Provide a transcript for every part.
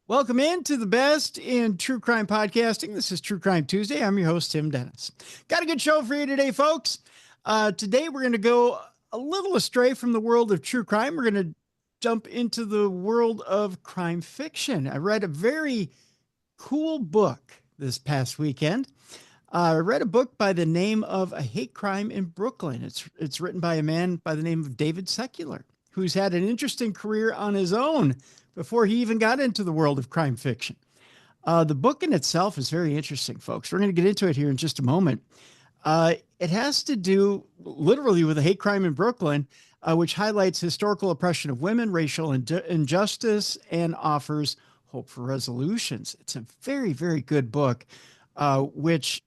Welcome into the best in true crime podcasting. This is True Crime Tuesday. I'm your host, Tim Dennis. Got a good show for you today, folks. Today, we're going to go a little astray from the world of true crime. We're going to jump into the world of crime fiction. I read a very cool book this past weekend. I read a book by the name of A Hate Crime in Brooklyn. It's written by a man by the name of David Secular, who's had an interesting career on his own before he even got into the world of crime fiction. The book in itself is very interesting, folks. We're going to get into it here in just a moment. It has to do literally with a hate crime in Brooklyn, which highlights historical oppression of women, racial injustice, and offers hope for resolutions. It's a very, very good book, which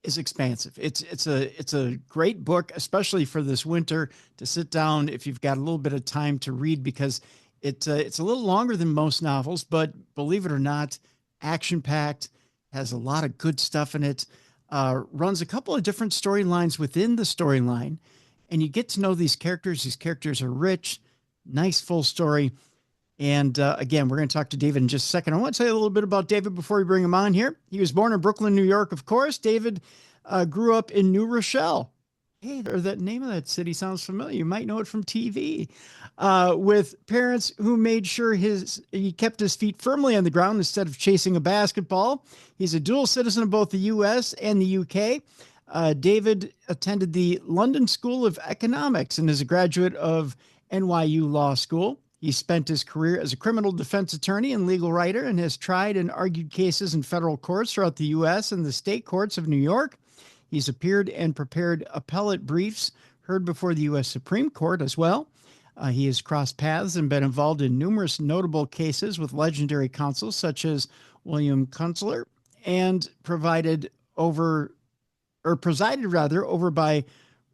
is expansive. It's a great book, especially for this winter, to sit down if you've got a little bit of time to read, because it's a little longer than most novels, but believe it or not, action-packed, has a lot of good stuff in it, runs a couple of different storylines within the storyline, and you get to know these characters. These characters are rich, nice, full story. And again, we're going to talk to David in just a second. I want to tell you a little bit about David before we bring him on here. He was born in Brooklyn, New York, of course. David grew up in New Rochelle. Hey, or that name of that city sounds familiar. You might know it from TV. With parents who made sure he kept his feet firmly on the ground instead of chasing a basketball. He's a dual citizen of both the U.S. and the U.K. David attended the London School of Economics and is a graduate of NYU Law School. He spent his career as a criminal defense attorney and legal writer and has tried and argued cases in federal courts throughout the U.S. and the state courts of New York. He's appeared and prepared appellate briefs heard before the U.S. Supreme Court as well. He has crossed paths and been involved in numerous notable cases with legendary counsels such as William Kunstler, and presided over by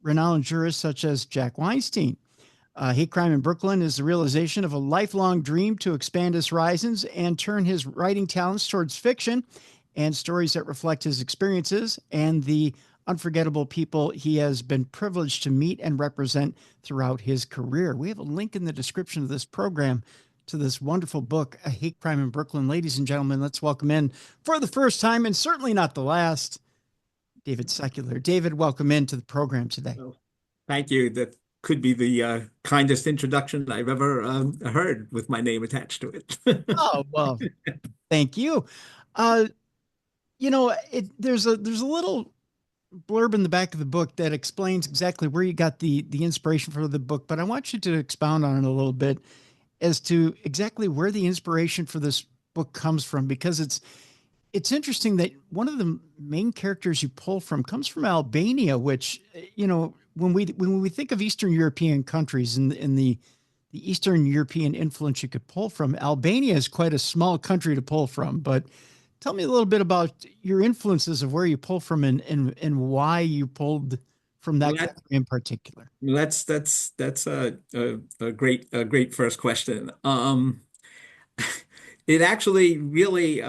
renowned jurists such as Jack Weinstein. Hate Crime in Brooklyn is the realization of a lifelong dream to expand his horizons and turn his writing talents towards fiction and stories that reflect his experiences and the unforgettable people he has been privileged to meet and represent throughout his career. We have a link in the description of this program to this wonderful book, A Hate Crime in Brooklyn. Ladies and gentlemen, let's welcome in for the first time, and certainly not the last, David Secular. David, welcome into the program today. Oh, thank you. That could be the kindest introduction I've ever heard with my name attached to it. Oh, well, thank you. There's a little blurb in the back of the book that explains exactly where you got the inspiration for the book, but I want you to expound on it a little bit as to exactly where the inspiration for this book comes from, because it's interesting that one of the main characters you pull from comes from Albania, which, when we think of Eastern European countries and the Eastern European influence you could pull from, Albania is quite a small country to pull from. But tell me a little bit about your influences of where you pull from and why you pulled from that country in particular. That's a great first question. It actually really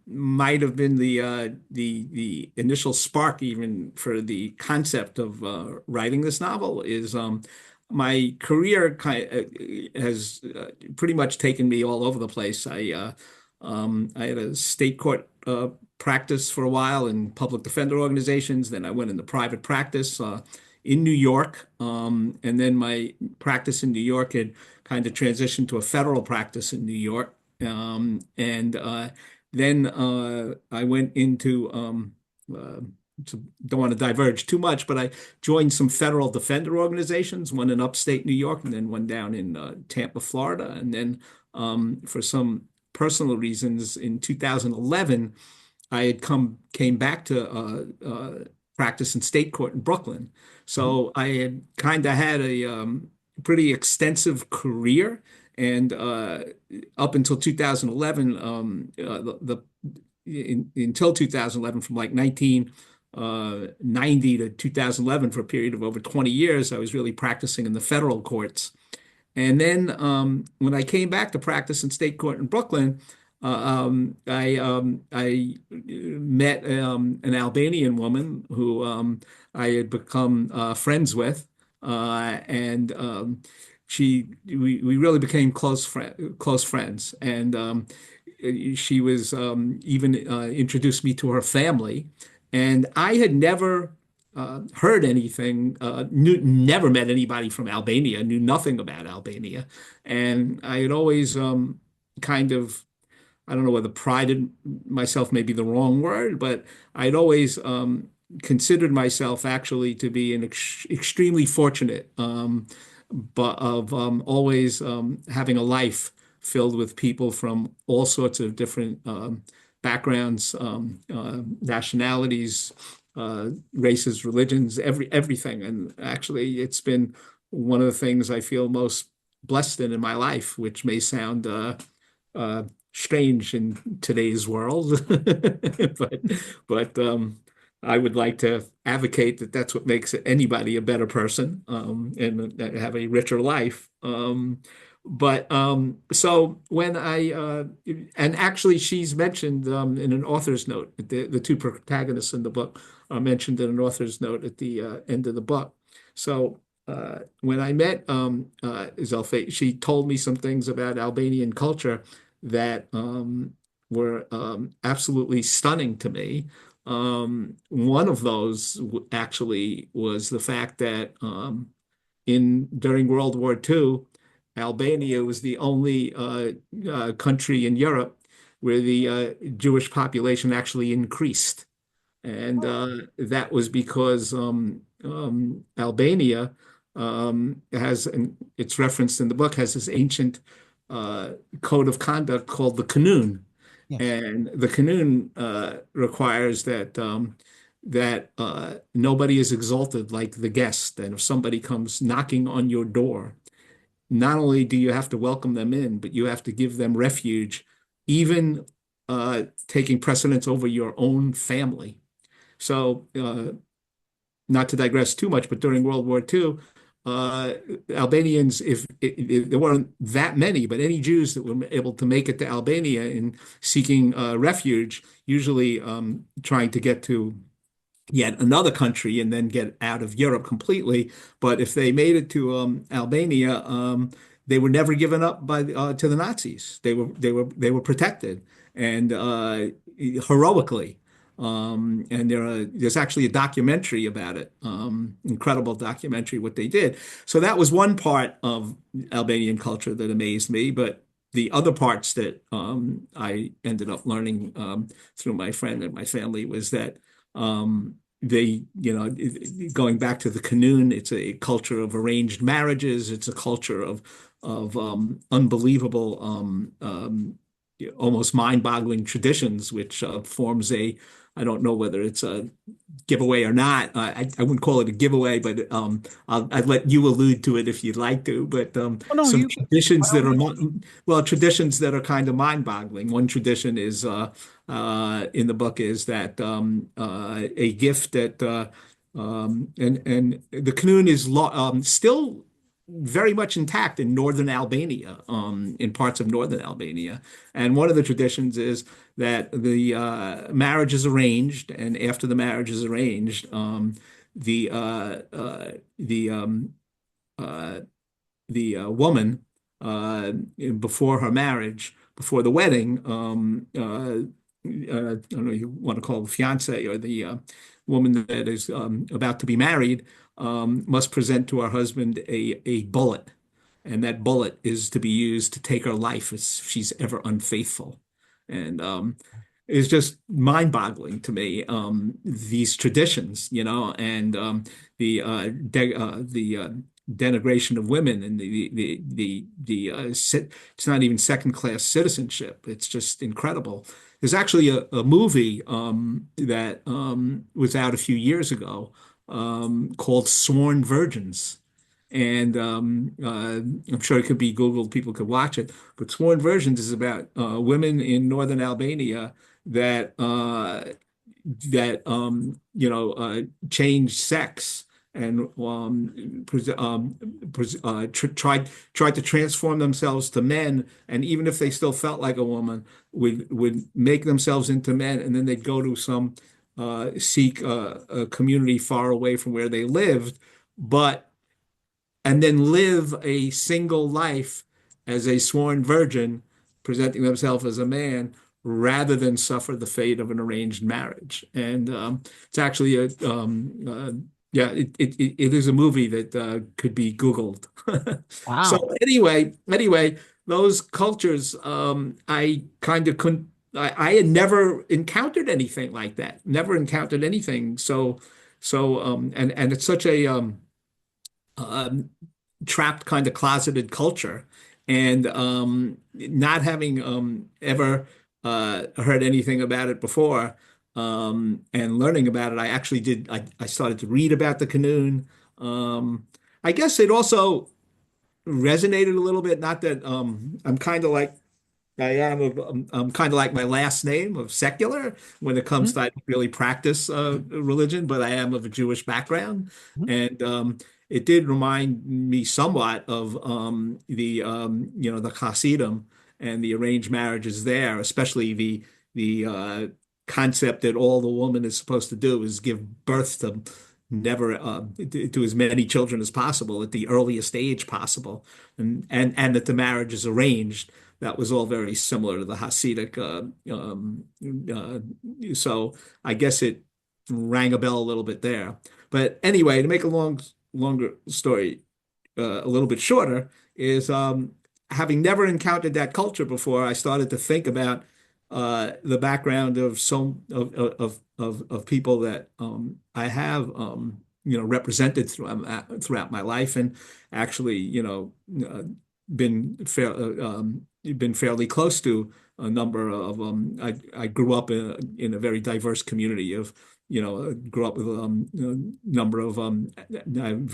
might have been the initial spark even for the concept of writing this novel. Is my career has pretty much taken me all over the place. I had a state court practice for a while in public defender organizations. Then I went into private practice in New York. And then my practice in New York had kind of transitioned to a federal practice in New York. Then I went into, don't want to diverge too much, but I joined some federal defender organizations, one in upstate New York and then one down in Tampa, Florida. And then for some personal reasons in 2011, I had came back to practice in state court in Brooklyn. So I had kind of had a pretty extensive career. And up until 2011, until 2011, from like 1990 to 2011, for a period of over 20 years, I was really practicing in the federal courts. And then when I came back to practice in state court in Brooklyn, I met an Albanian woman who I had become friends with, and we really became close friends. And she was even introduced me to her family, and I had never heard anything, never met anybody from Albania, knew nothing about Albania, and I had always kind of, I don't know whether prided myself may be the wrong word, but I'd always considered myself actually to be an extremely fortunate, but of always having a life filled with people from all sorts of different backgrounds, nationalities, races, religions, everything. And actually, it's been one of the things I feel most blessed in my life, which may sound strange in today's world, but I would like to advocate that that's what makes anybody a better person, and have a richer life. But so when and actually she's mentioned in an author's note, the two protagonists in the book are mentioned in an author's note at the end of the book. So when I met Zelfa, she told me some things about Albanian culture that were absolutely stunning to me. One of those actually was the fact that in during World War II, Albania was the only country in Europe where the Jewish population actually increased. And that was because Albania has, and it's referenced in the book, has this ancient code of conduct called the Kanun. Yes. And the Kanun requires that nobody is exalted like the guest. And if somebody comes knocking on your door, not only do you have to welcome them in, but you have to give them refuge, even taking precedence over your own family. So, not to digress too much, but during World War II, Albanians, if there weren't that many, but any Jews that were able to make it to Albania in seeking refuge, usually trying to get to yet another country and then get out of Europe completely. But if they made it to Albania, they were never given up by to the Nazis. They were protected and heroically. And there's actually a documentary about it, incredible documentary what they did. So that was one part of Albanian culture that amazed me. But the other parts that I ended up learning through my friend and my family was that going back to the Kanun, it's a culture of arranged marriages. It's a culture of unbelievable, almost mind-boggling traditions, which forms I don't know whether it's a giveaway or not. I wouldn't call it a giveaway, but I'd let you allude to it if you'd like to. But Oh no, some you. traditions that Well, are traditions that are kind of mind-boggling. One tradition is in the book is that a gift that and the Kanun is still very much intact in northern Albania, in parts of northern Albania. And one of the traditions is that the marriage is arranged, and after the marriage is arranged, the woman before her marriage, before the wedding, I don't know, you want to call the fiance or the woman that is about to be married, must present to her husband a bullet. And that bullet is to be used to take her life if she's ever unfaithful. And it's just mind-boggling to me, these traditions, and the denigration of women and it's not even second-class citizenship. It's just incredible. There's actually a movie that was out a few years ago called Sworn Virgins. And I'm sure it could be Googled, people could watch it. But Sworn Virgins is about women in northern Albania that changed sex and tried to transform themselves to men, and even if they still felt like a woman, would make themselves into men, and then they'd go to some seek a community far away from where they lived, and then live a single life as a sworn virgin, presenting themselves as a man rather than suffer the fate of an arranged marriage. And it's actually yeah, it is a movie that could be Googled. So Wow. anyway, those cultures, I kind of couldn't. I had never encountered anything like that. Never encountered anything and it's such a um, trapped kind of closeted culture, and not having ever heard anything about it before, and learning about it, I actually did. I started to read about the canoon. I guess it also resonated a little bit. Not that I'm kind of like I am of I'm kind of like my last name of secular when it comes to I don't really practice religion, but I am of a Jewish background, Mhm. and it did remind me somewhat of the the Hasidim and the arranged marriages there, especially the concept that all the woman is supposed to do is give birth to never to as many children as possible at the earliest age possible, and that the marriage is arranged. That was all very similar to the Hasidic. So I guess it rang a bell a little bit there. But anyway, to make a longer story a little bit shorter, is having never encountered that culture before, I started to think about the background of of people that I have represented throughout my life, and actually been fair, been fairly close to a number of I grew up in a very diverse community of grew up with a number of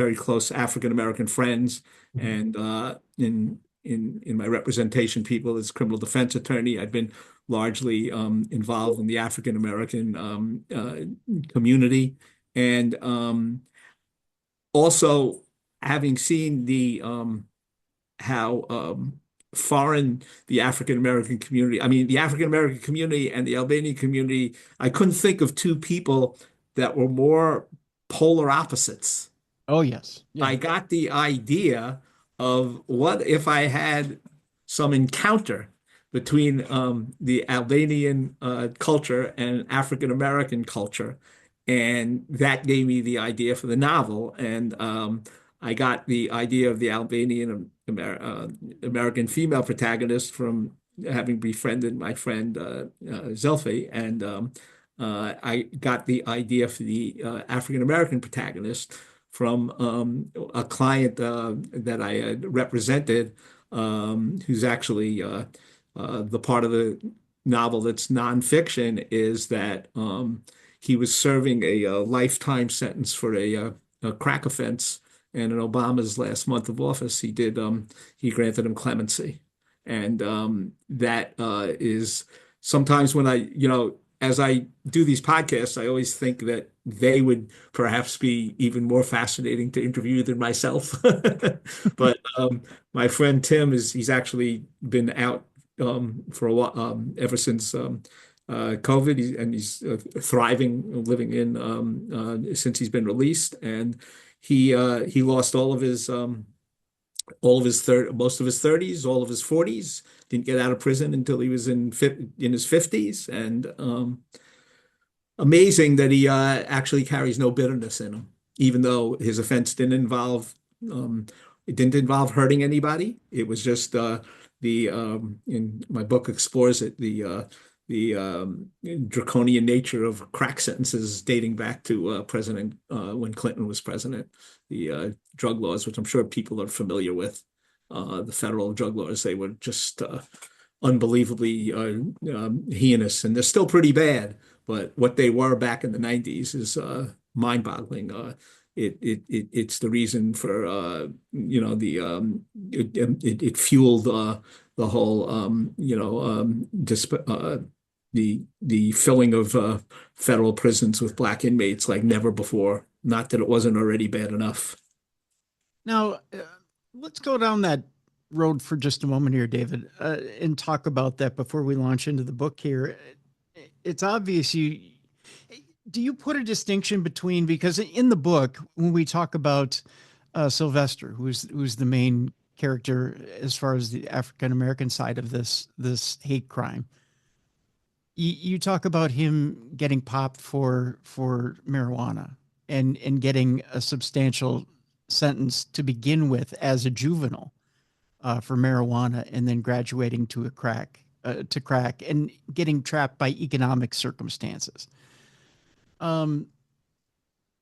very close African-American friends, Mhm. and in my representation people as criminal defense attorney, I've been largely involved in the African-American community, and also having seen the how foreign the African American community, I mean, the African American community and the Albanian community, I couldn't think of two people that were more polar opposites. Oh, yes. I Yeah. got the idea of what if I had some encounter between the Albanian culture and African American culture. And that gave me the idea for the novel. And I got the idea of the American female protagonist from having befriended my friend Zelfi. And I got the idea for the African American protagonist from a client that I had represented, who's actually the part of the novel that's nonfiction, is that he was serving a lifetime sentence for a crack offense. And in Obama's last month of office, he granted him clemency. And that is sometimes when as I do these podcasts, I always think that they would perhaps be even more fascinating to interview than myself. But my friend Tim he's actually been out for a while, ever since COVID, and he's thriving, living in since he's been released, and he lost all of his most of his 30s, all of his 40s. Didn't get out of prison until he was in his 50s, and amazing that he actually carries no bitterness in him, even though his offense um, didn't involve hurting anybody. It was just the in my book explores it the draconian nature of crack sentences dating back to President when Clinton was president. The drug laws, which I'm sure people are familiar with, the federal drug laws, they were just unbelievably heinous, and they're still pretty bad. But what they were back in the 90s is mind-boggling. It's the reason for it fueled the whole the filling of federal prisons with black inmates like never before. Not that it wasn't already bad enough. Now, let's go down that road for just a moment here, David, and talk about that before we launch into the book here. It's obvious do you put a distinction between, because in the book, when we talk about Sylvester, who's the main character as far as the African American side of this hate crime. You talk about him getting popped for marijuana and getting a substantial sentence to begin with as a juvenile for marijuana, and then graduating to crack and getting trapped by economic circumstances. And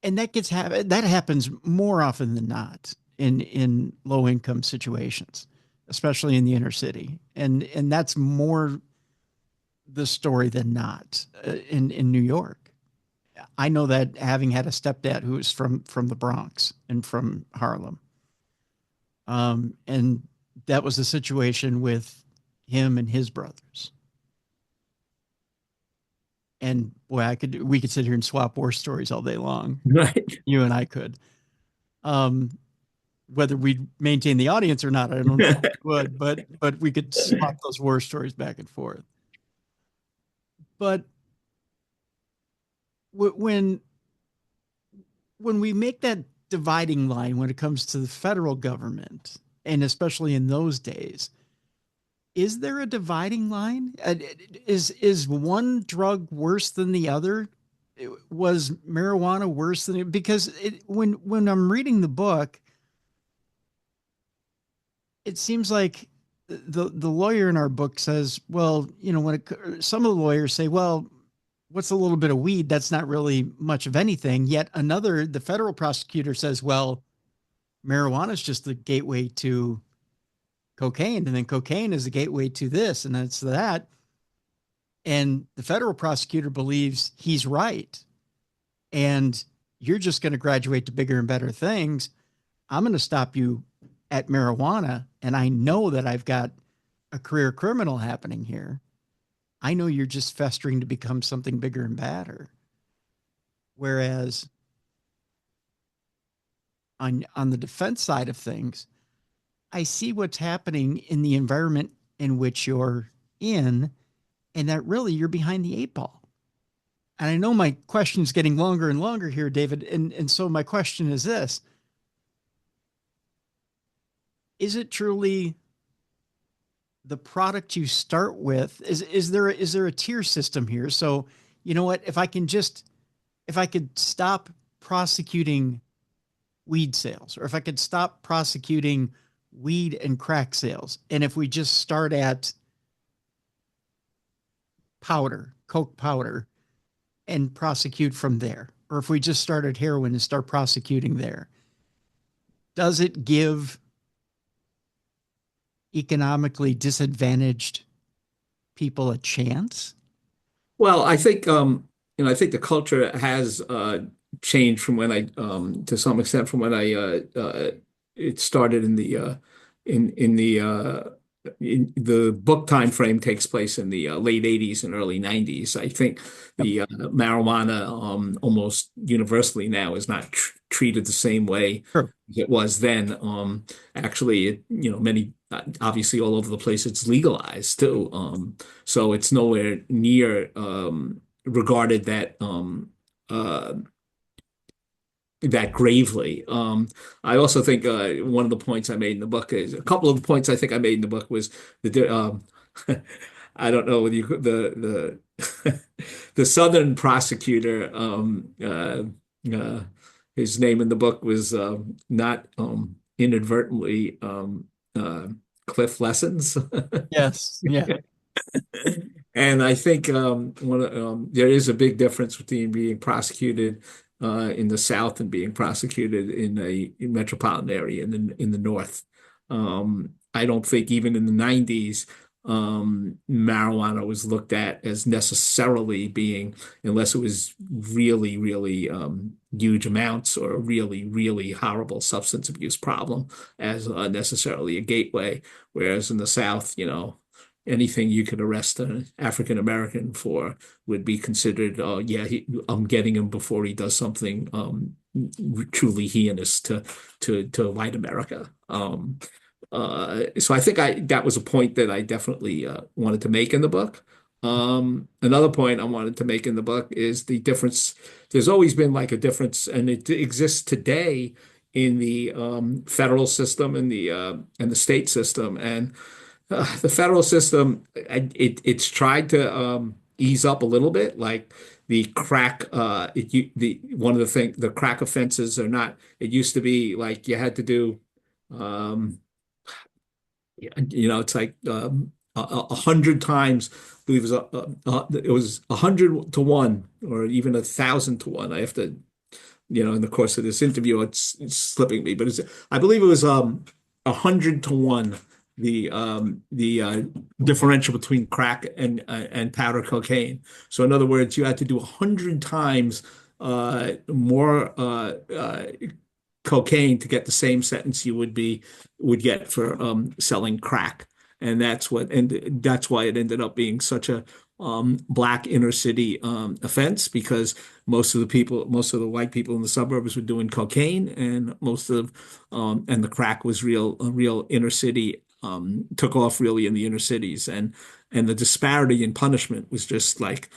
that happens more often than not in low income situations, especially in the inner city, and that's more the story than not in New York. I know that, having had a stepdad who was from the Bronx and from Harlem, and that was the situation with him and his brothers. And boy, we could sit here and swap war stories all day long. Right. You and I could. Whether we'd maintain the audience or not, I don't know if we would, but we could swap those war stories back and forth. But when we make that dividing line when it comes to the federal government, and especially in those days, is there a dividing line? Is one drug worse than the other? Was marijuana worse than it? Because when I'm reading the book, it seems like the lawyer in our book says, well, some of the lawyers say, well, what's a little bit of weed? That's not really much of anything. Yet the federal prosecutor says, well, marijuana is just the gateway to cocaine, and then cocaine is the gateway to this, and that's that. And the federal prosecutor believes he's right. And you're just going to graduate to bigger and better things. I'm going to stop you at marijuana. And I know that I've got a career criminal happening here. I know you're just festering to become something bigger and badder. Whereas on the defense side of things, I see what's happening in the environment in which you're in, and that really you're behind the eight ball. And I know my question's getting longer and longer here, David. And so my question is this: is it truly the product you start with? Is there a tier system here? So, you know what, if I could stop prosecuting weed sales, or if I could stop prosecuting weed and crack sales, and if we just start at coke powder, and prosecute from there, or if we just start at heroin and start prosecuting there, does it give economically disadvantaged people a chance? Well, I think I think the culture has changed from when I to some extent from when I it started in the book time frame takes place in the late 80s and early 90s. I think the marijuana almost universally now is not treated the same way Sure. as it was then. Actually, many obviously all over the place it's legalized too. So it's nowhere near regarded that gravely. I also think one of the points I made in the book is a couple of the points I think I made in the book was I don't know whether the Southern prosecutor his name in the book was not inadvertently clifflessons. Yes. Yeah. And I think there is a big difference between being prosecuted in the South and being prosecuted in a metropolitan area in the North. I don't think even in the 90s, marijuana was looked at as necessarily being, unless it was really, really huge amounts or a really, really horrible substance abuse problem, as necessarily a gateway. Whereas in the South, anything you could arrest an African American for would be considered, yeah, I'm getting him before he does something truly heinous to white America. So I think that was a point that I definitely wanted to make in the book. Another point I wanted to make in the book is the difference. There's always been like a difference, and it exists today in the federal system and the state system. And the federal system, it's tried to ease up a little bit, like the crack. The one of the crack offenses are not. It used to be like you had to do. Um, it's like 100 times. I believe it was 100 to 1, or even 1,000 to 1. I have to, in the course of this interview, it's slipping me, but I believe it was 100 to 1, the differential between crack and powder cocaine. So in other words, you had to do 100 times more cocaine to get the same sentence you would get for selling crack. And that's why it ended up being such a black inner city offense, because most of the white people in the suburbs were doing cocaine, and and the crack was real inner city, took off really in the inner cities, and the disparity in punishment was just like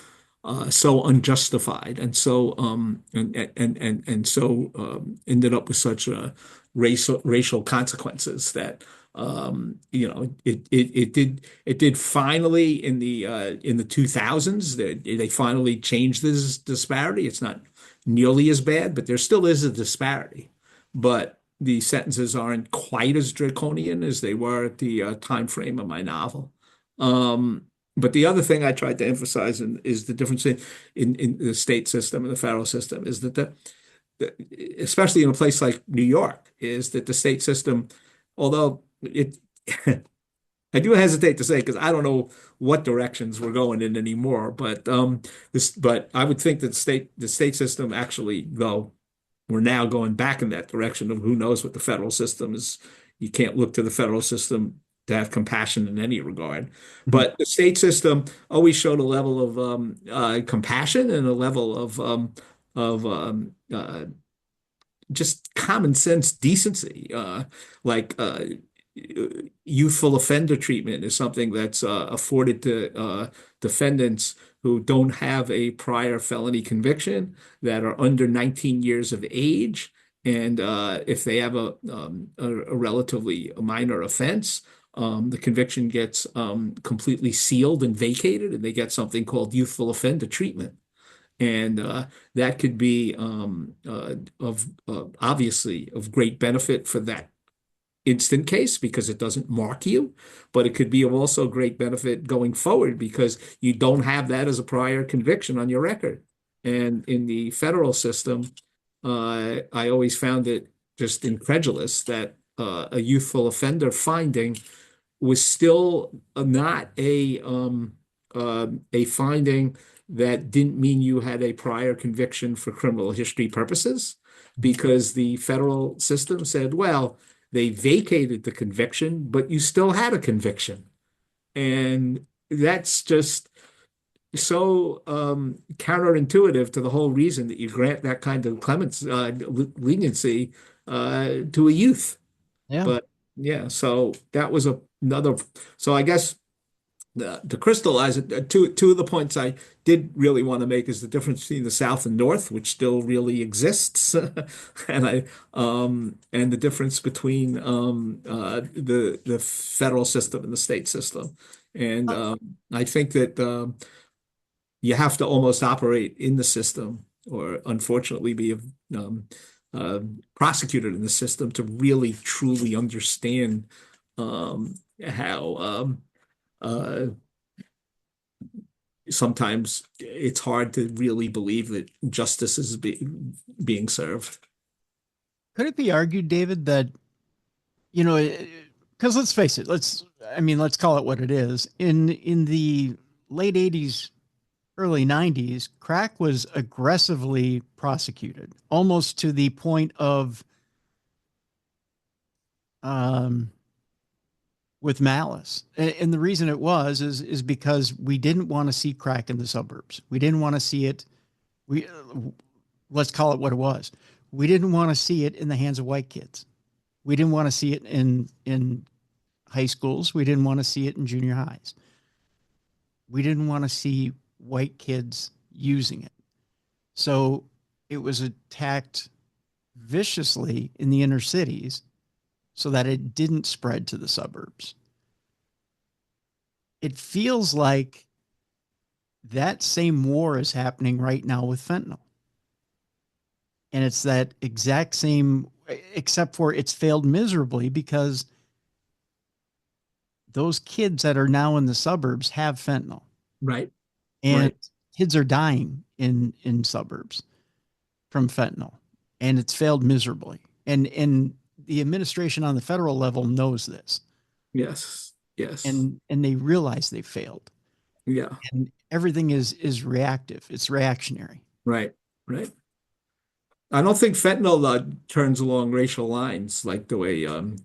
so unjustified, and so ended up with such racial consequences that it did finally in the 2000s. They finally changed this disparity. It's not nearly as bad, but there still is a disparity. But the sentences aren't quite as draconian as they were at the time frame of my novel. But the other thing I tried to emphasize is the difference in the state system and the federal system is that especially in a place like New York, is that the state system, although it, I do hesitate to say, because I don't know what directions we're going in anymore, but but I would think that the state system actually, though, we're now going back in that direction of who knows what the federal system is. You can't look to the federal system to have compassion in any regard. But the state system always showed a level of compassion and a level of just common sense decency. Like youthful offender treatment is something that's afforded to defendants who don't have a prior felony conviction, that are under 19 years of age. And if they have a relatively minor offense, the conviction gets completely sealed and vacated, and they get something called youthful offender treatment. And that could be of obviously of great benefit for that instant case, because it doesn't mark you, but it could be of also great benefit going forward because you don't have that as a prior conviction on your record. And in the federal system, I always found it just incredulous that a youthful offender finding was still not a finding that didn't mean you had a prior conviction for criminal history purposes, because the federal system said, well, they vacated the conviction, but you still had a conviction. And that's just so counterintuitive to the whole reason that you grant that kind of leniency to a youth. Yeah. But yeah, so that was another. So I guess to crystallize it, two of the points I did really want to make is the difference between the South and North, which still really exists, and the difference between the federal system and the state system. And I think that you have to almost operate in the system, or unfortunately be prosecuted in the system, to really truly understand how sometimes it's hard to really believe that justice is being served. Could it be argued, David, that, because let's face it, let's call it what it is. In the late 80s, early 90s, crack was aggressively prosecuted, almost to the point of with malice. And the reason it was is because we didn't want to see crack in the suburbs. We didn't want to see it. Let's call it what it was. We didn't want to see it in the hands of white kids. We didn't want to see it in high schools. We didn't want to see it in junior highs. We didn't want to see white kids using it. So it was attacked viciously in the inner cities so that it didn't spread to the suburbs. It feels like that same war is happening right now with fentanyl. And it's that exact same, except for it's failed miserably because those kids that are now in the suburbs have fentanyl, Right. and Right. kids are dying in suburbs from fentanyl, and it's failed miserably. And the administration on the federal level knows this, Yes. Yes. and they realize they failed, Yeah. and everything is reactive. It's reactionary. Right. Right. I don't think fentanyl turns along racial lines like the way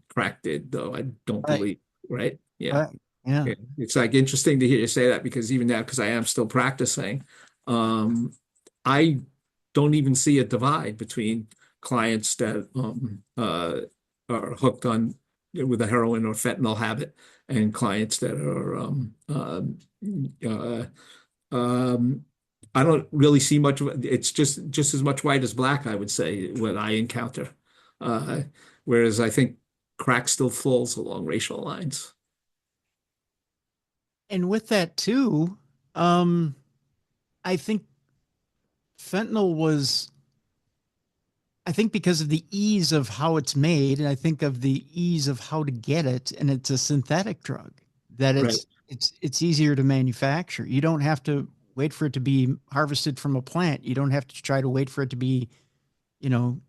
crack did, though. I don't Right. believe. Right. Yeah. Right. Yeah. Yeah. It's like interesting to hear you say that because even now, because I am still practicing, um, I don't even see a divide between clients that are hooked on with a heroin or fentanyl habit and clients that are uh, um, I don't really see much of it. It's just as much white as black, I would say, what I encounter. Uh, Whereas I think crack still falls along racial lines. And with that too, um, I think fentanyl was, I think because of the ease of how it's made, and I think of the ease of how to get it, and it's a synthetic drug, that Right. it's easier to manufacture. You don't have to wait for it to be harvested from a plant. You don't have to try to wait for it to be,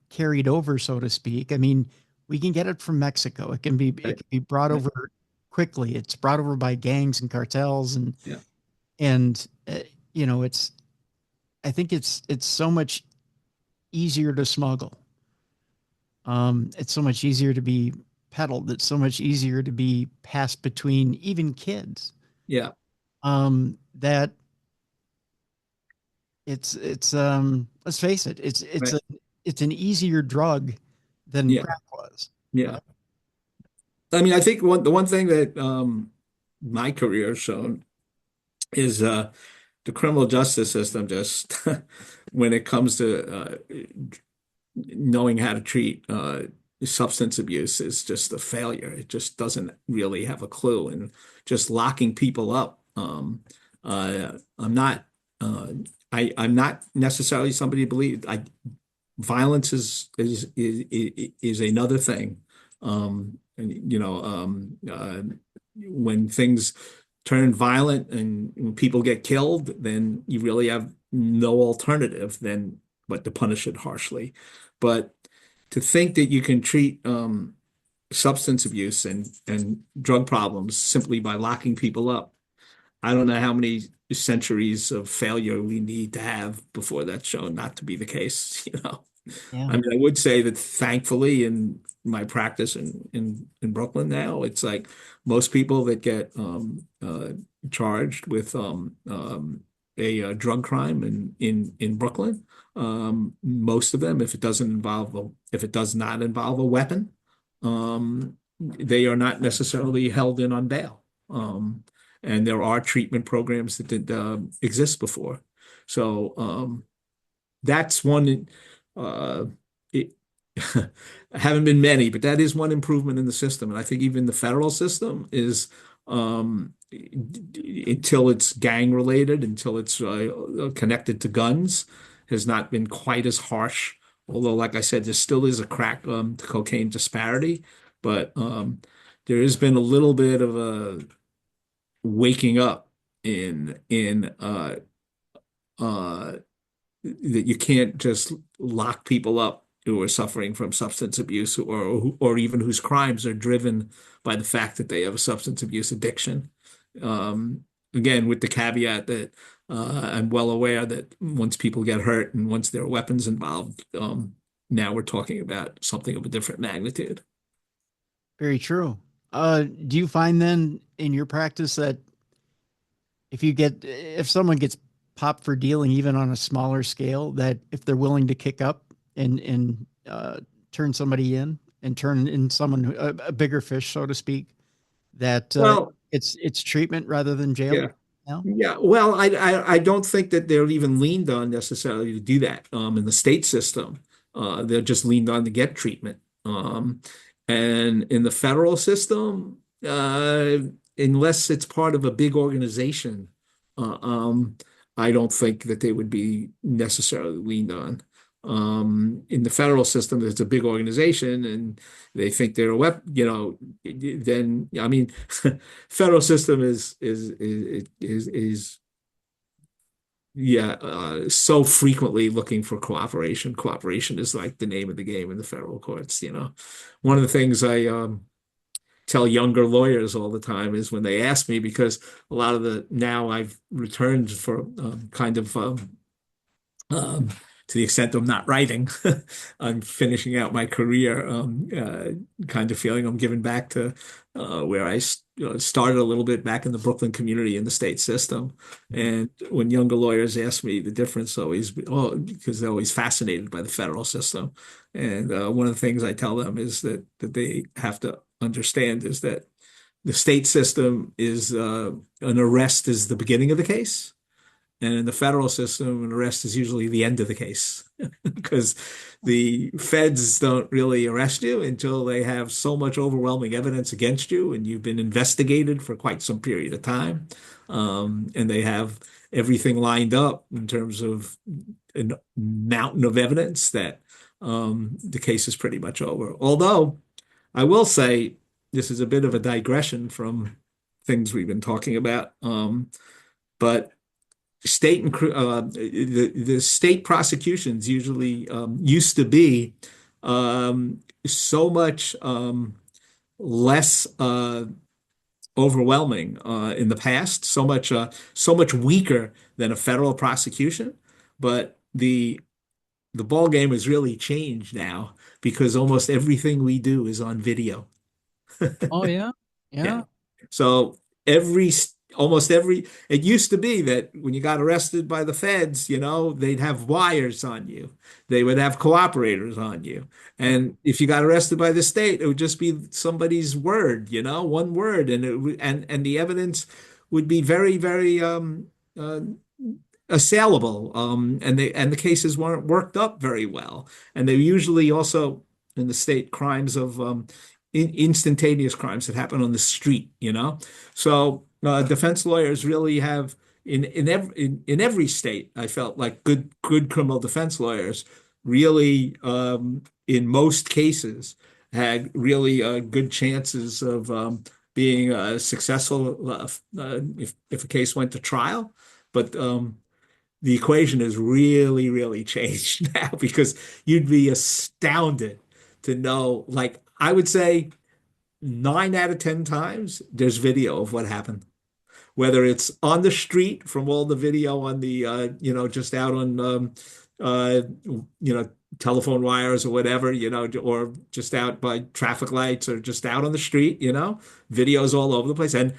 carried over, so to speak. I mean, we can get it from Mexico. It Right. can be brought Right. over quickly. It's brought over by gangs and cartels, and Yeah. and uh, it's, I think it's so much easier to smuggle. It's so much easier to be peddled. It's so much easier to be passed between even kids. Yeah. That it's let's face it, Right. it's an easier drug than Yeah. crack was. Yeah. I mean, I think the one thing that my career has shown is the criminal justice system just when it comes to knowing how to treat substance abuse is just a failure. It just doesn't really have a clue, and just locking people up. I'm not. I'm not necessarily somebody to believe. Violence is another thing. And, when things turn violent and when people get killed, then you really have no alternative than but to punish it harshly. But to think that you can treat substance abuse and drug problems simply by locking people up, I don't know how many centuries of failure we need to have before that's shown not to be the case, Yeah. I mean, I would say that thankfully in my practice in Brooklyn now, it's like most people that get charged with a drug crime in Brooklyn, most of them, if it does not involve a weapon, they are not necessarily held in on bail. And there are treatment programs that did exist before. So that's one. Uh, it, haven't been many, but that is one improvement in the system. And I think even the federal system is, until it's gang related, until it's connected to guns, has not been quite as harsh. Although, like I said, there still is a crack to cocaine disparity, but there has been a little bit of a waking up in uh, that you can't just lock people up who are suffering from substance abuse or even whose crimes are driven by the fact that they have a substance abuse addiction. Again, with the caveat that I'm well aware that once people get hurt and once there are weapons involved, now we're talking about something of a different magnitude. Very true. Do you find then in your practice that if someone gets popped for dealing even on a smaller scale, that if they're willing to kick up and turn somebody in and turn in a bigger fish, so to speak, that Well, it's treatment rather than jail yeah. now? Yeah, well, I don't think that they're even leaned on necessarily to do that in the state system. They're just leaned on to get treatment. And in the federal system, unless it's part of a big organization, uh, um, I don't think that they would be necessarily leaned on. In the federal system, it's a big organization, and they think they're a weapon. Then I mean, federal system is yeah, so frequently looking for cooperation. Cooperation is like the name of the game in the federal courts. One of the things I tell younger lawyers all the time is when they ask me, because a lot of now I've returned for kind of um, to the extent I'm not writing, I'm finishing out my career, kind of feeling I'm giving back to where I started a little bit back in the Brooklyn community in the state system. And when younger lawyers ask me the difference, always, oh, because they're always fascinated by the federal system. And one of the things I tell them is that they have to understand is that the state system is an arrest is the beginning of the case. And in the federal system, an arrest is usually the end of the case because the feds don't really arrest you until they have so much overwhelming evidence against you and you've been investigated for quite some period of time. And they have everything lined up in terms of a mountain of evidence that the case is pretty much over. Although I will say this is a bit of a digression from things we've been talking about. But state and the state prosecutions usually used to be so much less overwhelming in the past, so much weaker than a federal prosecution. But the ball game has really changed now because almost everything we do is on video. Oh yeah. Yeah. Yeah. So almost every, it used to be that when you got arrested by the feds, they'd have wires on you. They would have cooperators on you. And if you got arrested by the state, it would just be somebody's word, one word. And and the evidence would be very, very assailable. And the cases weren't worked up very well. And they usually also in the state crimes of instantaneous crimes that happen on the street. So defense lawyers really have in every state, I felt like good criminal defense lawyers really in most cases had really good chances of being successful if a case went to trial. But the equation has really, really changed now because you'd be astounded to know, like I would say 9 out of 10 times there's video of what happened. Whether it's on the street from all the video on the just out on uh, telephone wires or whatever, or just out by traffic lights or just out on the street, videos all over the place. And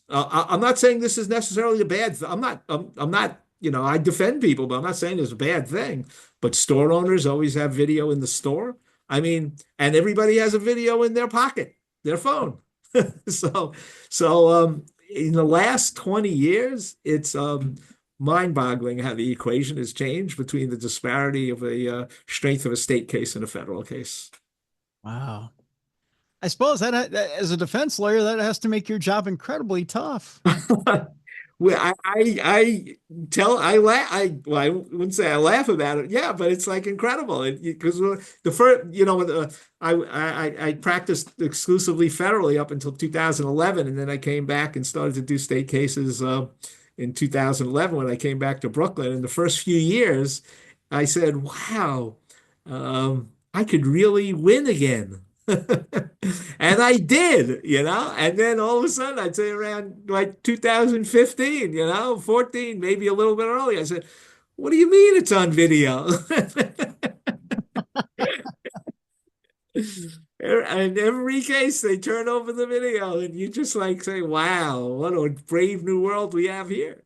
I'm not saying this is necessarily a bad thing. I'm not, I defend people, but I'm not saying it's a bad thing. But store owners always have video in the store. I mean, and everybody has a video in their pocket, their phone. So, in the last 20 years, it's mind-boggling how the equation has changed between the disparity of a strength of a state case and a federal case. Wow. I suppose that as a defense lawyer, that has to make your job incredibly tough. Well, I tell well, I wouldn't say I laugh about it, yeah, but it's like incredible because the first I practiced exclusively federally up until 2011, and then I came back and started to do state cases in 2011 when I came back to Brooklyn. In the first few years, I said, "Wow, I could really win again." And I did, and then all of a sudden, I'd say around like 2015, 14, maybe a little bit early, I said, what do you mean it's on video? And every case they turn over the video and you just like say, wow, what a brave new world we have here.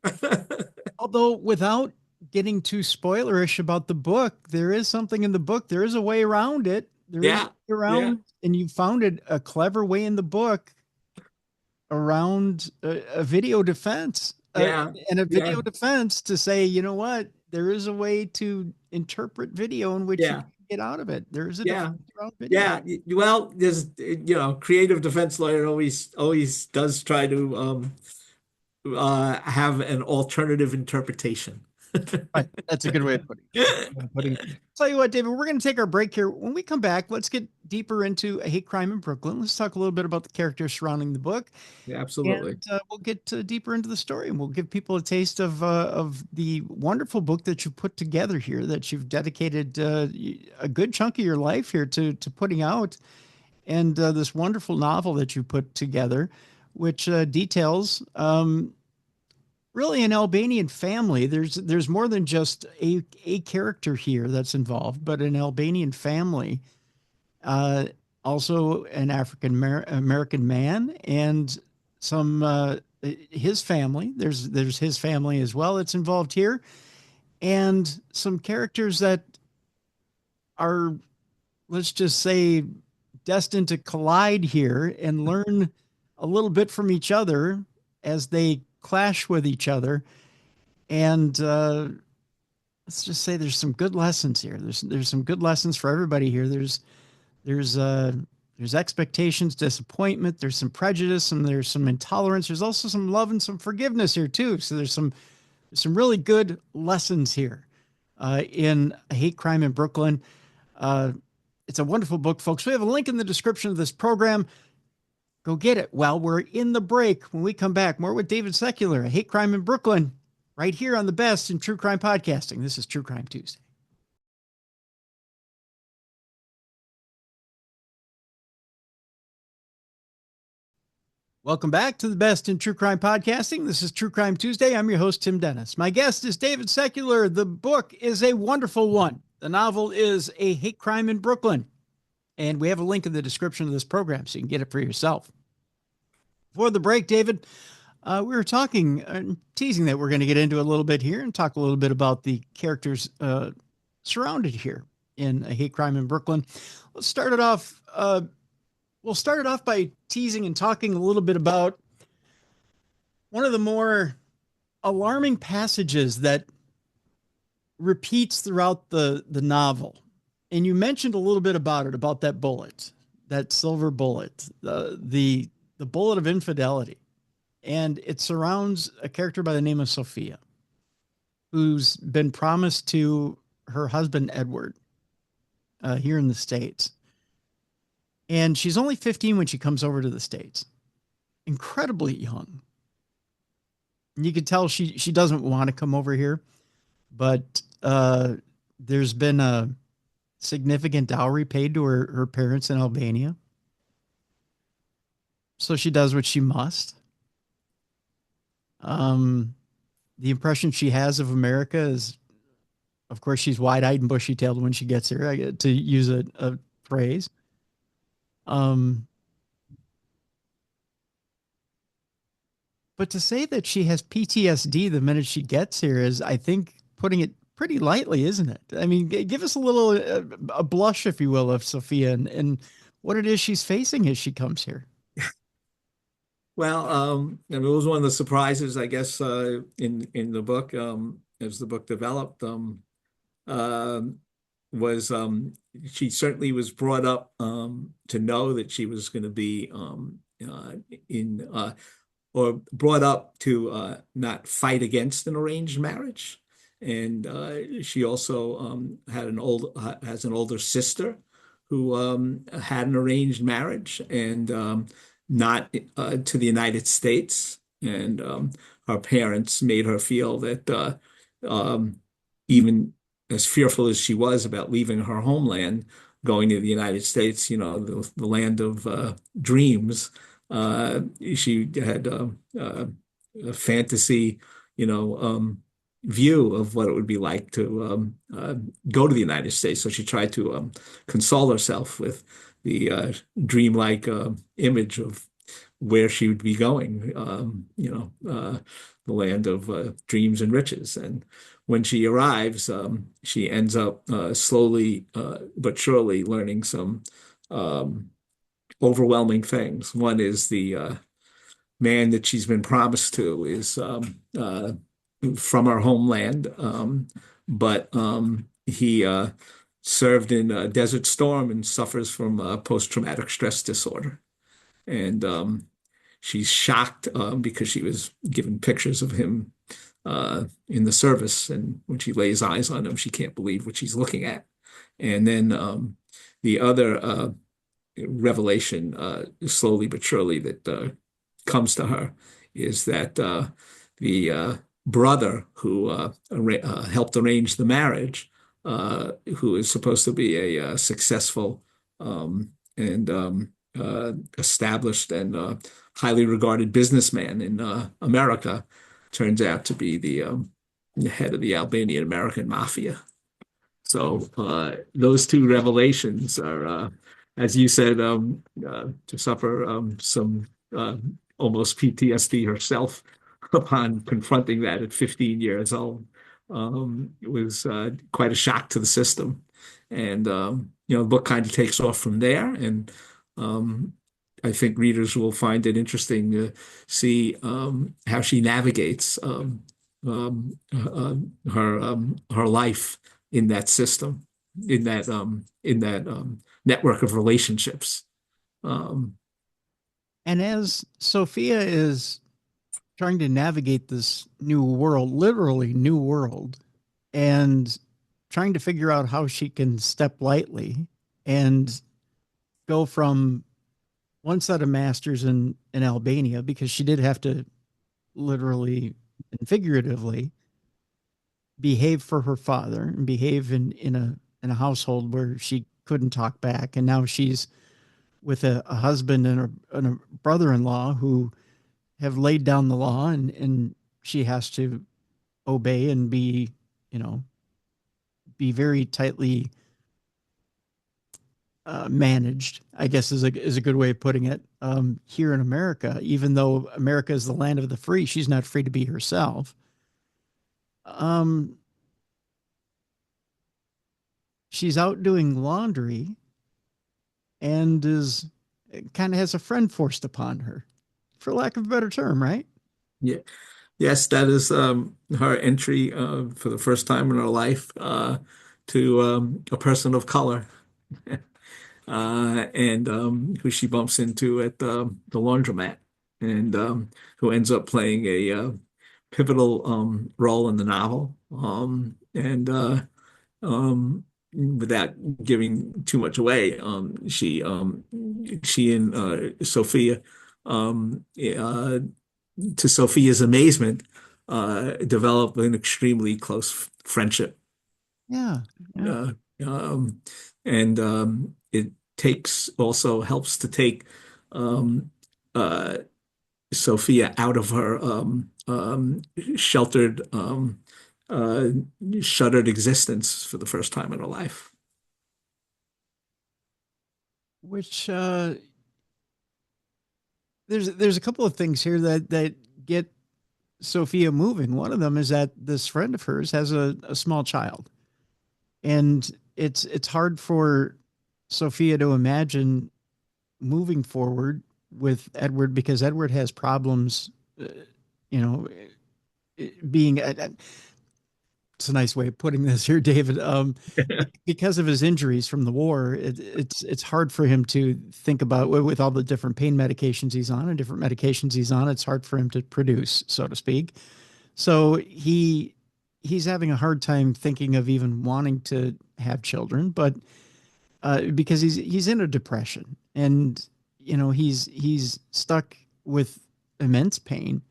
Although without getting too spoilerish about the book, there is something in the book. There is a way around it. There is a way around, and you found a clever way in the book around a video defense. And a video defense to say, you know what, there is a way to interpret video in which you can get out of it. There's a Yeah. defense throughout video. Yeah. Well, there's, creative defense lawyer always does try to have an alternative interpretation. Right. That's a good way of putting it. That's a good way of putting it. Tell you what, David, we're going to take our break here. When we come back, let's get deeper into A Hate Crime in Brooklyn. Let's talk a little bit about the characters surrounding the book, Yeah, and absolutely. we'll get deeper into the story, and we'll give people a taste of the wonderful book that you put together here, that you've dedicated a good chunk of your life here to putting out, and this wonderful novel that you put together, which details really an Albanian family. There's more than just a character here that's involved, but an Albanian family, uh, also an African American man, and some his family. There's his family as well that's involved here, and some characters that are, let's just say, destined to collide here and learn a little bit from each other as they clash with each other. And let's just say there's some good lessons here. There's some good lessons for everybody here. There's there's expectations, disappointment. There's some prejudice, and there's some intolerance. There's also some love and some forgiveness here too. So there's some really good lessons here in A Hate Crime in Brooklyn. Uh, it's a wonderful book, folks. We have a link in the description of this program. Go get it. Well, we're in the break. When we come back, more with David Secular, A Hate Crime in Brooklyn, right here on the best in true crime podcasting. This is True Crime Tuesday. Welcome back to the best in true crime podcasting. This is True Crime Tuesday. I'm your host, Tim Dennis. My guest is David Secular. The book is a wonderful one. The novel is A Hate Crime in Brooklyn. And we have a link in the description of this program so you can get it for yourself. Before the break, David, we were talking, teasing that we're going to get into a little bit here and talk a little bit about the characters surrounded here in A Hate Crime in Brooklyn. Let's start it off. We'll start it off by teasing and talking a little bit about one of the more alarming passages that repeats throughout the novel. And you mentioned a little bit about it, about that bullet, that silver bullet, the bullet of infidelity. And it surrounds a character by the name of Sofia, who's been promised to her husband, Edward, here in the States. And she's only 15 when she comes over to the States. Incredibly young. And you could tell she doesn't want to come over here, but there's been a significant dowry paid to her parents in Albania. So she does what she must. The impression she has of America is, of course, she's wide-eyed and bushy-tailed when she gets here, I get to use a phrase. But to say that she has PTSD the minute she gets here is, I think, putting it pretty lightly, isn't it? I mean, give us a little, a blush, if you will, of Sofia and what it is she's facing as she comes here. Well, it was one of the surprises, I guess, in the book, as the book developed, um, was she certainly was brought up to know that she was going to be in or brought up to not fight against an arranged marriage, and she also has an older sister who had an arranged marriage and not to the United States, and her parents made her feel that even as fearful as she was about leaving her homeland, going to the United States, the land of dreams, she had a fantasy, view of what it would be like to go to the United States. So she tried to console herself with the dreamlike image of where she would be going, the land of dreams and riches. And when she arrives, she ends up slowly but surely learning some overwhelming things. One is the man that she's been promised to is from our homeland, but he served in Desert Storm and suffers from post-traumatic stress disorder. And she's shocked because she was given pictures of him in the service. And when she lays eyes on him, she can't believe what she's looking at. And then the other revelation, slowly but surely, that comes to her is that the brother who helped arrange the marriage, who is supposed to be a successful and established and highly regarded businessman in America, turns out to be the head of the Albanian-American Mafia. So those two revelations are, as you said, to suffer some almost PTSD herself upon confronting that at 15 years old. It was quite a shock to the system. And, the book kind of takes off from there. And I think readers will find it interesting to see how she navigates her life in that system, in that network of relationships. And as Sophia is trying to navigate this new world, literally new world, and trying to figure out how she can step lightly and go from one set of masters in Albania, because she did have to literally and figuratively behave for her father and behave in a household where she couldn't talk back. And now she's with a husband and a brother-in-law who have laid down the law, and she has to obey and be very tightly managed, I guess is a good way of putting it. Here in America, even though America is the land of the free, she's not free to be herself. She's out doing laundry and is kind of has a friend forced upon her, for lack of a better term, right? Yeah. Yes, that is her entry for the first time in her life to a person of color, and who she bumps into at the laundromat, and who ends up playing a pivotal role in the novel. And without giving too much away, she and Sophia, to Sophia's amazement, develop an extremely close friendship. Yeah. Uh, um, and it takes also helps to take um, uh, Sophia out of her sheltered, uh, shuttered existence for the first time in her life. Which there's a couple of things here that get Sophia moving. One of them is that this friend of hers has a small child, and it's hard for Sophia to imagine moving forward with Edward, because Edward has problems, you know, being it's a nice way of putting this here, David. Because of his injuries from the war, it's hard for him to think about, with all the different pain medications he's on and different medications he's on. It's hard for him to produce, so to speak. So he's having a hard time thinking of even wanting to have children, but because he's in a depression, and he's stuck with immense pain,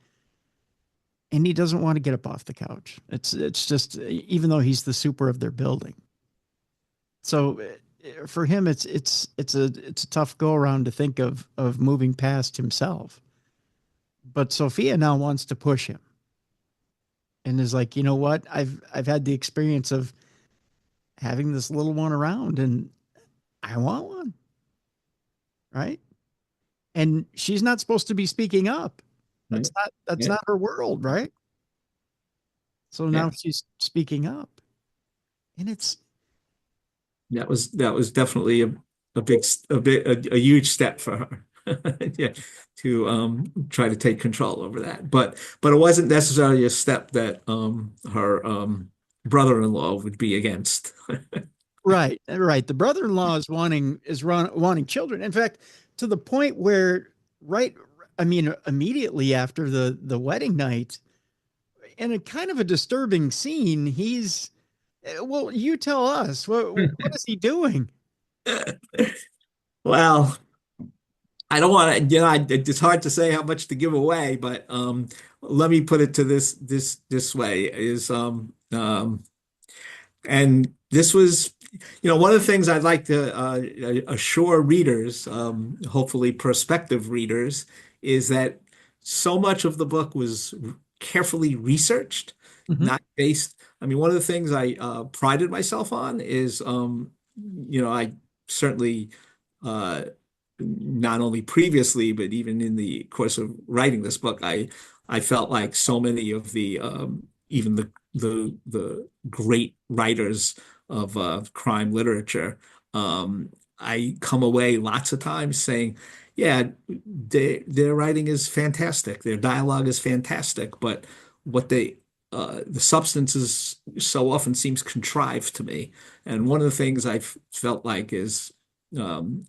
and he doesn't want to get up off the couch. It's just, even though he's the super of their building. So for him, it's a tough go around to think of moving past himself. But Sophia now wants to push him, and is like, you know what? I've had the experience of having this little one around, and I want one, right? And she's not supposed to be speaking up. Right. That's Yeah. not her world, right? So Yeah. now she's speaking up, and it's That was definitely a huge step for her. Yeah, to try to take control over that. But it wasn't necessarily a step that her brother-in-law would be against. Right, right. The brother-in-law is wanting children. In fact, to the point where, right, I mean, immediately after the wedding night, in a kind of a disturbing scene, well, you tell us, what is he doing? Well, I don't want to, it's hard to say how much to give away, but let me put it to this way is and this was, one of the things I'd like to assure readers, hopefully prospective readers, is that so much of the book was carefully researched, Mhm. not based. I mean, one of the things I prided myself on is, I certainly, uh, not only previously, but even in the course of writing this book, I felt like so many of the even the great writers of crime literature, I come away lots of times saying, yeah, their writing is fantastic, their dialogue is fantastic, but what the substance is so often seems contrived to me. And one of the things I've felt like is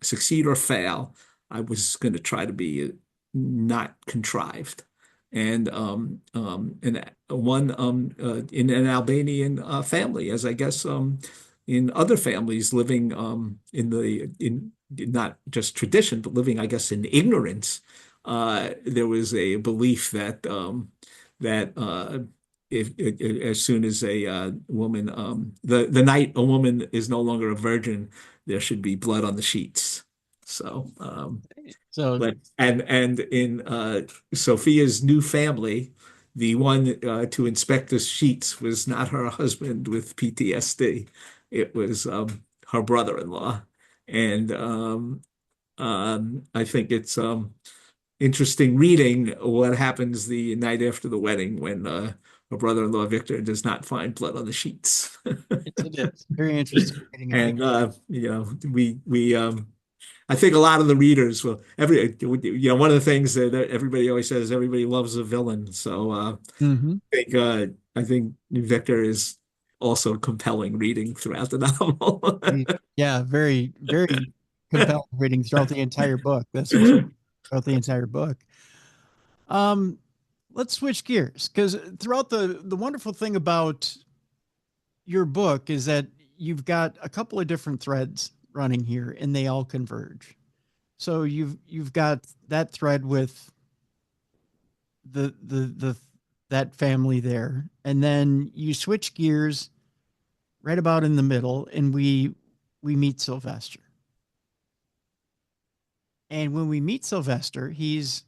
succeed or fail, I was going to try to be not contrived. And one in an Albanian family, as I guess in other families living in not just tradition, but living, I guess, in ignorance, there was a belief that if as soon as a woman the night a woman is no longer a virgin, there should be blood on the sheets. So, So and in Sophia's new family, the one to inspect the sheets was not her husband with PTSD. It was her brother-in-law. And I think it's interesting reading what happens the night after the wedding when her brother-in-law Victor does not find blood on the sheets. it is very interesting reading. I think And we I think a lot of the readers will one of the things that everybody always says, everybody loves a villain. So Mhm. I think Victor is also compelling reading throughout the novel. Yeah, very, very compelling reading throughout the entire book. That's for sure. Throughout the entire book. Um, let's switch gears because throughout the wonderful thing about your book is that you've got a couple of different threads running here and they all converge. So you've got that thread with the that family there, and then you switch gears right about in the middle, and we meet Sylvester. And when we meet Sylvester, he's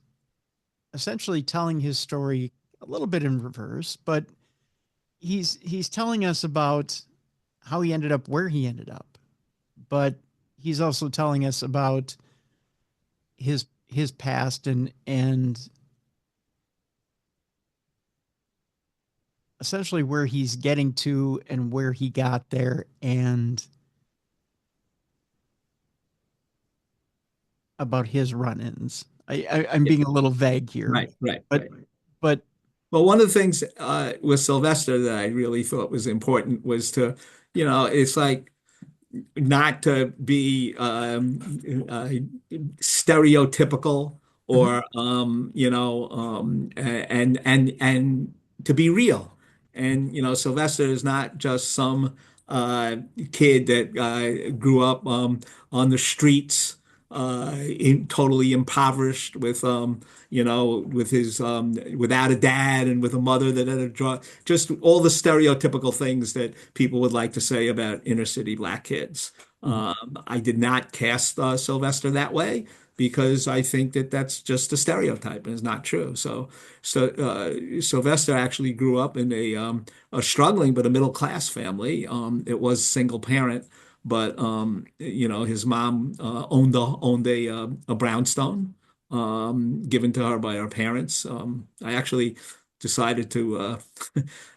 essentially telling his story a little bit in reverse, but he's telling us about how he ended up where he ended up. But he's also telling us about his past and essentially where he's getting to and where he got there and about his run-ins. I'm being a little vague here, Right, right, but right. but Well, one of the things with Sylvester that I really thought was important was to, it's like not to be stereotypical mhm, or and to be real. And Sylvester is not just some kid that grew up on the streets, totally impoverished with his without a dad and with a mother that had a drug, just all the stereotypical things that people would like to say about inner city black kids. mhm. I did not cast Sylvester that way because I think that that's just a stereotype and is not true. So Sylvester actually grew up in a struggling but a middle class family. It was single parent, but his mom owned a brownstone given to her by her parents. I actually decided to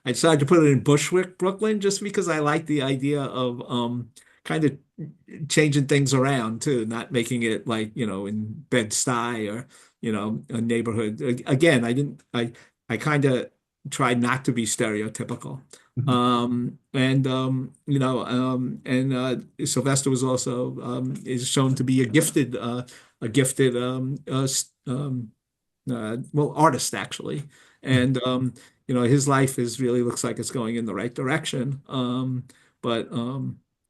I decided to put it in Bushwick, Brooklyn, just because I like the idea of kind of changing things around too, not making it like, in Bed-Stuy or, a neighborhood. Again, I kind of tried not to be stereotypical. Sylvester was also is shown to be a gifted well, artist actually, and his life is really looks like it's going in the right direction. But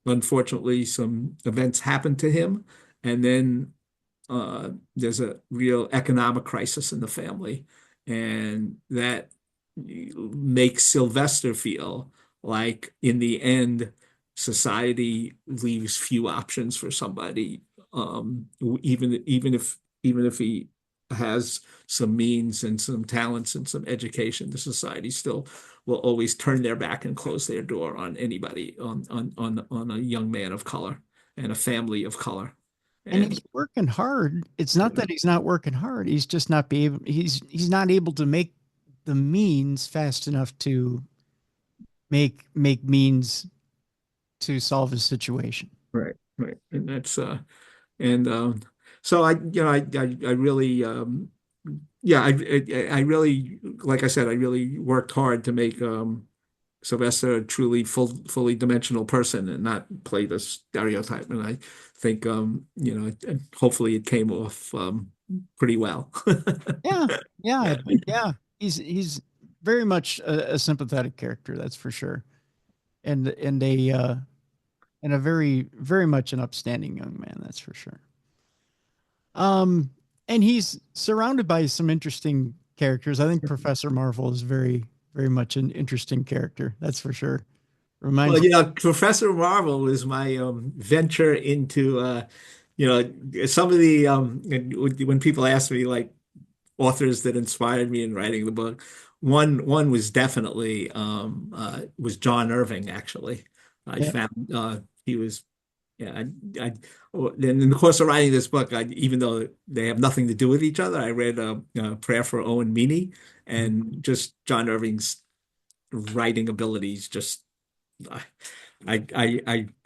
unfortunately, some events happened to him, and then there's a real economic crisis in the family, and that makes Sylvester feel like, in the end, society leaves few options for somebody, even if he has some means and some talents and some education, the society still will always turn their back and close their door on anybody, on a young man of color and a family of color. And And he's working hard. It's not that he's not working hard. He's just not be able, he's not able to make the means fast enough to make means to solve his situation. right, right, and that's and so I really yeah, I really, like I said, I really worked hard to make Sylvester a truly fully dimensional person and not play the stereotype. And I think hopefully it came off pretty well. Yeah, yeah, yeah. He's very much a sympathetic character, that's for sure, and a very much an upstanding young man, that's for sure. Um, and he's surrounded by some interesting characters. I think Professor Marvel is very much an interesting character, that's for sure. Well, Reminds me. Professor Marvel is my venture into some of the when people ask me, like, authors that inspired me in writing the book. One was definitely was John Irving, actually. I Yeah. found he was, yeah. In the course of writing this book, even though they have nothing to do with each other, I read Prayer for Owen Meany, and just John Irving's writing abilities. Just I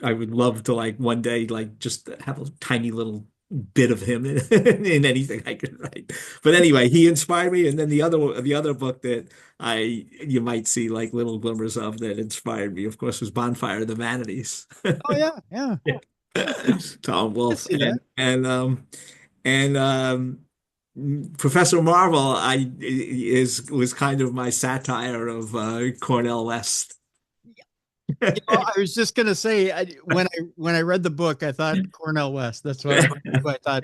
would love to, like, one day, like, just have a tiny little bit of him in anything I could write. But anyway, he inspired me. And then the other book that I you might see like little glimmers of that inspired me, of course, was Bonfire of the Vanities. Oh yeah, yeah. Tom I Wolfe see that. and Professor Marvel I is was kind of my satire of Cornell West. I was just gonna say, when I read the book, I thought Cornell West. That's who I thought.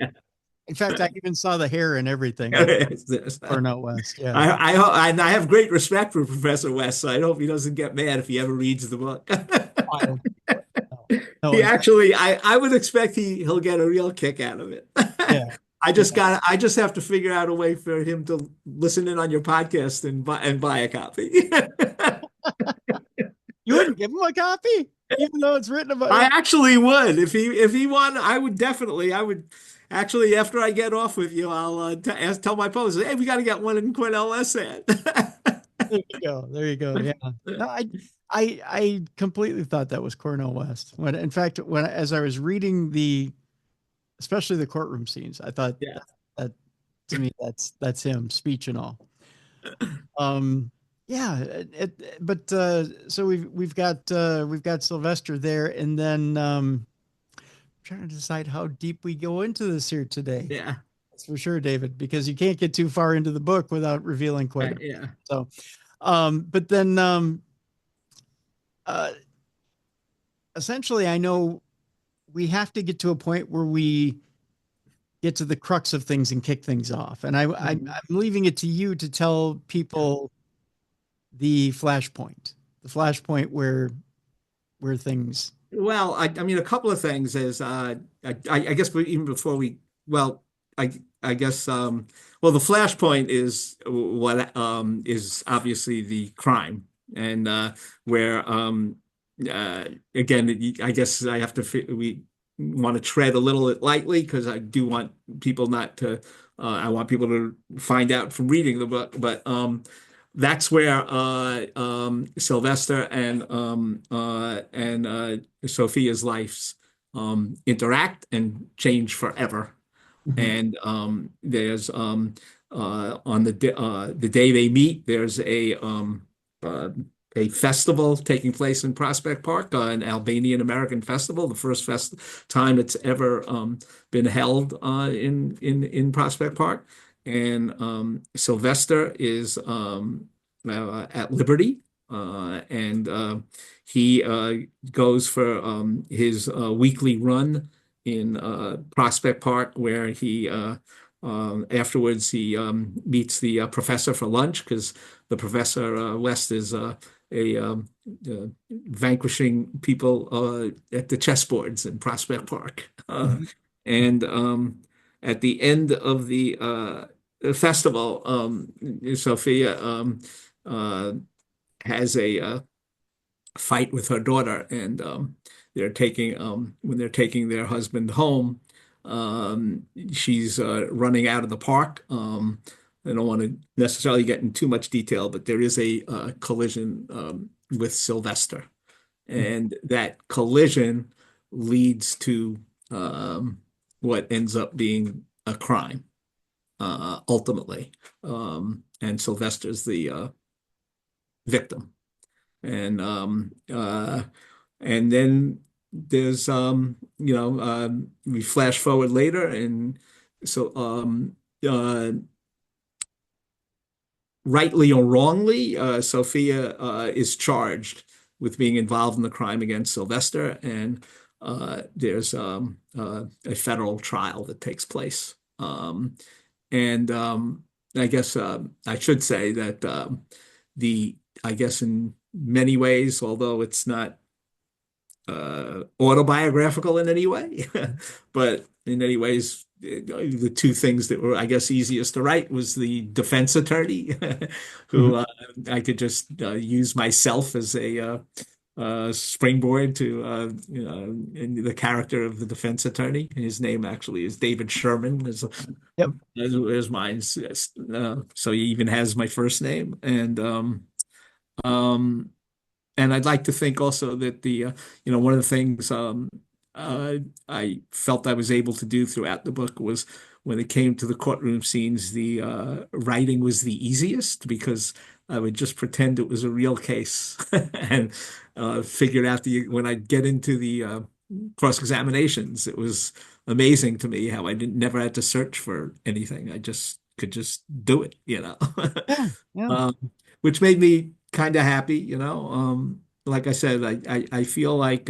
In fact, I even saw the hair and everything. I thought Cornell West. Yeah. I have great respect for Professor West, so I hope he doesn't get mad if he ever reads the book. I don't think so. No. No. He actually, I would expect he'll get a real kick out of it. Yeah. Yeah. I just have to figure out a way for him to listen in on your podcast and buy a copy. You wouldn't give him a copy, even though it's written about I it. actually would. If he won, I would actually, after I get off with you, I'll tell my publisher, hey, we got to get one in Cornell West. There you go. There you go. Yeah. No, I completely thought that was Cornell West. When in fact, as I was reading especially the courtroom scenes, I thought Yeah. that to me that's him, speech and all. Um, yeah, but so we've got Sylvester there, and then trying to decide how deep we go into this here today. Yeah. That's for sure, David, because you can't get too far into the book without revealing quite a bit. Yeah. So, but then uh, essentially, I know we have to get to a point where we get to the crux of things and kick things off. And I'm leaving it to you to tell people the flashpoint where things. Well, I mean, a couple of things is I guess even before well, I guess well, the flashpoint is what is obviously the crime, and where again, I guess we want to tread a little lightly, because I do want people not to I want people to find out from reading the book, but that's where Sylvester and Sophia's lives interact and change forever. And there's on the day they meet, there's a a festival taking place in Prospect Park, an Albanian-American festival, the first time it's ever been held in Prospect Park. And Sylvester is at liberty, and he goes for his weekly run in Prospect Park, where he afterwards he meets the professor for lunch, because the professor West is vanquishing people at the chessboards in Prospect Park. And at the end of the festival, Sophia uh, has a fight with her daughter, and they're taking when they're taking their husband home. She's running out of the park. I don't want to necessarily get in too much detail, but there is a collision with Sylvester, and that collision leads to what ends up being a crime ultimately. And Sylvester's the victim. And and then there's we flash forward later, and so rightly or wrongly, Sophia is charged with being involved in the crime against Sylvester, and there's a federal trial that takes place. And I guess I should say that I guess in many ways, although it's not autobiographical in any way, but in many ways, the two things that were, I guess, easiest to write was the defense attorney, who I could just use myself as a springboard to in the character of the defense attorney. His name actually is Davidsherman. Yep. As mine, so he even has my first name, um, and I'd like to think also that one of the things I felt I was able to do throughout the book was, when it came to the courtroom scenes, the writing was the easiest, because I would just pretend it was a real case and figure out when I get into the cross-examinations, it was amazing to me how I never had to search for anything. I just could just do it, Yeah. Yeah. which made me kind of happy. Like I said, I feel like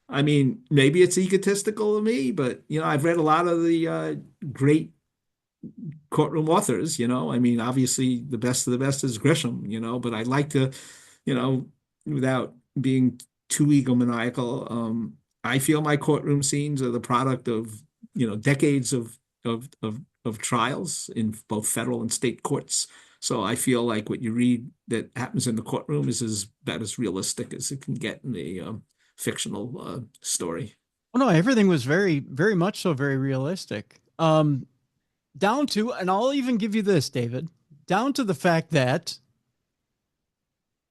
I mean, maybe it's egotistical of me, but I've read a lot of the great courtroom authors. I mean, obviously the best of the best is Grisham. But I'd like to, you know, without being too egomaniacal, I feel my courtroom scenes are the product of decades of trials in both federal and state courts. So I feel like what you read that happens in the courtroom is about as realistic as it can get in a fictional story. Well, no, everything was very, very much so very realistic. Down to, and I'll even give you this, David, down to the fact that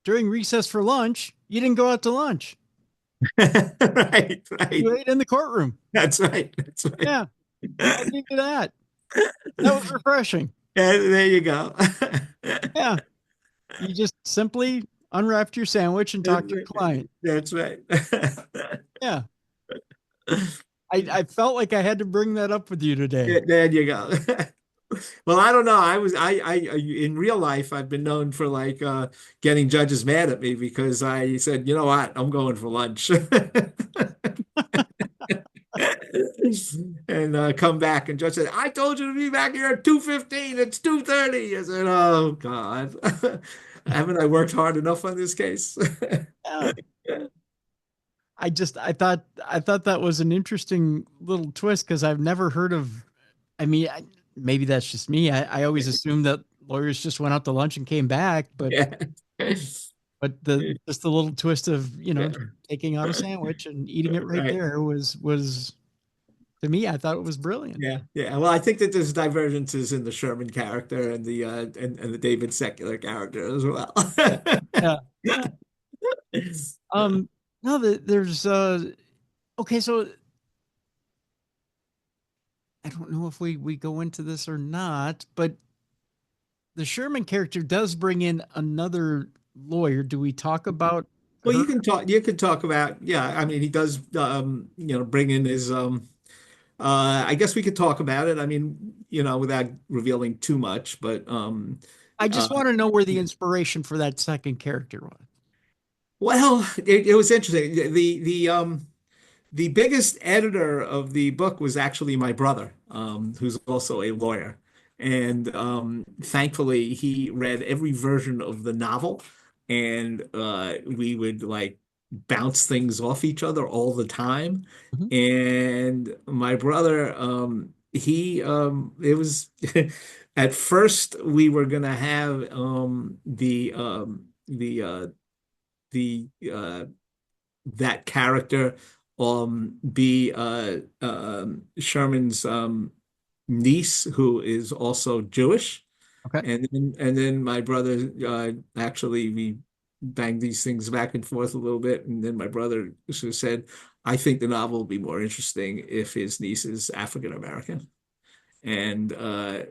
during recess for lunch, you didn't go out to lunch. Right, right. You ate in the courtroom. That's right. That's right. Yeah, I'll give you that. That was refreshing. Yeah, there you go. Yeah, you just simply unwrapped your sandwich and talked to your client. That's right. Yeah, I felt like I had to bring that up with you today. There you go. Well, I don't know. In real life, I've been known for like getting judges mad at me because I said, you know what, I'm going for lunch. And come back, and judge said, I told you to be back here at 2:15. It's 2:30. I said, oh God. Haven't I worked hard enough on this case? Yeah. I thought that was an interesting little twist, because I've never heard of. I mean, maybe that's just me. I always assumed that lawyers just went out to lunch and came back, but Yeah. the just the little twist of Yeah. taking out a sandwich and eating it right Right. there was to me, I thought it was brilliant. Yeah, yeah. Well, I think that there's divergences in the Sherman character and the David Secular character as well. Yeah, yeah. No, there's okay, so I don't know if we go into this or not, but the Sherman character does bring in another lawyer, do we talk about Well, her? you can talk about, yeah, I mean, he does, bring in his, I guess we could talk about it. I mean, without revealing too much, but, I uh, just want to know where the inspiration for that second character was. well, it was interesting. The biggest editor of the book was actually my brother, who's also a lawyer. And thankfully, he read every version of the novel, and we would like bounce things off each other all the time. Mhm. And my brother, it was at first we were gonna have the that character be Sherman's niece, who is also Jewish. Okay. And then my brother actually we banged these things back and forth a little bit, and then my brother sort of said, I think the novel will be more interesting if his niece is African American. And so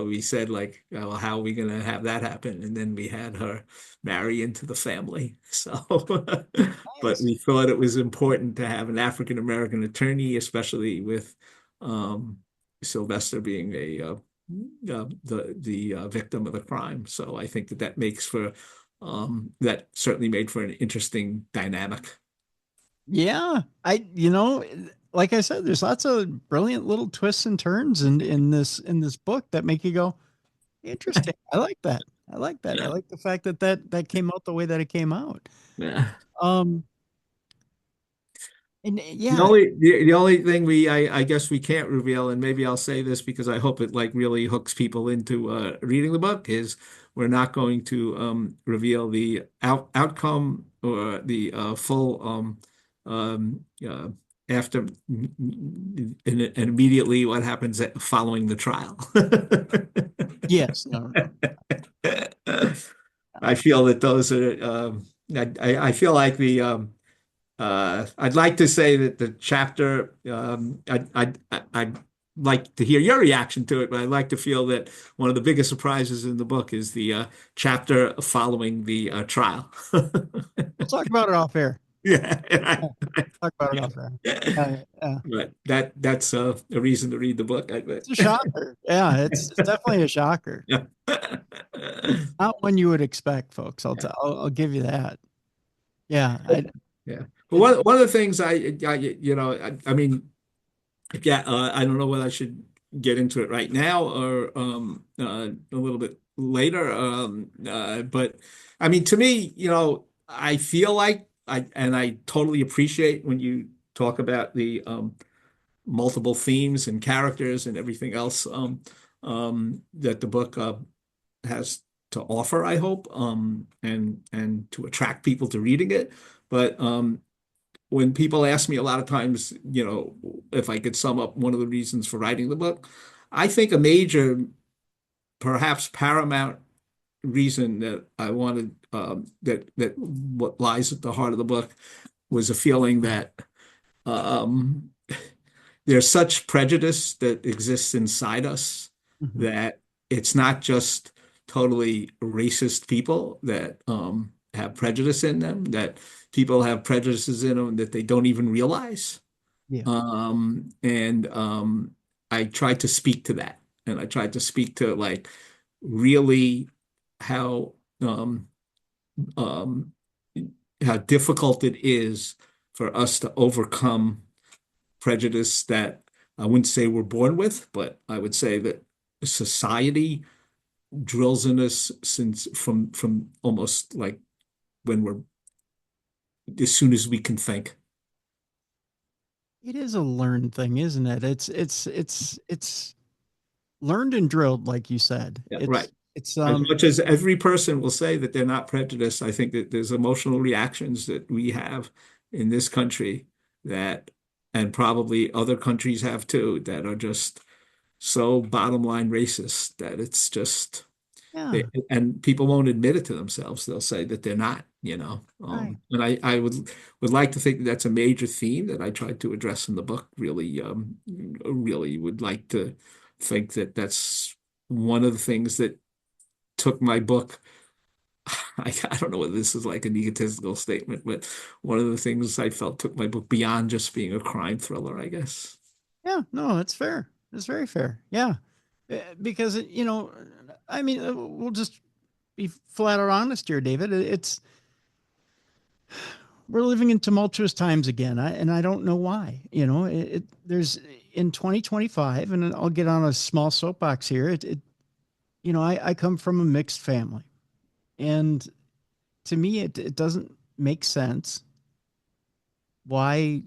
we said, like, well, how are we going to have that happen? And then we had her marry into the family. So, but Nice. we thought it was important to have an African American attorney, especially with um, Sylvester being the victim of the crime. So I think that makes for that certainly made for an interesting dynamic. Yeah. Like I said, there's lots of brilliant little twists and turns in this book that make you go, interesting. I like that. I like that. I Yeah. like the fact that came out the way that it came out. Yeah. Um, and The yeah, only the only thing I guess we can't reveal, and maybe I'll say this because I hope it like really hooks people into reading the book, is we're not going to reveal the outcome or the full after and immediately what happens following the trial. yes, no, no. I feel that those are I feel like I'd like to say that the chapter, I'd like to hear your reaction to it, but I'd like to feel that one of the biggest surprises in the book is the chapter following the trial. We'll talk about it off air. Yeah, Yeah, talk about it off air. Yeah. but that's a reason to read the book, I It's a bet. shocker. Yeah, it's definitely a shocker. Yeah. Not one you would expect, folks. I'll give you that. Yeah, Yeah. But it, one of the things I mean, yeah, I don't know whether I should get into it right now or a little bit later. But I mean, to me, I feel like I totally appreciate when you talk about the multiple themes and characters and everything else that the book has to offer, I hope, and to attract people to reading it. But when people ask me a lot of times, if I could sum up one of the reasons for writing the book, I think a major, perhaps paramount reason that I wanted that what lies at the heart of the book was a feeling that um, there's such prejudice that exists inside us mhm. that it's not just totally racist people that have prejudice in them, that people have prejudices in them that they don't even realize. Yeah. And I tried to speak to that. And I tried to speak to like really how um, how difficult it is for us to overcome prejudice that I wouldn't say we're born with, but I would say that society drills in us since from almost like when we're as soon as we can think. It is a learned thing, isn't it? It's learned and drilled, like you said. Yeah, right. It's As much as every person will say that they're not prejudiced, I think that there's emotional reactions that we have in this country that, and probably other countries have too, that are just so bottom line racist that it's just Yeah, and people won't admit it to themselves. They'll say that they're not, right. And I would like to think that that's a major theme that I tried to address in the book. Really, really would like to think that that's one of the things that took my book I don't know whether this is like an egotistical statement, but one of the things I felt took my book beyond just being a crime thriller, I guess. Yeah, no, that's fair. That's very fair. Yeah. Because, I mean, we'll just be flat out honest here, David. We're living in tumultuous times again. And I don't know why. There's in 2025, and I'll get on a small soapbox here. I come from a mixed family. And to me, it doesn't make sense why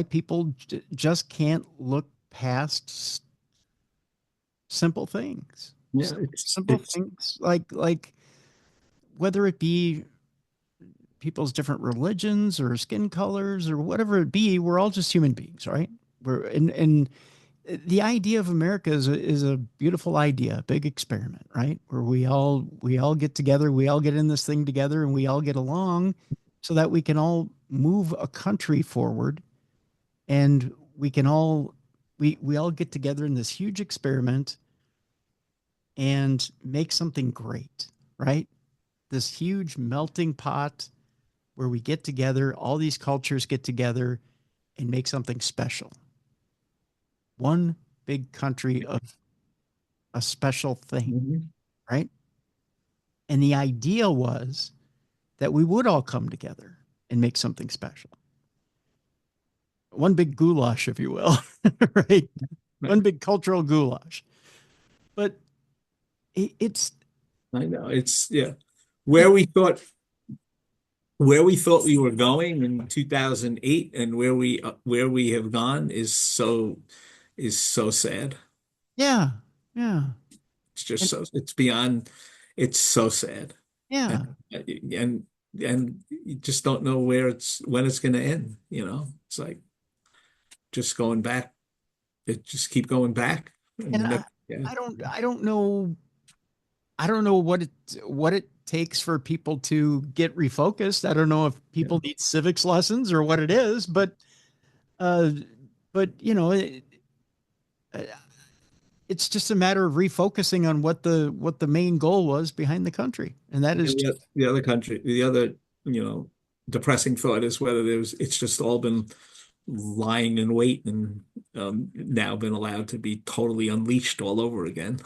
people just can't look past simple things. Yeah, Simple it's things like whether it be people's different religions or skin colors or whatever it be, we're all just human beings, right? And the idea of America is a beautiful idea, a big experiment, right? Where we all get together, we all get in this thing together, and we all get along, so that we can all move a country forward, and we all get together in this huge experiment and make something great, right? This huge melting pot where we get together, all these cultures get together and make something special. One big country of a special thing, Mhm. right? And the idea was that we would all come together and make something special. One big goulash, if you will, right? Right. One big cultural goulash. But it's, I know it's yeah. it, Where we thought where we thought we were going in 2008 and where we have gone is so sad. yeah, yeah, It's just and it's beyond it's so sad. yeah. And and you just don't know when it's going to end, you know. It's like just going back. It just keep going back. And And yeah. I don't know what it takes for people to get refocused. I don't know if Yeah. people need civics lessons or what it is, uh, but uh, it's just a matter of refocusing on what the main goal was behind the country, and that is And to, the other, you know, depressing thought is whether it's just all been lying in wait and now been allowed to be totally unleashed all over again.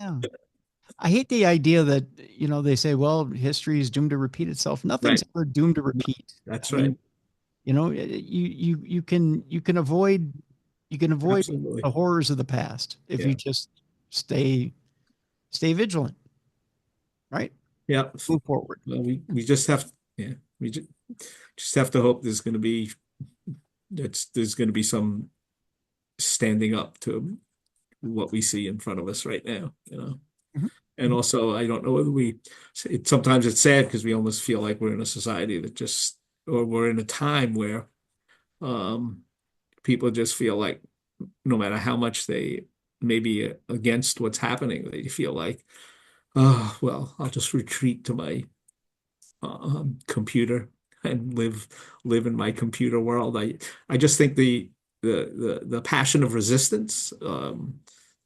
yeah. I hate the idea that they say, well, history is doomed to repeat itself. Nothing's Right. ever doomed to repeat. I That's right. mean, you can avoid Absolutely. the horrors of the past if you Yeah. just stay vigilant, right? Yeah. Move forward. Well, we just have yeah, we just have to hope there's going to be some standing up to what we see in front of us right now, you know. Mhm. And Mhm. also, I don't know whether sometimes it's sad because we almost feel like we're in a society or we're in a time where um, people just feel like no matter how much they may be against what's happening, they feel like, oh, well, I'll just retreat to my computer and live in my computer world. I just think the passion of resistance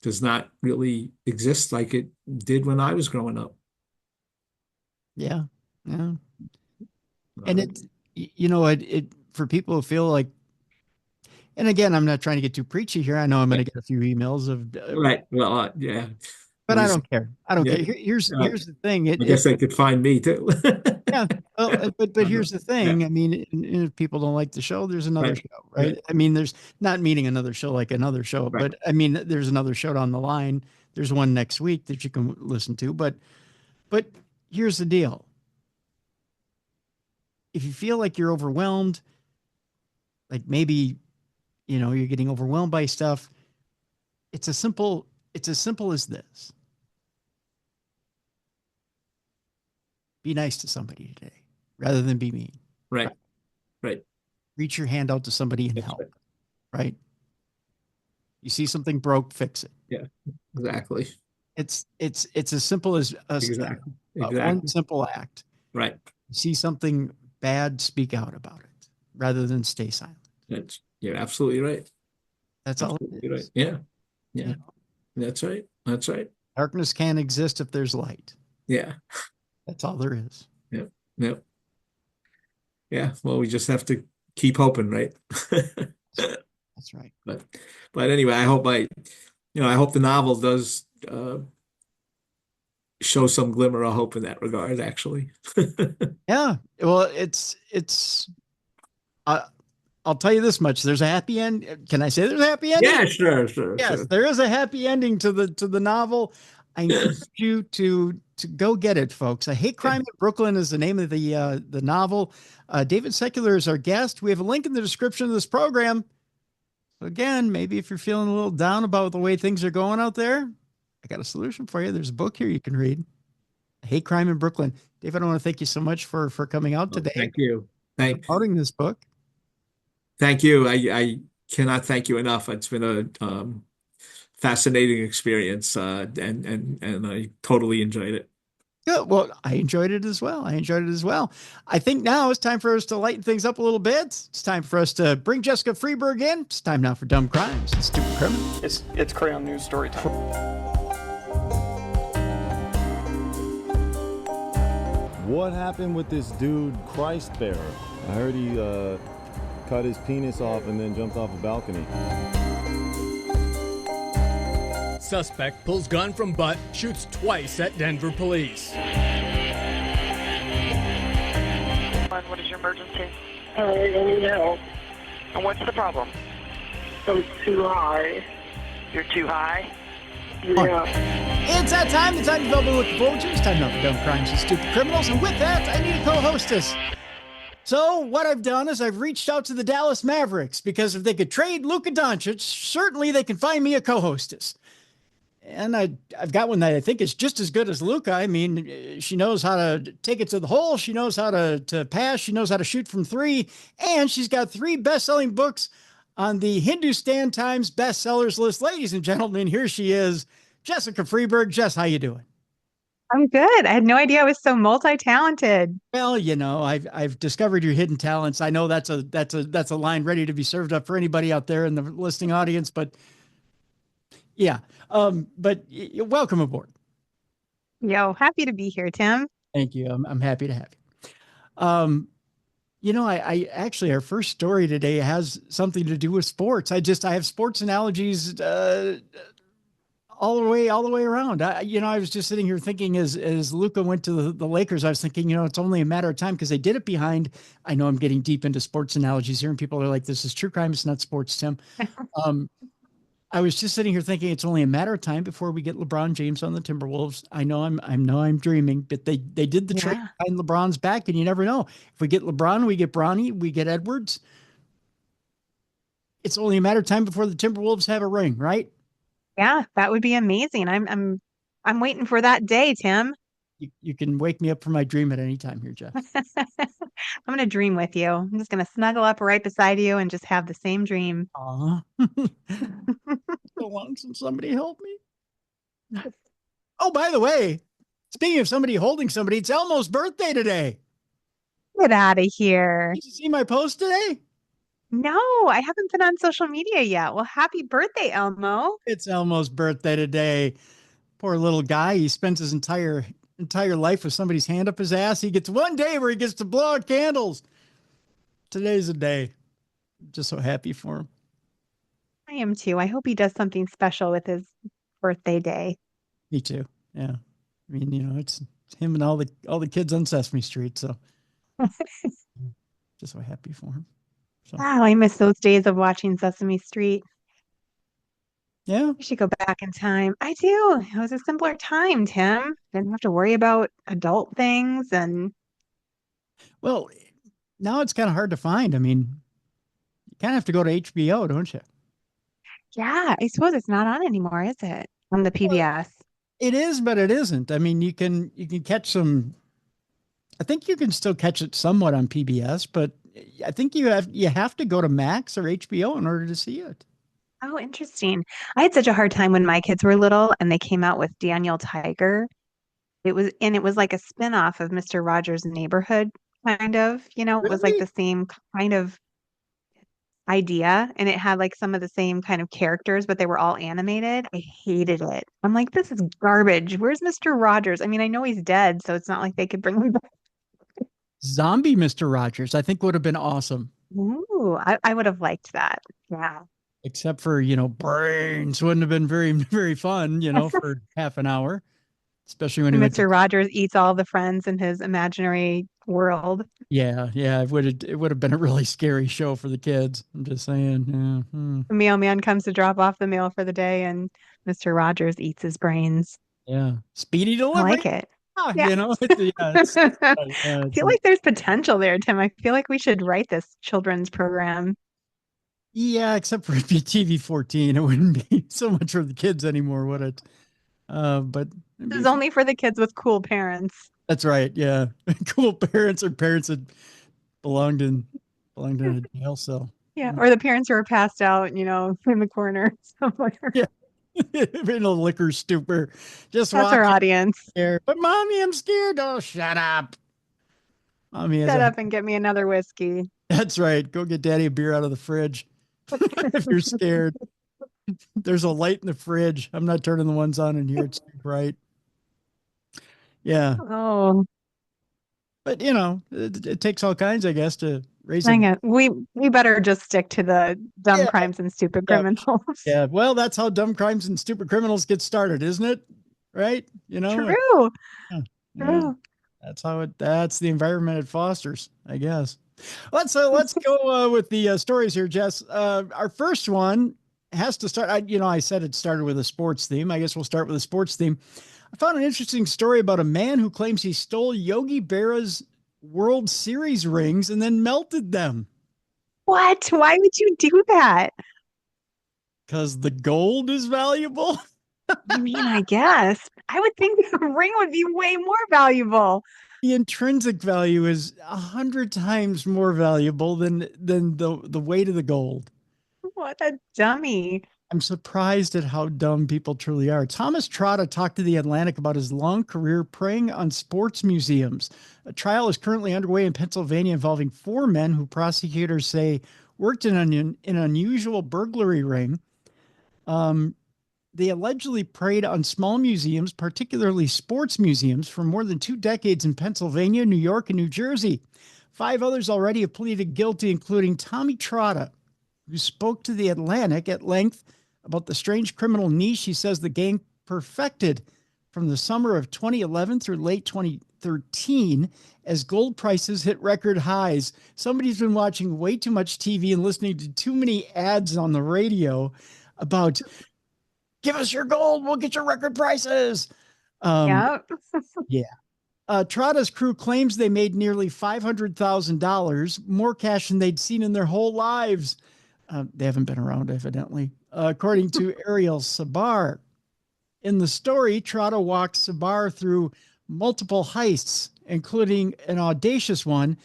does not really exist like it did when I was growing up. Yeah. Yeah. And Uh, it for people who feel like, and again, I'm not trying to get too preachy here. I know I'm going to get a few emails of, right. Well, yeah. At but I least, don't care. I don't yeah. care. Here's Uh, here's the thing. I guess they could find me too. Yeah. Well, but I know. here's the Yeah. thing. I mean, if people don't like the show, there's another Right. show, Yeah. right? I mean, there's not meaning another show like another show, Right. but I mean, there's another show down the line. There's one next week that you can listen to. But here's the deal. If you feel like you're overwhelmed, like maybe, you're getting overwhelmed by stuff, it's as simple as this. Be nice to somebody today rather than be mean. Right? Right. Right. Reach your hand out to somebody and That's help, right. right? You see something broke, fix it. Yeah. Exactly. It's as simple as Exactly. one Exactly. simple act. Right. You see something bad, speak out about it rather than stay silent. You're absolutely right. That's all it Absolutely right. is. Yeah. Yeah. You know, That's right. That's right. Darkness can't exist if there's light. Yeah. That's all there is. Yep. Yep. Yeah. Well, we just have to keep hoping, right? That's right. But anyway, I hope the novel does show some glimmer of hope in that regard, actually. Yeah. Well, uh, I'll tell you this much. There's a happy end. Can I say there's a happy ending? Yeah, sure, Yes, sure. there is a happy ending to the novel. I encourage you to go get it, folks. I Hate Crime in Brooklyn is the name of the novel. David Secular is our guest. We have a link in the description of this program. Again, maybe if you're feeling a little down about the way things are going out there, I got a solution for you. There's a book here you can read. I Hate Crime in Brooklyn. David, I want to thank you so much for coming out Well, today. thank you. Promoting this book. Thank you. I cannot thank you enough. It's been a fascinating experience, and I totally enjoyed it. Good. Well, I enjoyed it as well. I think now it's time for us to lighten things up a little bit. It's time for us to bring Jessica Freeberg in. It's time now for Dumb Crimes and Stupid Criminals. It's Crayon News story time. What happened with this dude, Christ Bearer? I heard he cut his penis off and then jumped off a balcony. Suspect pulls gun from butt, shoots twice at Denver police. What is your emergency? I need help. And what's the problem? I'm too high. You're too high? Yeah. It's that time. The time you've all been looking forward to. It's time now for Dumb Crimes and Stupid Criminals. And with that, I need a co-hostess. So what I've done is I've reached out to the Dallas Mavericks because if they could trade Luka Doncic, certainly they can find me a co-hostess. And I've got one that I think is just as good as Luka. I mean, she knows how to take it to the hole. She knows how to pass. She knows how to shoot from three. And she's got 3 best-selling books on the Hindustan Times bestsellers list. Ladies and gentlemen, here she is, Jessica Freeberg. Jess, how you doing? I'm good. I had no idea I was so multi-talented. Well, I've discovered your hidden talents. I know that's a line ready to be served up for anybody out there in the listening audience, but yeah. But welcome aboard. Yo, happy to be here, Tim. Thank you. I'm happy to have you. I actually, our first story today has something to do with sports. I have sports analogies all the way around. I was just sitting here thinking as Luka went to the Lakers, I was thinking, it's only a matter of time because they did it behind. I know I'm getting deep into sports analogies here, and people are like, "This is true crime. It's not sports, Tim." I was just sitting here thinking it's only a matter of time before we get LeBron James on the Timberwolves. I know I'm dreaming, but they did the trade behind LeBron's back, and you never know. If we get LeBron, we get Bronny, we get Edwards. It's only a matter of time before the Timberwolves have a ring, right? Yeah, that would be amazing. I'm waiting for that day, Tim. You can wake me up from my dream at any time here, Jeff. I'm going to dream with you. I'm just going to snuggle up right beside you and just have the same dream. Aw. So long since somebody help me. Oh, by the way, speaking of somebody holding somebody, it's Elmo's birthday today. Get out of here. Did you see my post today? No, I haven't been on social media yet. Well, happy birthday, Elmo. It's Elmo's birthday today. Poor little guy. He spends his entire life with somebody's hand up his ass. He gets one day where he gets to blow out candles. Today's the day. I'm just so happy for him. I am too. I hope he does something special with his birthday day. Me too. Yeah. I mean, it's him and all the kids on Sesame Street. So just so happy for him. So. Wow, I miss those days of watching Sesame Street. Yeah. I should go back in time. I do. It was a simpler time, Tim. Didn't have to worry about adult things Well, now it's kind of hard to find. I mean, you kind of have to go to HBO, don't you? Yeah, I suppose it's not on anymore, is it? On the PBS. Well, it is, but it isn't. I mean, you can catch some. I think you can still catch it somewhat on PBS, but I think you have to go to Max or HBO in order to see it. Oh, interesting. I had such a hard time when my kids were little and they came out with Daniel Tiger. It was like a spin-off of Mr. Rogers' Neighborhood, kind of, it was like the same kind of idea, and it had like some of the same kind of characters, but they were all animated. I hated it. I'm like, this is garbage. Where's Mr. Rogers? I mean, I know he's dead, so it's not like they could bring him back. Zombie Mr. Rogers, I think would have been awesome. Ooh, I would have liked that. Yeah. Except for, brains wouldn't have been very, very fun, for half an hour, especially when he went to, Mr. Rogers eats all the friends in his imaginary world. yeah, it would have been a really scary show for the kids. I'm just saying. Yeah. The mailman comes to drop off the mail for the day, and Mr. Rogers eats his brains. Yeah. Speedy I delivery. like it. Ah, Yeah. I feel like there's potential there, Tim. I feel like we should write this children's program. yeah, except for it'd be TV-14. It wouldn't be so much for the kids anymore, would it? But This is only for the kids with cool parents. that's right. Yeah. Cool parents or parents that belonged in a jail cell. Yeah, or the parents who are passed out, in the corner somewhere. Yeah. In a liquor stupor. Just That's our watching audience. there. But mommy, I'm scared. Oh, shut up. Mommy has Shut up and get me another whiskey. That's right. Go get daddy a beer out of the fridge. If you're scared. There's a light in the fridge. I'm not turning the ones on in here. It's too bright. Yeah. Oh, But it takes all kinds, I guess, to raise dang it. We better just stick to the dumb Yeah. crimes and stupid Yeah. criminals. Yeah. Well, that's how dumb crimes and stupid criminals get started, isn't it? Right? True. Yeah. True. That's the environment it fosters, I guess. Let's go with the stories here, Jess. Our first one has to start. I said it started with a sports theme. I guess we'll start with a sports theme. I found an interesting story about a man who claims he stole Yogi Berra's World Series rings and then melted them What? Why would you do that? because the gold is valuable. I mean, I guess. I would think the ring would be way more valuable. The intrinsic value is 100 times more valuable than the weight of the gold. What a dummy. I'm surprised at how dumb people truly are. Thomas Trotta talked to The Atlantic about his long career preying on sports museums. A trial is currently underway in Pennsylvania involving 4 men who prosecutors say worked in an unusual burglary ring. They allegedly preyed on small museums, particularly sports museums, for more than 2 decades in Pennsylvania, New York, and New Jersey. 5 others already have pleaded guilty, including Tommy Trotta, who spoke to The Atlantic at length about the strange criminal niche he says the gang perfected from the summer of 2011 through late 2013 as gold prices hit record highs. Somebody's been watching way too much TV and listening to too many ads on the radio about, give us your gold, we'll get your record prices. Yeah. Trotta's crew claims they made nearly $500,000, more cash than they'd seen in their whole lives. They haven't been around, evidently. According to Ariel Sabar. In the story, Trotta walked Sabar through multiple heists, including an audacious one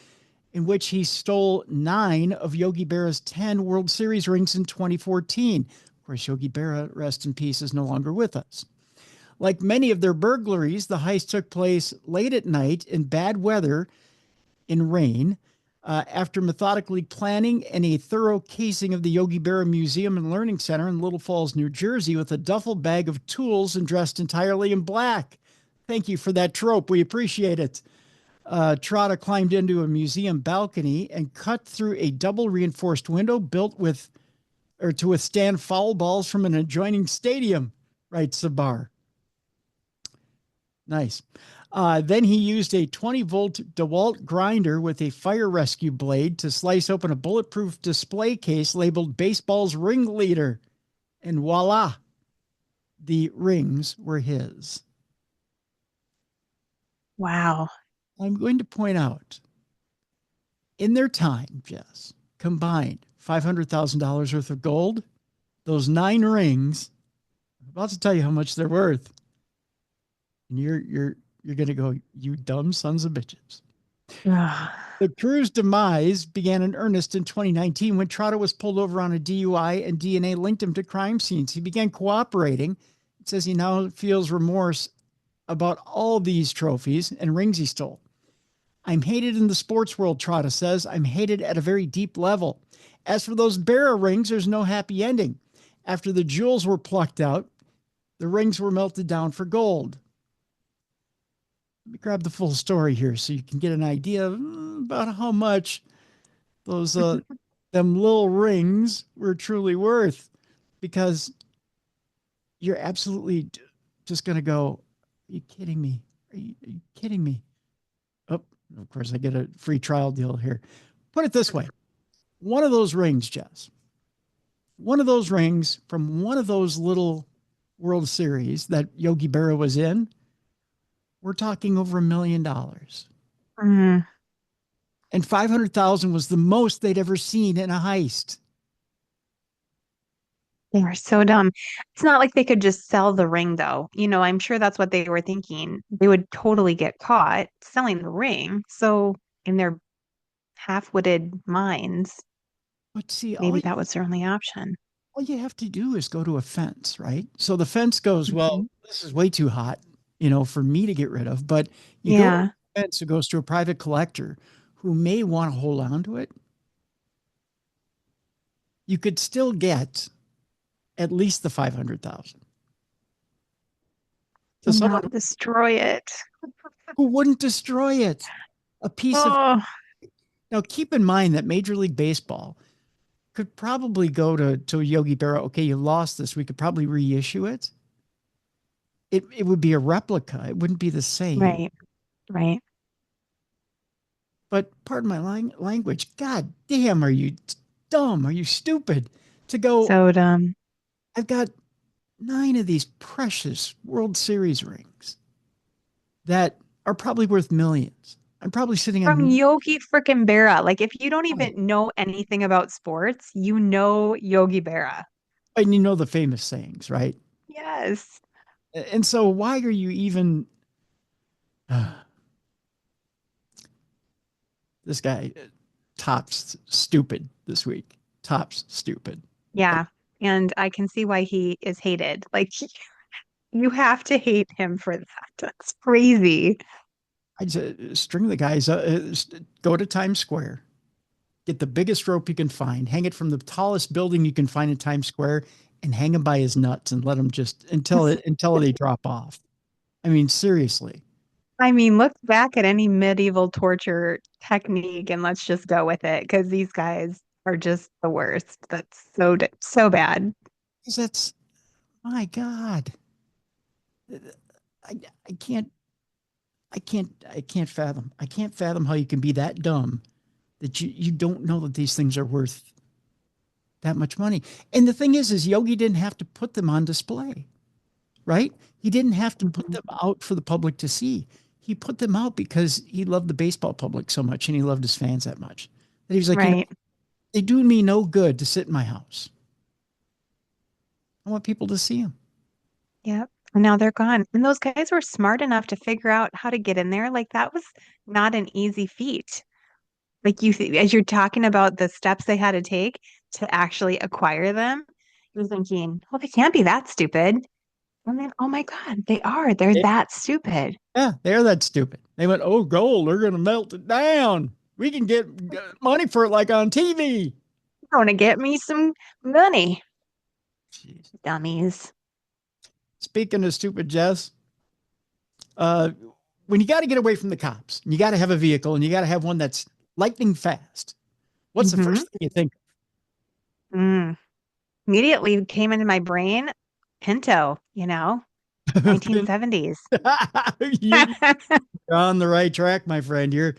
in which he stole 9 of Yogi Berra's 10 World Series rings in 2014. Of course, Yogi Berra, rest in peace, is no longer with us. Like many of their burglaries, the heist took place late at night in bad weather, in rain. After methodically planning and a thorough casing of the Yogi Berra Museum and Learning Center in Little Falls, New Jersey, with a duffel bag of tools and dressed entirely in black. Thank you for that trope. We appreciate it. Trotta climbed into a museum balcony and cut through a double reinforced window built to withstand foul balls from an adjoining stadium, writes Sabar. Nice. Then he used a 20-volt DeWalt grinder with a fire rescue blade to slice open a bulletproof display case labeled Baseball's Ringleader. And voila, the rings were his. Wow. I'm going to point out, in their time, Jess, combined $500,000 worth of gold, those 9 rings, I'm about to tell you how much they're worth. And you're going to go, you dumb sons of bitches. The crew's demise began in earnest in 2019 when Trotta was pulled over on a DUI and DNA linked him to crime scenes. He began cooperating. It says he now feels remorse about all these trophies and rings he stole. I'm hated in the sports world, Trotta says. I'm hated at a very deep level. As for those bearer rings, there's no happy ending. After the jewels were plucked out, the rings were melted down for gold. Let me grab the full story here so you can get an idea about how much those them little rings were truly worth, because you're absolutely just going to go, are you kidding me? Are you kidding me? Oh, of course, I get a free trial deal here. Put it this way. One of those rings, Jess, one of those rings from one of those little World Series that Yogi Berra was in, we're talking over $1 million. Mm. And 500,000 was the most they'd ever seen in a heist. They are so dumb. It's not like they could just sell the ring, though. I'm sure that's what they were thinking. They would totally get caught selling the ring. So, in their half-witted minds, But see, maybe that was their only option. all you have to do is go to a fence, right? So the fence goes, well, this is way too hot, for me to get rid of. But you go to a fence, it goes to a private collector who may want to hold on to it. You could still get at least the 500,000. So someone destroy it. who wouldn't destroy it. A piece of. Now, keep in mind that Major League Baseball could probably go to Yogi Berra. Okay, you lost this. We could probably reissue it. It would be a replica. It wouldn't be the same. Right. But pardon my language. God damn, are you dumb? Are you stupid? To go. So dumb. I've got 9 of these precious World Series rings that are probably worth millions. I'm probably sitting From on Yogi frickin' Berra. Like, if you don't even know anything about sports, you know Yogi Berra. And you know the famous sayings, right? Yes. And so why are you even this guy tops stupid this week. Tops stupid. Yeah. And I can see why he is hated. Like, you have to hate him for that. That's crazy. I just string the guys, go to Times Square, get the biggest rope you can find, hang it from the tallest building you can find in Times Square, and hang him by his nuts and let him just until they drop off. I mean, seriously. I mean, look back at any medieval torture technique and let's just go with it, because these guys are just the worst. That's so bad. Because that's, my God. I can't fathom. I can't fathom how you can be that dumb that you don't know that these things are worth that much money. And the thing is Yogi didn't have to put them on display, right? He didn't have to put them out for the public to see. He put them out because he loved the baseball public so much and he loved his fans that much. That he was like, right. They do me no good to sit in my house. I want people to see them. Yep. And now they're gone. And those guys were smart enough to figure out how to get in there. Like, that was not an easy feat. Like, as you're talking about the steps they had to take to actually acquire them, you're thinking, well, they can't be that stupid. And then, oh my God, they are. They're that stupid. Yeah, they're that stupid. They went, oh, gold, they're going to melt it down. We can get money for it like on TV. I want to get me some money. Jeez. Dummies. Speaking of stupid, Jess, when you got to get away from the cops, you got to have a vehicle and you got to have one that's lightning fast. What's the first thing you think of? Immediately came into my brain, Pinto, 1970s. You're on the right track, my friend. You're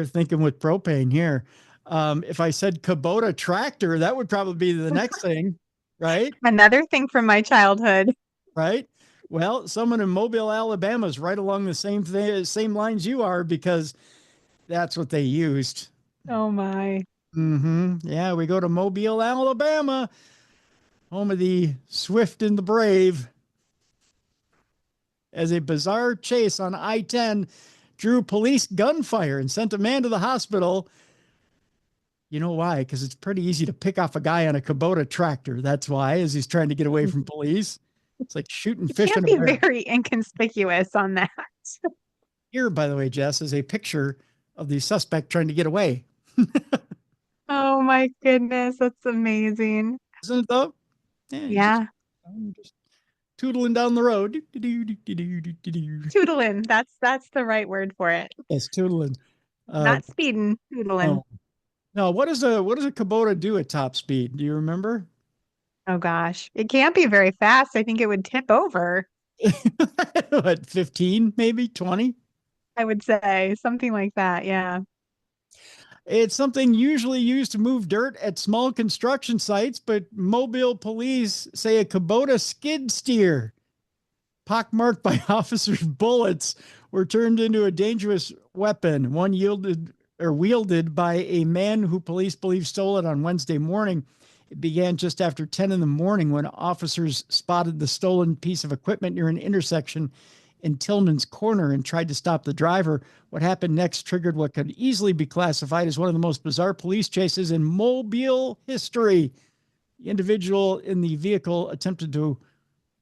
thinking with propane here. If I said Kubota tractor, that would probably be the next thing, right? Another thing from my childhood. Right. Well, someone in Mobile, Alabama is right along the same lines you are, because that's what they used. Oh my. Yeah, we go to Mobile, Alabama, home of the swift and the brave, as a bizarre chase on I-10 drew police gunfire and sent a man to the hospital. You know why? Because it's pretty easy to pick off a guy on a Kubota tractor. That's why, as he's trying to get away from police. It's like shooting fish in a barrel. Can't be very inconspicuous on that. Here, by the way, Jess, is a picture of the suspect trying to get away. Oh my goodness, that's amazing. Isn't it though? Yeah, Yeah. just tootling down the road. Tootling. That's the right word for it. Yes, tootling. Not speeding, tootling. No, no. What does a Kubota do at top speed? Do you remember? Oh gosh. It can't be very fast. I think it would tip over, What, 15, maybe 20? I would say. Something like that. Yeah. It's something usually used to move dirt at small construction sites, but Mobile police say a Kubota skid steer, pockmarked by officers' bullets, were turned into a dangerous weapon. One wielded by a man who police believe stole it on Wednesday morning. It began just after 10 in the morning when officers spotted the stolen piece of equipment near an intersection in Tillman's Corner and tried to stop the driver. What happened next triggered what could easily be classified as one of the most bizarre police chases in Mobile history. The individual in the vehicle attempted to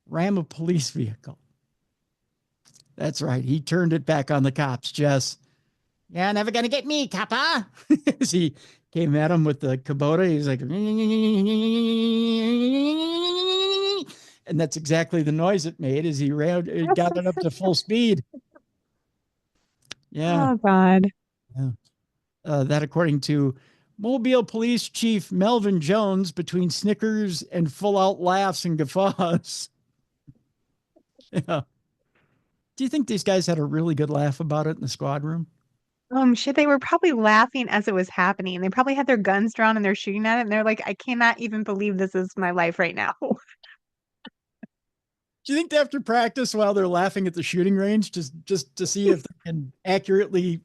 ram a police vehicle. That's right. He turned it back on the cops, Jess. Yeah, never gonna get me, copper. As he came at him with the Kubota, he's like, and that's exactly the noise it made as he got it up to full speed. Yeah. Oh God. Yeah. That according to Mobile Police Chief Melvin Jones, between snickers and full-out laughs and guffaws. Yeah. Do you think these guys had a really good laugh about it in the squad room? Shit, they were probably laughing as it was happening. They probably had their guns drawn and they're shooting at it, and they're like, I cannot even believe this is my life right now. Do you think they have to practice while they're laughing at the shooting range just to see if they can accurately,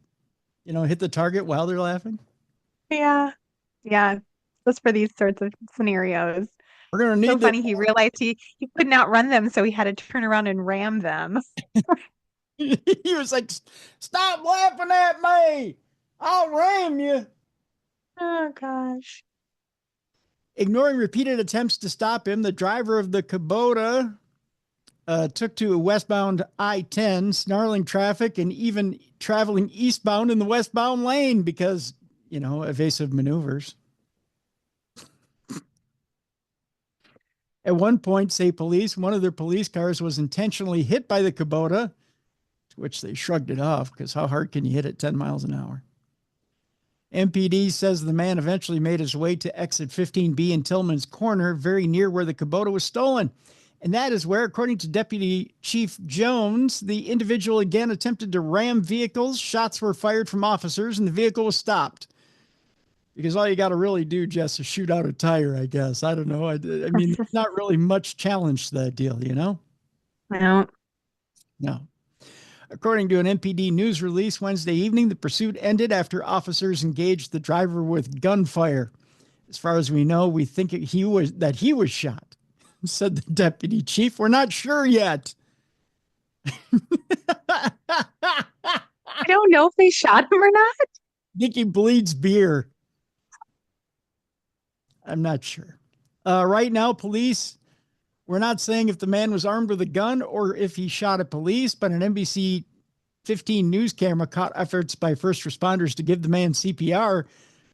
hit the target while they're laughing? Yeah. Yeah. Just for these sorts of scenarios. We're gonna So need the funny, he realized he couldn't outrun them, so he had to turn around and ram them. He was like, "Stop laughing at me! I'll ram you." Oh gosh. Ignoring repeated attempts to stop him, the driver of the Kubota took to a westbound I-10, snarling traffic and even traveling eastbound in the westbound lane because, evasive maneuvers. At one point, say police, one of their police cars was intentionally hit by the Kubota, to which they shrugged it off because how hard can you hit at 10 miles an hour? MPD says the man eventually made his way to exit 15B in Tillman's Corner, very near where the Kubota was stolen. And that is where, according to Deputy Chief Jones, the individual again attempted to ram vehicles. Shots were fired from officers and the vehicle was stopped. Because all you got to really do, Jess, is shoot out a tire, I guess. I don't know. I mean, there's not really much challenge to that deal, No. No. According to an MPD news release Wednesday evening, the pursuit ended after officers engaged the driver with gunfire. As far as we know, we think he was shot, said the deputy chief. We're not sure yet. I don't know if they shot him or not. Nicky bleeds beer. I'm not sure. Right now, police, we're not saying if the man was armed with a gun or if he shot at police, but an NBC 15 news camera caught efforts by first responders to give the man CPR.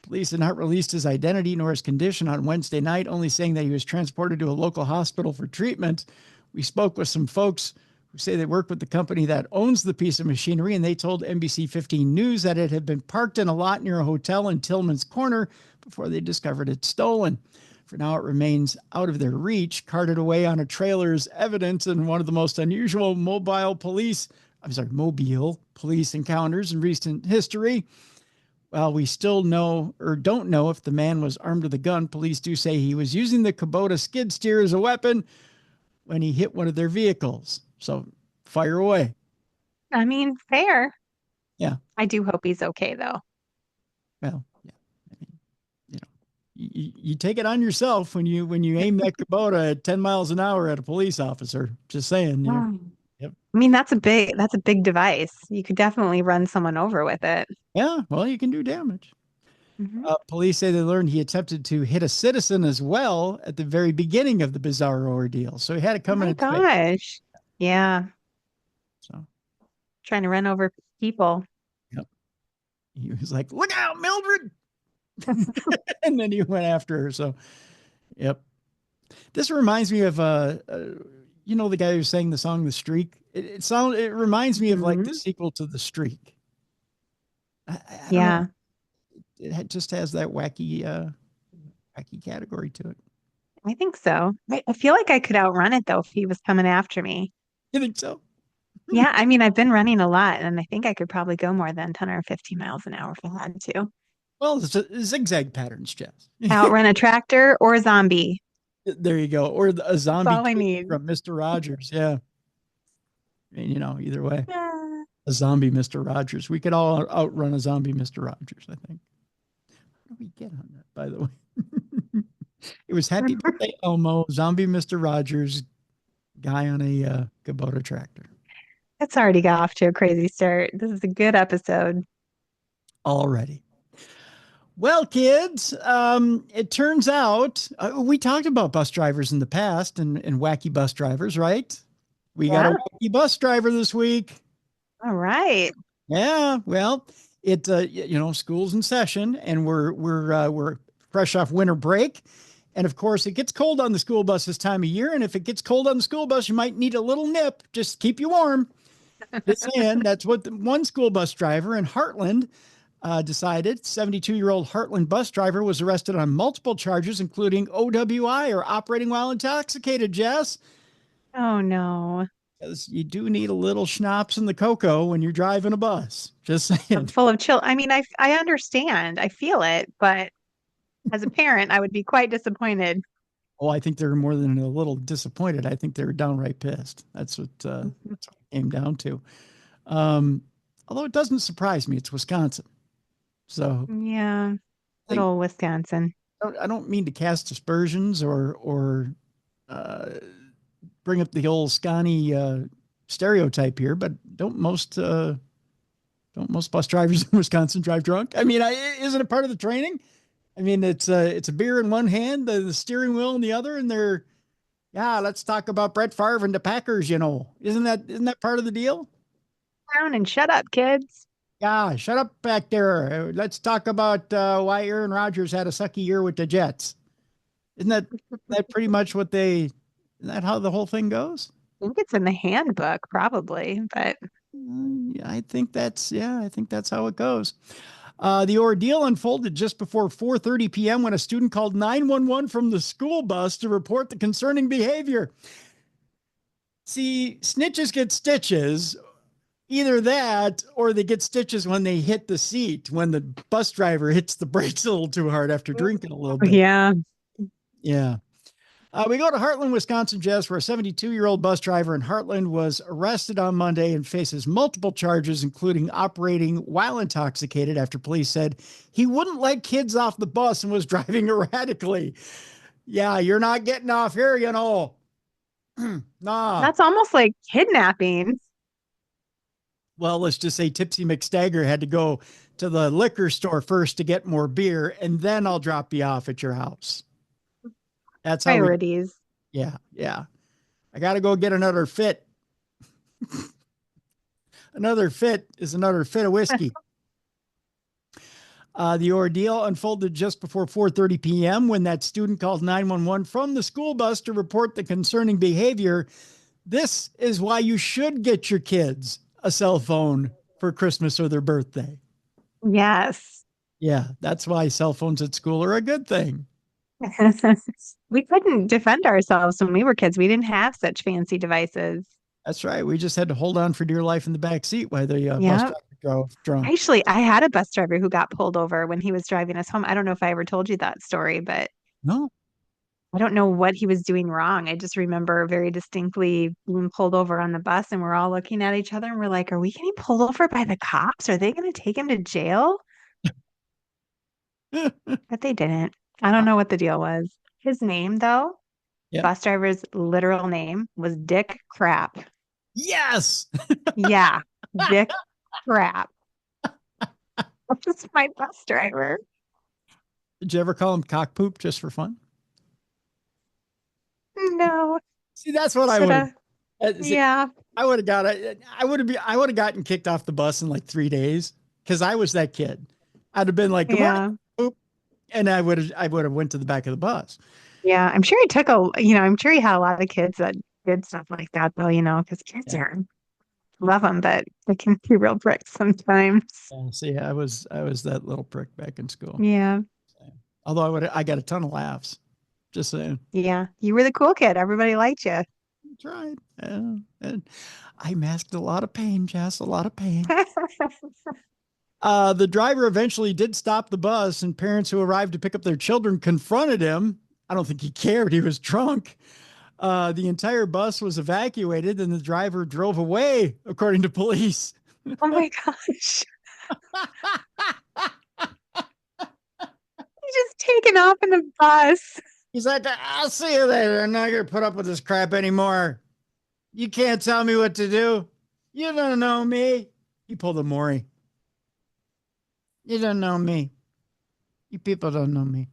Police had not released his identity nor his condition on Wednesday night, only saying that he was transported to a local hospital for treatment. We spoke with some folks who say they work with the company that owns the piece of machinery, and they told NBC 15 News that it had been parked in a lot near a hotel in Tillman's Corner before they discovered it stolen. For now, it remains out of their reach, carted away on a trailer as evidence in one of the most unusual mobile police encounters in recent history. While we still don't know if the man was armed with a gun, police do say he was using the Kubota skid steer as a weapon when he hit one of their vehicles. So fire away. I mean, fair. Yeah. I do hope he's okay, though. Well, yeah. I mean, you take it on yourself when you aim that Kubota at 10 miles an hour at a police officer. Just saying. Yep. I mean, that's a big device. You could definitely run someone over with it. Yeah, well, you can do damage. Mm-hmm. Police say they learned he attempted to hit a citizen as well at the very beginning of the bizarre ordeal. So he had it coming. Oh my gosh. Yeah. So trying to run over people. Yep. He was like, "Look out, Mildred." And then he went after her. So, yep. This reminds me of the guy who sang the song "The Streak." It reminds me of like the Mhm. sequel to "The Streak." I don't know. Yeah, Just has that wacky category to it. I think so. I feel like I could outrun it though if he was coming after me. You think so? Yeah, I mean, I've been running a lot and I think I could probably go more than 10 or 15 miles an hour if I had to. Well, it's a zigzag patterns, Jess. Outrun a tractor or a zombie. There you go. Or a That's zombie all I kid need. from Mr. Rogers. Yeah. And, either way, Yeah. a zombie Mr. Rogers. We could all outrun a zombie Mr. Rogers, I think. How do we get on that, by the way? It was Happy Birthday, Elmo, zombie Mr. Rogers, guy on a Kubota tractor. It's already got off to a crazy start. This is a good episode. Already. Well, kids, it turns out we talked about bus drivers in the past and wacky bus drivers, right? We got a wacky bus driver this week. All right. Yeah, well, school's in session and we're fresh off winter break. And of course, it gets cold on the school bus this time of year. And if it gets cold on the school bus, you might need a little nip just to keep you warm. Just saying, that's what one school bus driver in Heartland decided. 72-year-old Heartland bus driver was arrested on multiple charges, including OWI, or operating while intoxicated, Jess. Oh, no. Because you do need a little schnapps in the cocoa when you're driving a bus. Just saying. Full of chill. I mean, I understand. I feel it, but as a parent, I would be quite disappointed. Oh, I think they're more than a little disappointed. I think they're downright pissed. That's what it came down to. Although it doesn't surprise me, it's Wisconsin. So Yeah, little Wisconsin. I don't mean to cast aspersions or bring up the old Scotty stereotype here, but don't most bus drivers in Wisconsin drive drunk? I mean, isn't it part of the training? I mean, it's a beer in one hand, the steering wheel in the other, and let's talk about Brett Favre and the Packers. Isn't that part of the deal? Down and shut up, kids. Yeah, shut up back there. Let's talk about why Aaron Rodgers had a sucky year with the Jets. Isn't that pretty much isn't that how the whole thing goes? I think it's in the handbook, probably, but I think that's how it goes. The ordeal unfolded just before 4:30 p.m. when a student called 911 from the school bus to report the concerning behavior. See, snitches get stitches. Either that or they get stitches when they hit the seat, when the bus driver hits the brakes a little too hard after drinking a little bit. Yeah. Yeah. We go to Heartland, Wisconsin, Jess, where a 72-year-old bus driver in Heartland was arrested on Monday and faces multiple charges, including operating while intoxicated, after police said he wouldn't let kids off the bus and was driving erratically. Yeah, you're not getting off here, Nah. That's almost like kidnapping. Well, let's just say Tipsy McStagger had to go to the liquor store first to get more beer, and then I'll drop you off at your house. That's how priorities. Yeah. I got to go get another fit. Another fit is another fit of whiskey. The ordeal unfolded just before 4:30 p.m. when that student called 911 from the school bus to report the concerning behavior. This is why you should get your kids a cell phone for Christmas or their birthday. Yes. Yeah, that's why cell phones at school are a good thing. We couldn't defend ourselves when we were kids. We didn't have such fancy devices. That's right. We just had to hold on for dear life in the back seat while the bus driver drove drunk. Actually, I had a bus driver who got pulled over when he was driving us home. I don't know if I ever told you that story, but No. I don't know what he was doing wrong. I just remember very distinctly being pulled over on the bus and we're all looking at each other and we're like, are we getting pulled over by the cops? Are they going to take him to jail? But they didn't. I don't know what the deal was. His name, though, bus driver's literal name was Dick Crap. Yes. Yeah, Dick Crap. That's my bus driver. Did you ever call him cock poop just for fun? No. See, that's what I would. Yeah. I would have gotten kicked off the bus in like 3 days because I was that kid. I'd have been like, come on, poop. And I would have went to the back of the bus. Yeah, I'm sure he took I'm sure he had a lot of kids that did stuff like that though, because kids are love them, but they can be real pricks sometimes. See, I was that little prick back in school. Yeah. Although I got a ton of laughs. Just saying. Yeah. You were the cool kid. Everybody liked you. That's right. And I masked a lot of pain, Jess, a lot of pain. The driver eventually did stop the bus, and parents who arrived to pick up their children confronted him. I don't think he cared. He was drunk. The entire bus was evacuated, and the driver drove away, according to police. Oh my gosh. He's just taken off in the bus. He's like, I'll see you later. I'm not going to put up with this crap anymore. You can't tell me what to do. You don't know me. He pulled a Maury. You don't know me. You people don't know me.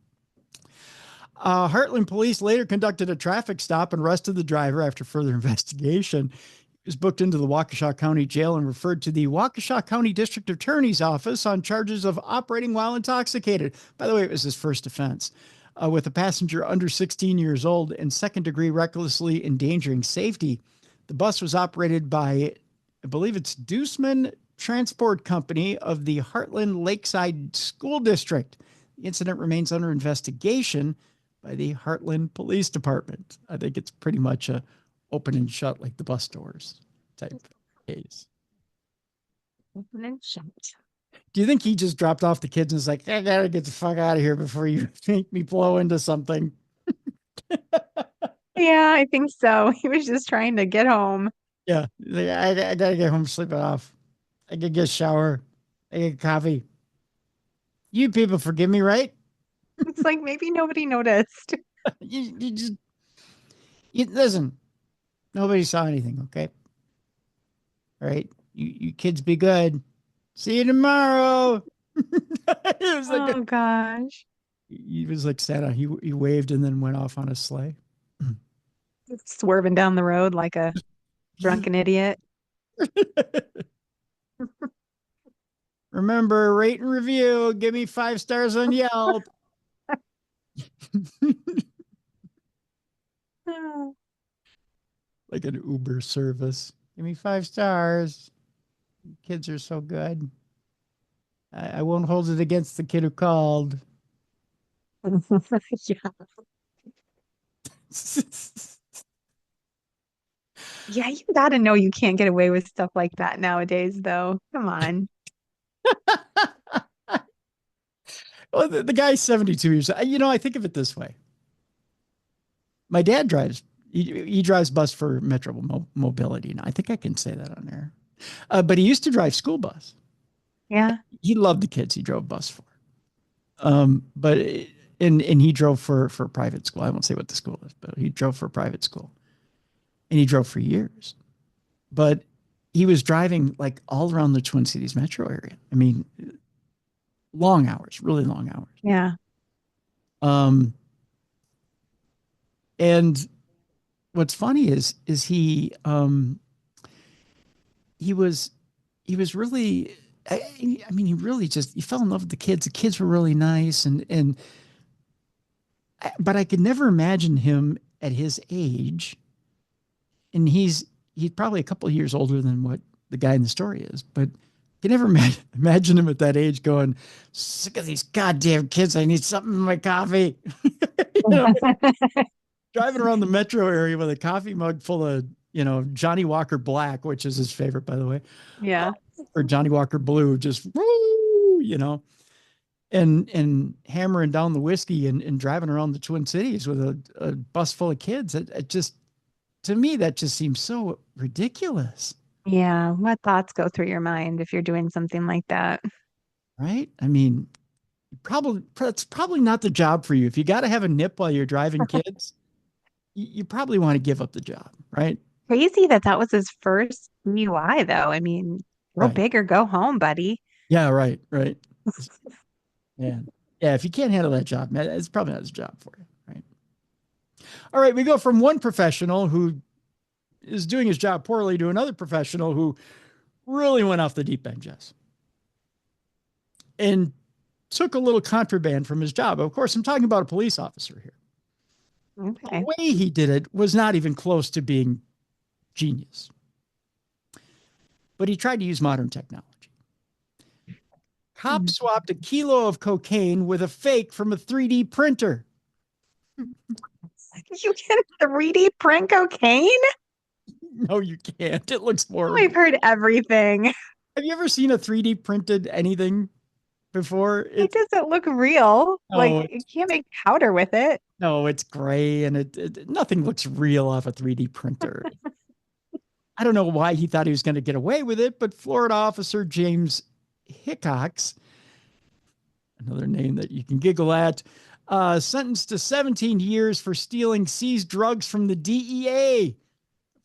Heartland police later conducted a traffic stop and arrested the driver after further investigation. He was booked into the Waukesha County Jail and referred to the Waukesha County District Attorney's Office on charges of operating while intoxicated. By the way, it was his first offense. With a passenger under 16 years old and second-degree recklessly endangering safety. The bus was operated by, I believe it's Deuceman Transport Company of the Heartland Lakeside School District. The incident remains under investigation by the Heartland Police Department. I think it's pretty much a open and shut like the bus doors type case. Open and shut. Do you think he just dropped off the kids and was like, I gotta get the fuck out of here before you make me blow into something? Yeah, I think so. He was just trying to get home. Yeah. I gotta get home, sleep it off. I could get a shower. I get coffee. You people forgive me, right? It's like maybe nobody noticed. You just listen. Nobody saw anything, okay? All right. You kids be good. See you tomorrow. It was like Oh gosh. he was like Santa. He waved and then went off on a sleigh. Swerving down the road like a drunken idiot. Remember, rate and review. Give me 5 stars on Yelp. Like an Uber service. Give me 5 stars. Kids are so good. I won't hold it against the kid who called. Yeah. Yeah, you gotta know you can't get away with stuff like that nowadays, though. Come on. Well, the guy's 72 years old. I think of it this way. My dad drives. He drives bus for Metro Mobility. Now, I think I can say that on there. But he used to drive school bus. Yeah. He loved the kids he drove bus for. But he drove for a private school. I won't say what the school is, but he drove for a private school. And he drove for years. But he was driving like all around the Twin Cities metro area. I mean, long hours, really long hours. Yeah. And what's funny is he was really, I mean, he fell in love with the kids. The kids were really nice. But I could never imagine him at his age. And he's probably a couple of years older than what the guy in the story is, but I can never imagine him at that age going, sick of these goddamn kids. I need something in my coffee. Driving around the metro area with a coffee mug full of, Johnny Walker Black, which is his favorite, by the way. Yeah. Or Johnny Walker Blue, just woo, and hammering down the whiskey and driving around the Twin Cities with a bus full of kids. It just, to me, that just seems so ridiculous. Yeah. What thoughts go through your mind if you're doing something like that? Right? I mean, that's probably not the job for you. If you got to have a nip while you're driving kids, you probably want to give up the job, right? Crazy that was his first DUI, though. I mean, go Right. big or go home, buddy. Yeah, right. Yeah. Yeah, if you can't handle that job, man, it's probably not his job for you, right? All right, we go from one professional who is doing his job poorly to another professional who really went off the deep end, Jess. In took a little contraband from his job. Of course, I'm talking about a police officer here. Okay. The way he did it was not even close to being genius. But he tried to use modern technology. Cop swapped a kilo of cocaine with a fake from a 3D printer. You can 3D print cocaine? No, you can't. It looks Oh, more. I've heard everything. Have you ever seen a 3D printed anything before? It doesn't look real. No, Like you can't make powder with it. no, it's gray and nothing looks real off a 3D printer. I don't know why he thought he was going to get away with it, but Florida officer James Hickox, another name that you can giggle at, sentenced to 17 years for stealing seized drugs from the DEA.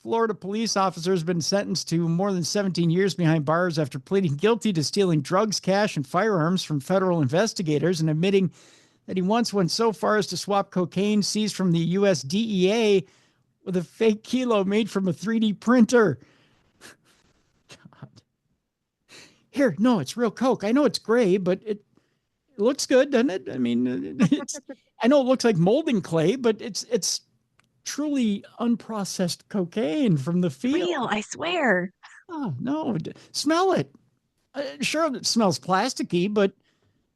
Florida police officer has been sentenced to more than 17 years behind bars after pleading guilty to stealing drugs, cash, and firearms from federal investigators and admitting that he once went so far as to swap cocaine seized from the U.S. DEA with a fake kilo made from a 3D printer. God. Here, no, it's real Coke. I know it's gray, but it looks good, doesn't it? I mean, I know it looks like molding clay, but it's truly unprocessed cocaine from the field. Real, I swear. Oh, no, smell it. Sure, it smells plasticky, but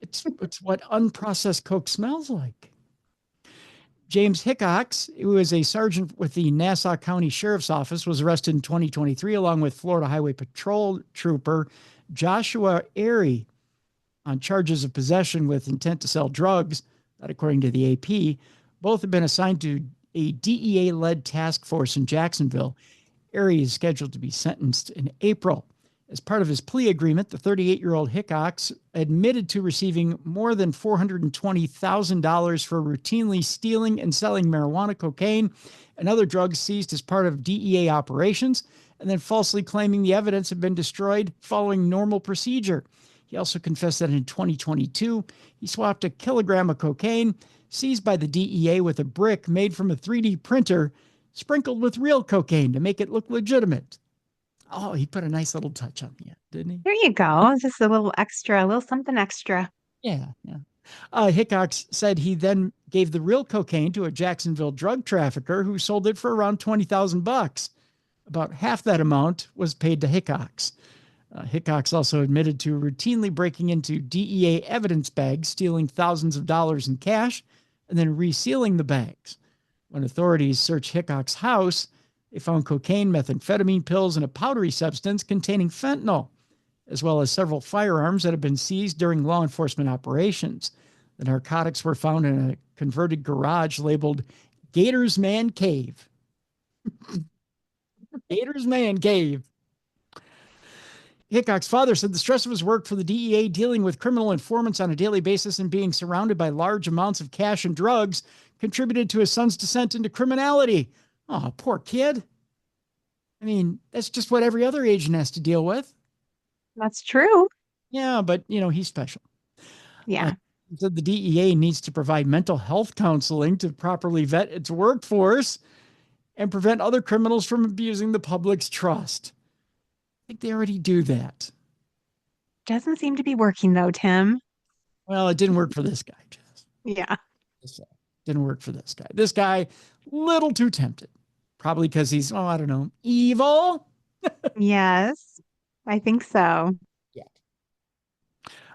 it's what unprocessed Coke smells like. James Hickox, who is a sergeant with the Nassau County Sheriff's Office, was arrested in 2023 along with Florida Highway Patrol trooper Joshua Airy on charges of possession with intent to sell drugs, that according to the AP. Both have been assigned to a DEA-led task force in Jacksonville. Airy is scheduled to be sentenced in April. As part of his plea agreement, the 38-year-old Hickox admitted to receiving more than $420,000 for routinely stealing and selling marijuana, cocaine, and other drugs seized as part of DEA operations, and then falsely claiming the evidence had been destroyed following normal procedure. He also confessed that in 2022, he swapped a kilogram of cocaine seized by the DEA with a brick made from a 3D printer sprinkled with real cocaine to make it look legitimate. Oh, he put a nice little touch on the end, didn't he? There you go. Just a little extra, a little something extra. Yeah. Hickox said he then gave the real cocaine to a Jacksonville drug trafficker who sold it for around $20,000. About half that amount was paid to Hickox. Hickox also admitted to routinely breaking into DEA evidence bags, stealing thousands of dollars in cash, and then resealing the bags. When authorities searched Hickox's house, they found cocaine, methamphetamine pills, and a powdery substance containing fentanyl, as well as several firearms that had been seized during law enforcement operations. The narcotics were found in a converted garage labeled Gator's Man Cave. Gator's Man Cave. Hickox's father said the stress of his work for the DEA, dealing with criminal informants on a daily basis and being surrounded by large amounts of cash and drugs, contributed to his son's descent into criminality. Oh, poor kid. I mean, that's just what every other agent has to deal with. That's true. Yeah, but, he's special. Yeah. So the DEA needs to provide mental health counseling to properly vet its workforce and prevent other criminals from abusing the public's trust. I think they already do that. Doesn't seem to be working though, Tim. Well, it didn't work for this guy, Jess. Yeah. Didn't work for this guy. This guy, little too tempted. Probably because he's, I don't know, evil. Yes, I think so. Yeah.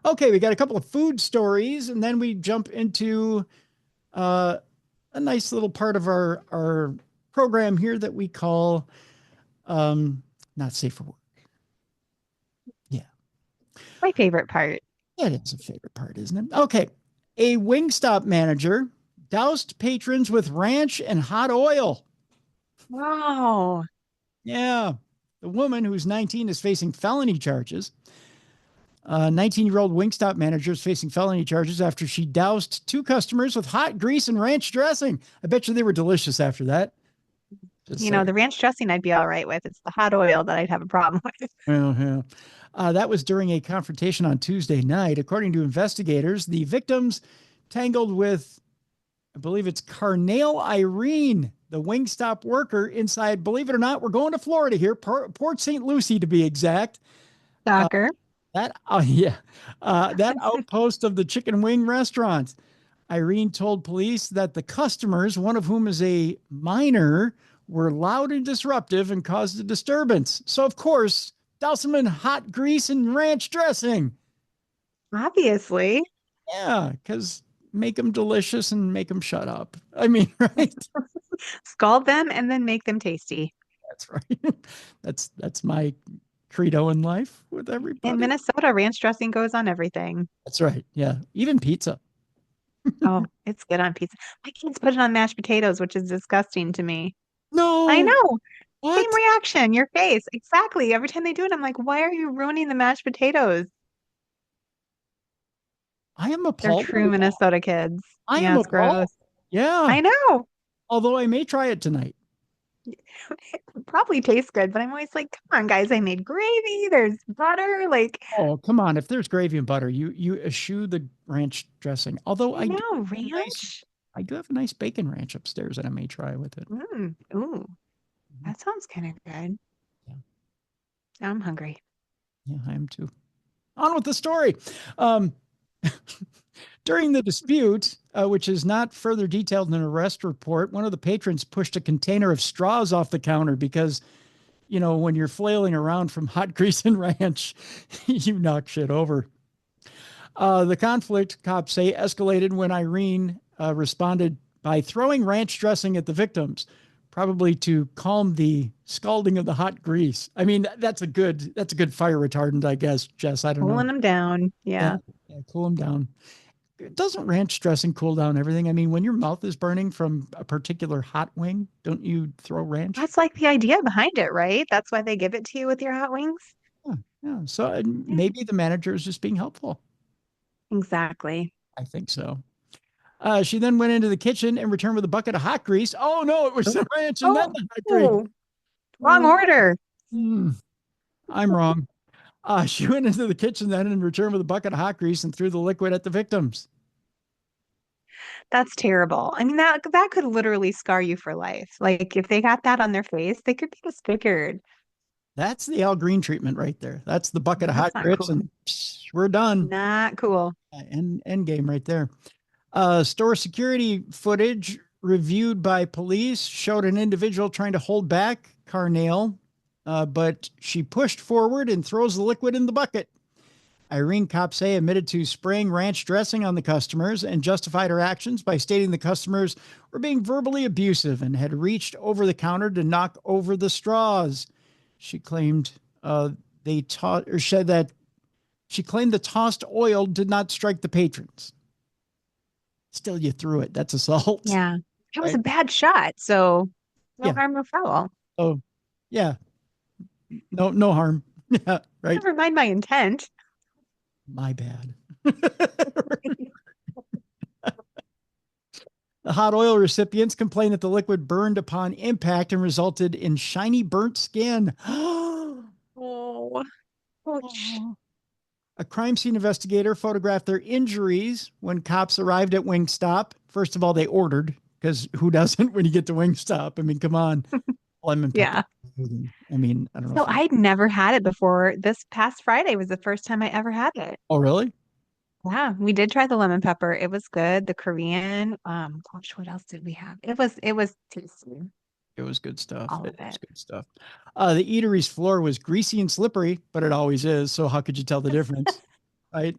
Okay, we got a couple of food stories, and then we jump into a nice little part of our program here that we call Not Safe for Work. Yeah. My favorite part. It is a favorite part, isn't it? Okay. A Wingstop manager doused patrons with ranch and hot oil. Wow. Yeah. The woman, who's 19, is facing felony charges. 19-year-old Wingstop manager is facing felony charges after she doused two customers with hot grease and ranch dressing. I bet you they were delicious after that. The ranch dressing I'd be all right with. It's the hot oil that I'd have a problem with. Yeah. That was during a confrontation on Tuesday night. According to investigators, the victims tangled with, I believe it's Carnell Irene, the Wingstop worker inside, believe it or not, we're going to Florida here, Port St. Lucie to be exact. Stalker. That outpost of the chicken wing restaurant. Irene told police that the customers, one of whom is a minor, were loud and disruptive and caused a disturbance. So, of course, douse them in hot grease and ranch dressing. Obviously. Yeah, because make them delicious and make them shut up. I mean, right? Scald them and then make them tasty. That's right. That's my credo in life with everybody. In Minnesota, ranch dressing goes on everything. That's right. Yeah. Even pizza. Oh, it's good on pizza. My kids put it on mashed potatoes, which is disgusting to me. No. I know. What? Same reaction, your face. Exactly. Every time they do it, I'm like, why are you ruining the mashed potatoes? I am They're appalled. true Minnesota kids. I Yeah, am it's appalled. gross. Yeah. I know. Although I may try it tonight. It probably tastes good, but I'm always like, come on, guys, I made gravy. There's butter. Like, Oh, come on. If there's gravy and butter, you eschew the ranch dressing. Although I do know, have a nice, ranch. I do have a nice bacon ranch upstairs that I may try with it. Ooh, that sounds kind of good. Yeah. Now I'm hungry. Yeah, I am too. On with the story. During the dispute, which is not further detailed in an arrest report, one of the patrons pushed a container of straws off the counter because, you know, when you're flailing around from hot grease and ranch, you knock shit over. The conflict, cops say, escalated when Irene responded by throwing ranch dressing at the victims, probably to calm the scalding of the hot grease. I mean, that's a good fire retardant, I guess, Jess. I don't know. Pulling them down. Yeah. Yeah, cool them down. Doesn't ranch dressing cool down everything? I mean, when your mouth is burning from a particular hot wing, don't you throw ranch? That's like the idea behind it, right? That's why they give it to you with your hot wings. Yeah. So maybe the manager is just being helpful. Exactly. I think so. She then went into the kitchen and returned with a bucket of hot grease. Oh no, it was the ranch and then the hot grease. Wrong order. I'm wrong. She went into the kitchen then and returned with a bucket of hot grease and threw the liquid at the victims. That's terrible. I mean, that could literally scar you for life. Like if they got that on their face, they could be disfigured. That's the Al Green treatment right there. That's the bucket of hot That's not grits cool. and we're done. Not cool. End game right there. Store security footage reviewed by police showed an individual trying to hold back Carnale, but she pushed forward and throws the liquid in the bucket. Irene Copse admitted to spraying ranch dressing on the customers and justified her actions by stating the customers were being verbally abusive and had reached over the counter to knock over the straws. She claimed she claimed the tossed oil did not strike the patrons. Still, you threw it. That's assault. Yeah. It was Right. a bad shot. So no Yeah. harm, no foul. Oh, yeah. No harm. Yeah, right. Never mind my intent. My bad. The hot oil recipients complained that the liquid burned upon impact and resulted in shiny burnt skin. Oh. Ouch. A crime scene investigator photographed their injuries when cops arrived at Wingstop. First of all, they ordered, because who doesn't when you get to Wingstop? I mean, come on. Lemon pepper. Yeah. I mean, I don't know. So I'd never had it before. This past Friday was the first time I ever had it. Oh, really? Yeah, we did try the lemon pepper. It was good. The Korean, gosh, what else did we have? It was tasty. It was good stuff. All of It was it. good stuff. The eatery's floor was greasy and slippery, but it always is. So how could you tell the difference? Right.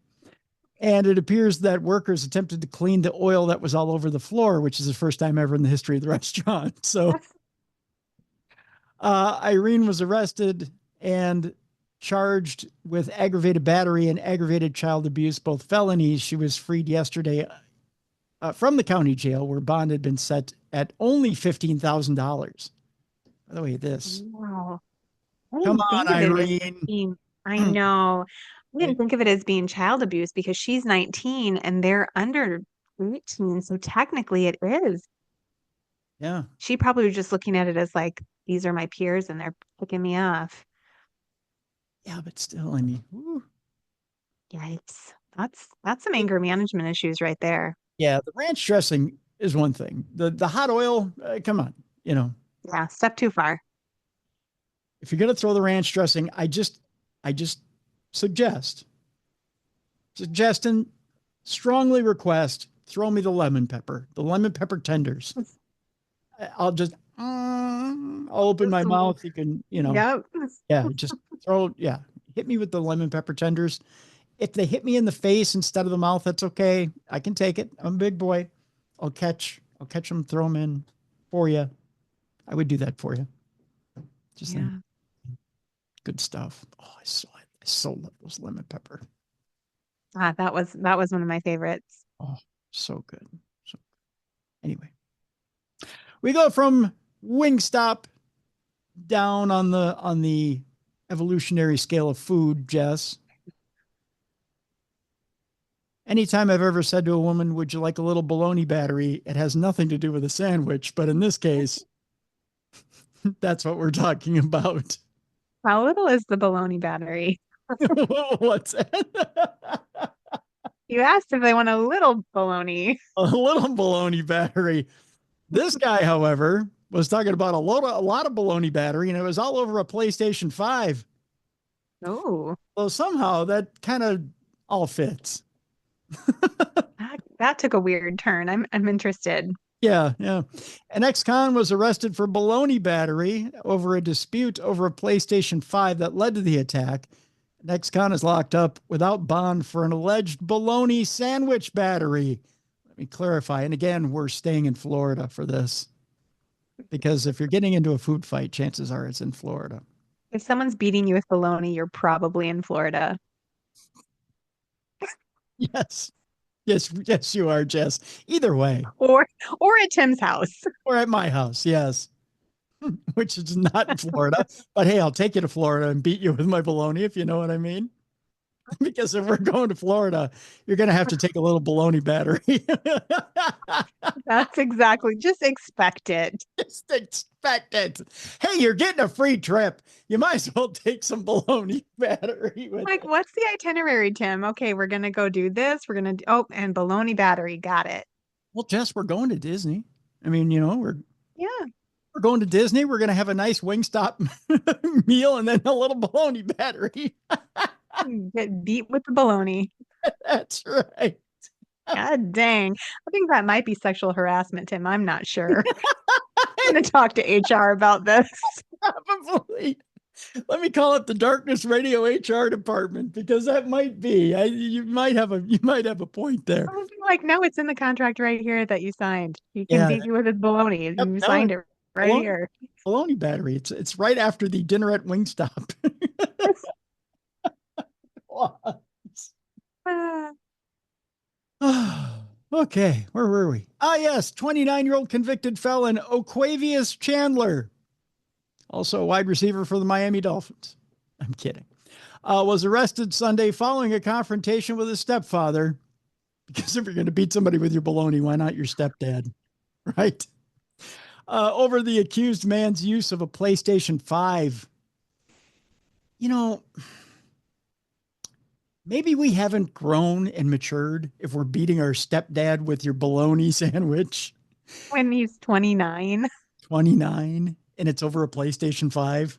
And it appears that workers attempted to clean the oil that was all over the floor, which is the first time ever in the history of the restaurant. So Irene was arrested and charged with aggravated battery and aggravated child abuse, both felonies. She was freed yesterday from the county jail where bond had been set at only $15,000. By the way, this. Wow. Come on, Irene. I know. I didn't think of it as being child abuse because she's 19 and they're under 18. So technically it is. Yeah. She probably was just looking at it as like, these are my peers and they're picking me off. Yeah, but still, I mean, whew. Yikes. That's some anger management issues right there. Yeah, the ranch dressing is one thing. The hot oil, come on, you know. Yeah, step too far. If you're gonna throw the ranch dressing, I just suggest, strongly request, throw me the lemon pepper tenders. I'll just, I'll open my mouth. You can, Yep. just hit me with the lemon pepper tenders. If they hit me in the face instead of the mouth, that's okay. I can take it. I'm a big boy. I'll catch them, throw them in for you. I would do that for you. Just saying. Good stuff. Oh, I so love those lemon pepper. That was one of my favorites. Oh, so good. Anyway, we go from Wingstop down on the evolutionary scale of food, Jess. Anytime I've ever said to a woman, would you like a little bologna battery? It has nothing to do with a sandwich, but in this case, that's what we're talking about. How little is the bologna battery? What's that? You asked if they want a little bologna. A little bologna battery. This guy, however, was talking about a lot of bologna battery, and it was all over a PlayStation 5. Oh. So somehow that kind of all fits. That took a weird turn. I'm interested. Yeah. An ex-con was arrested for bologna battery over a dispute over a PlayStation 5 that led to the attack. An ex-con is locked up without bond for an alleged bologna sandwich battery. Let me clarify. And again, we're staying in Florida for this, because if you're getting into a food fight, chances are it's in Florida. If someone's beating you with bologna, you're probably in Florida. Yes, you are, Jess. Either way. Or at Tim's house. Or at my house, yes. Which is not in Florida. But hey, I'll take you to Florida and beat you with my bologna, if you know what I mean. Because if we're going to Florida, you're going to have to take a little bologna battery. That's exactly. Just expect it. Just expect it. Hey, you're getting a free trip. You might as well take some bologna battery with Like, what's the itinerary, Tim? Okay, we're going to go do this. We're going to, and bologna battery. Got it. Well, Jess, we're going to Disney. I mean, we're going to Disney. We're going to have a nice Wingstop meal and then a little bologna battery. Get beat with the bologna. That's right. God dang. I think that might be sexual harassment, Tim. I'm not sure. I'm going to talk to HR about this. Probably. Let me call it the Darkness Radio HR department, because that might be. You might have a point there. I was like, no, it's in the contract right here that you signed. You can beat you with his bologna. You signed it right here. Bologna battery. It's right after the dinner at Wingstop. Okay, where were we? Yes, 29-year-old convicted felon Oquavius Chandler, also a wide receiver for the Miami Dolphins. I'm kidding. Was arrested Sunday following a confrontation with his stepfather. Because if you're going to beat somebody with your bologna, why not your stepdad? Right? Over the accused man's use of a PlayStation 5. Maybe we haven't grown and matured if we're beating our stepdad with your bologna sandwich. When he's 29. 29, and it's over a PlayStation 5.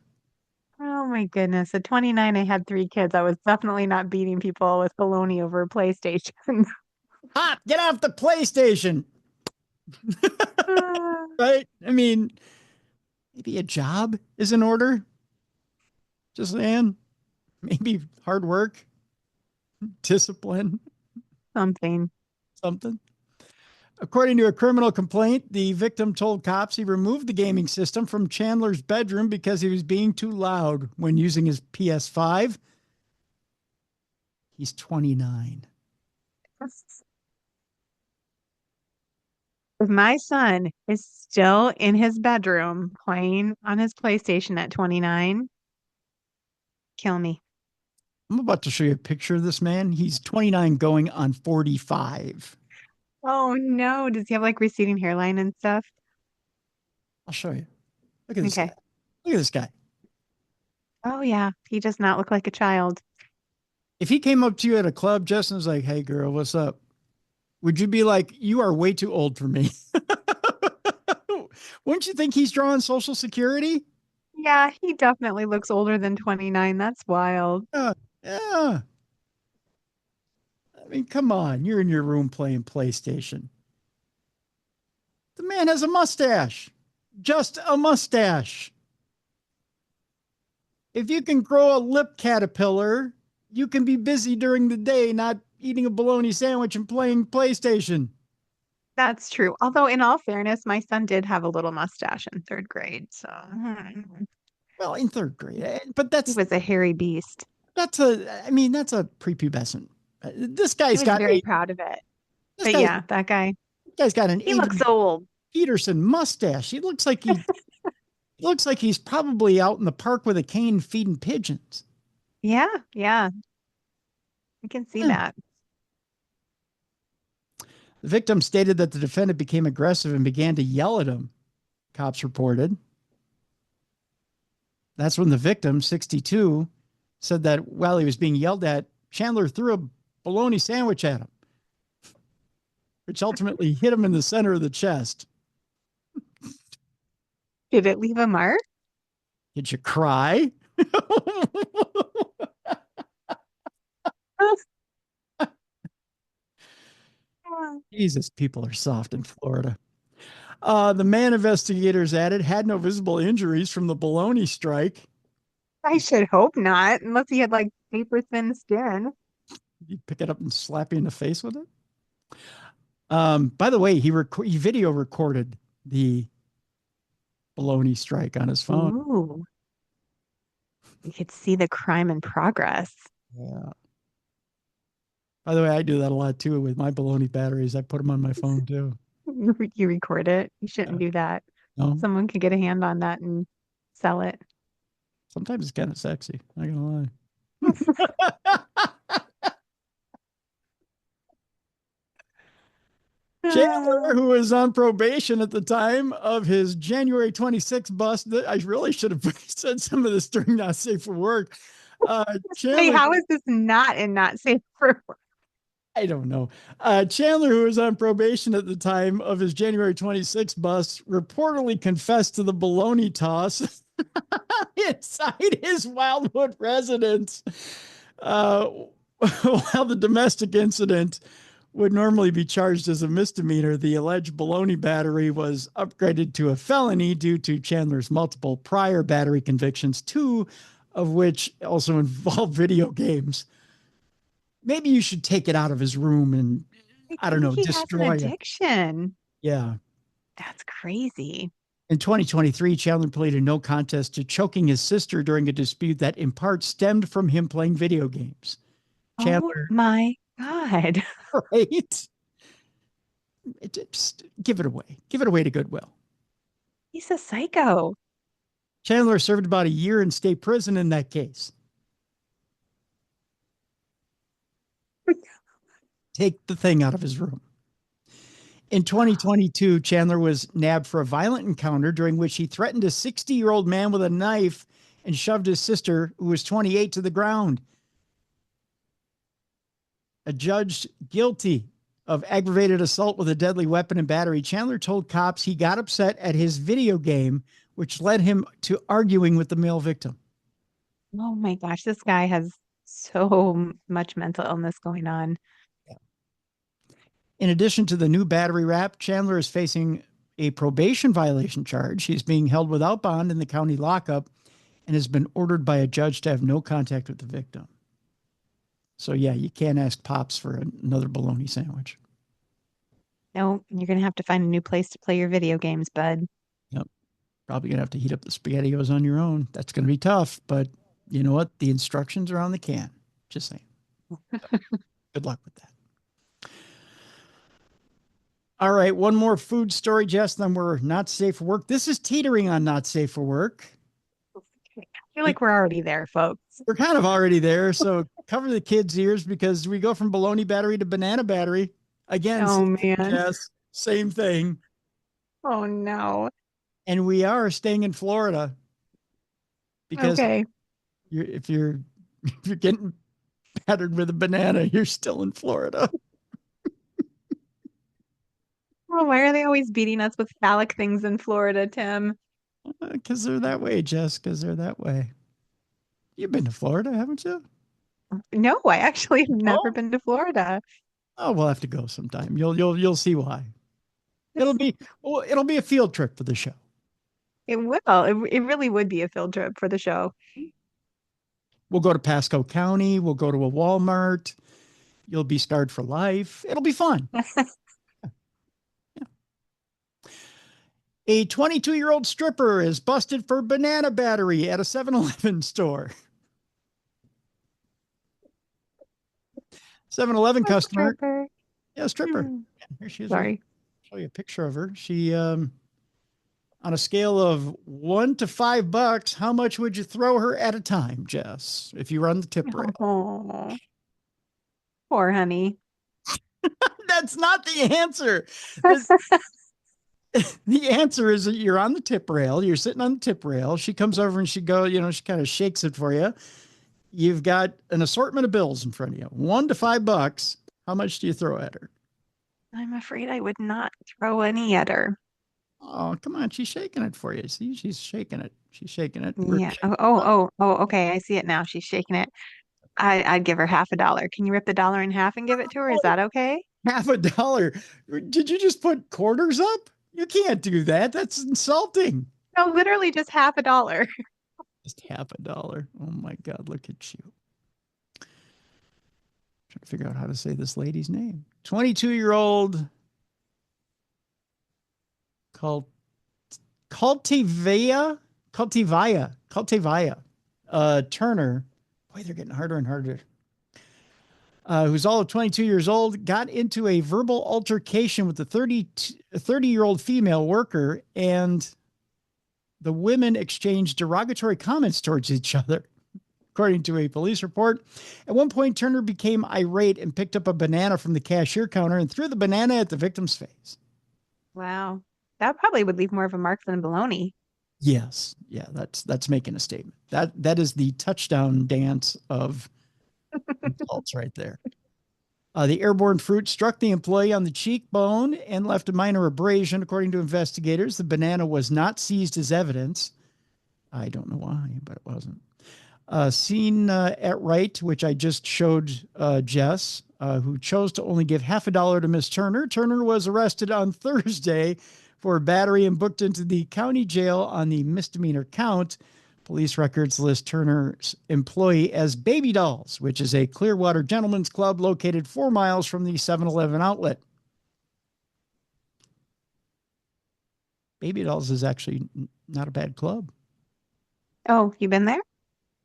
Oh my goodness. At 29, I had 3 kids. I was definitely not beating people with bologna over a PlayStation. Hop, get off the PlayStation. Right? I mean, maybe a job is in order. Just saying. Maybe hard work. Discipline. Something. According to a criminal complaint, the victim told cops he removed the gaming system from Chandler's bedroom because he was being too loud when using his PS5. He's 29. If my son is still in his bedroom playing on his PlayStation at 29, kill me. I'm about to show you a picture of this man. He's 29 going on 45. Oh no. Does he have like receding hairline and stuff? I'll show you. Look at this guy. Look at this guy. Oh yeah. He does not look like a child. If he came up to you at a club, Justin was like, hey girl, what's up? Would you be like, you are way too old for me? Wouldn't you think he's drawing Social Security? Yeah, he definitely looks older than 29. That's wild. Yeah. I mean, come on. You're in your room playing PlayStation. The man has a mustache. Just a mustache. If you can grow a lip caterpillar, you can be busy during the day, not eating a bologna sandwich and playing PlayStation. That's true. Although, in all fairness, my son did have a little mustache in third grade, so Well, in third grade, but he was a hairy beast. that's a prepubescent. This He guy's was got very a proud of it. this But guy's, yeah, that guy, this guy's got an he Adrian looks old. Peterson mustache. He looks like he's probably out in the park with a cane feeding pigeons. Yeah, yeah, I can see Yeah. that. The victim stated that the defendant became aggressive and began to yell at him, cops reported. That's when the victim, 62, said that while he was being yelled at, Chandler threw a bologna sandwich at him, which ultimately hit him in the center of the chest. Did it leave a mark? Did you cry? Jesus, people are soft in Florida. The man, investigators added, had no visible injuries from the bologna strike. I should hope not, unless he had like paper thin skin. You pick it up and slap you in the face with it. By the way, he video recorded the bologna strike on his phone. Ooh, you could see the crime in progress. Yeah. By the way, I do that a lot too with my bologna batteries. I put them on my phone too. You record it. You shouldn't do that. No, Someone could get a hand on that and sell it. sometimes it's kind of sexy. Not gonna lie. Chandler, who was on probation at the time of his January 26th bust, I really should have said some of this during Not Safe for Work. Chandler, Hey, how is this not safe for work? I don't know. Chandler, who was on probation at the time of his January 26th bust, reportedly confessed to the bologna toss inside his Wildwood residence. While the domestic incident would normally be charged as a misdemeanor, the alleged bologna battery was upgraded to a felony due to Chandler's multiple prior battery convictions, two of which also involve video games. Maybe you should take it out of his room and, I don't know, He has destroy an it. addiction. Yeah. That's crazy. In 2023, Chandler pleaded no contest to choking his sister during a dispute that in part stemmed from him playing video games. Chandler, Oh my God. right? Just give it away. Give it away to Goodwill. He's a psycho. Chandler served about a year in state prison in that case. Take the thing out of his room. In 2022, Chandler was nabbed for a violent encounter during which he threatened a 60-year-old man with a knife and shoved his sister, who was 28, to the ground. Adjudged guilty of aggravated assault with a deadly weapon and battery, Chandler told cops he got upset at his video game, which led him to arguing with the male victim. Oh my gosh, this guy has so much mental illness going on. In addition to the new battery rap, Chandler is facing a probation violation charge. He's being held without bond in the county lockup and has been ordered by a judge to have no contact with the victim. So yeah, you can't ask Pops for another bologna sandwich. No, you're going to have to find a new place to play your video games, bud. Yep. Probably going to have to heat up the SpaghettiOs on your own. That's going to be tough, but you know what? The instructions are on the can. Just saying. Good luck with that. All right, one more food story, Jess, then we're not safe for work. This is teetering on not safe for work. I feel like we're already there, folks. We're kind of already there, so cover the kids' ears because we go from bologna battery to banana battery. Again, Oh man. Jess, same thing. Oh no. And we are staying in Florida because Okay. if you're getting battered with a banana, you're still in Florida. Well, why are they always beating us with phallic things in Florida, Tim? Because they're that way, Jess, because they're that way. You've been to Florida, haven't you? No, I actually have never Oh, been to Florida. oh, we'll have to go sometime. You'll see why. It'll be a field trip for the show. It will. It really would be a field trip for the show. We'll go to Pasco County. We'll go to a Walmart. You'll be scarred for life. It'll be fun. A 22-year-old stripper is busted for banana battery at a 7-Eleven store. 7-Eleven customer. Stripper. Yeah, stripper. Hmm. Here she is. Sorry. I'll show you a picture of her. She, on a scale of $1 to $5, how much would you throw her at a time, Jess, if you were on the tip rail? Oh, poor honey. That's not the answer. The answer is that you're on the tip rail. You're sitting on the tip rail. She comes over and she kind of shakes it for you. You've got an assortment of bills in front of you. $1 to $5. How much do you throw at her? I'm afraid I would not throw any at her. Oh, come on. She's shaking it for you. See, she's shaking it. She's shaking it. Yeah. Oh, okay. I see it now. She's shaking it. I'd give her $50. Can you rip the dollar in half and give it to her? Is that okay? $50. Did you just put quarters up? You can't do that. That's insulting. No, literally just $50. Just $50. Oh my God, look at you. Trying to figure out how to say this lady's name. 22-year-old called Cultivia Turner. Boy, they're getting harder and harder. Who's all of 22 years old, got into a verbal altercation with a 30-year-old female worker, and the women exchanged derogatory comments towards each other, according to a police report. At one point, Turner became irate and picked up a banana from the cashier counter and threw the banana at the victim's face. Wow. That probably would leave more of a mark than bologna. Yes. Yeah, that's making a statement. That is the touchdown dance of insults right there. The airborne fruit struck the employee on the cheekbone and left a minor abrasion. According to investigators, the banana was not seized as evidence. I don't know why, but it wasn't. Seen at Right, which I just showed Jess, who chose to only give $50 to Miss Turner. Turner was arrested on Thursday for battery and booked into the county jail on the misdemeanor count. Police records list Turner's employee as Baby Dolls, which is a Clearwater gentlemen's club located 4 miles from the 7-Eleven outlet. Baby Dolls is actually not a bad club. Oh, you been there?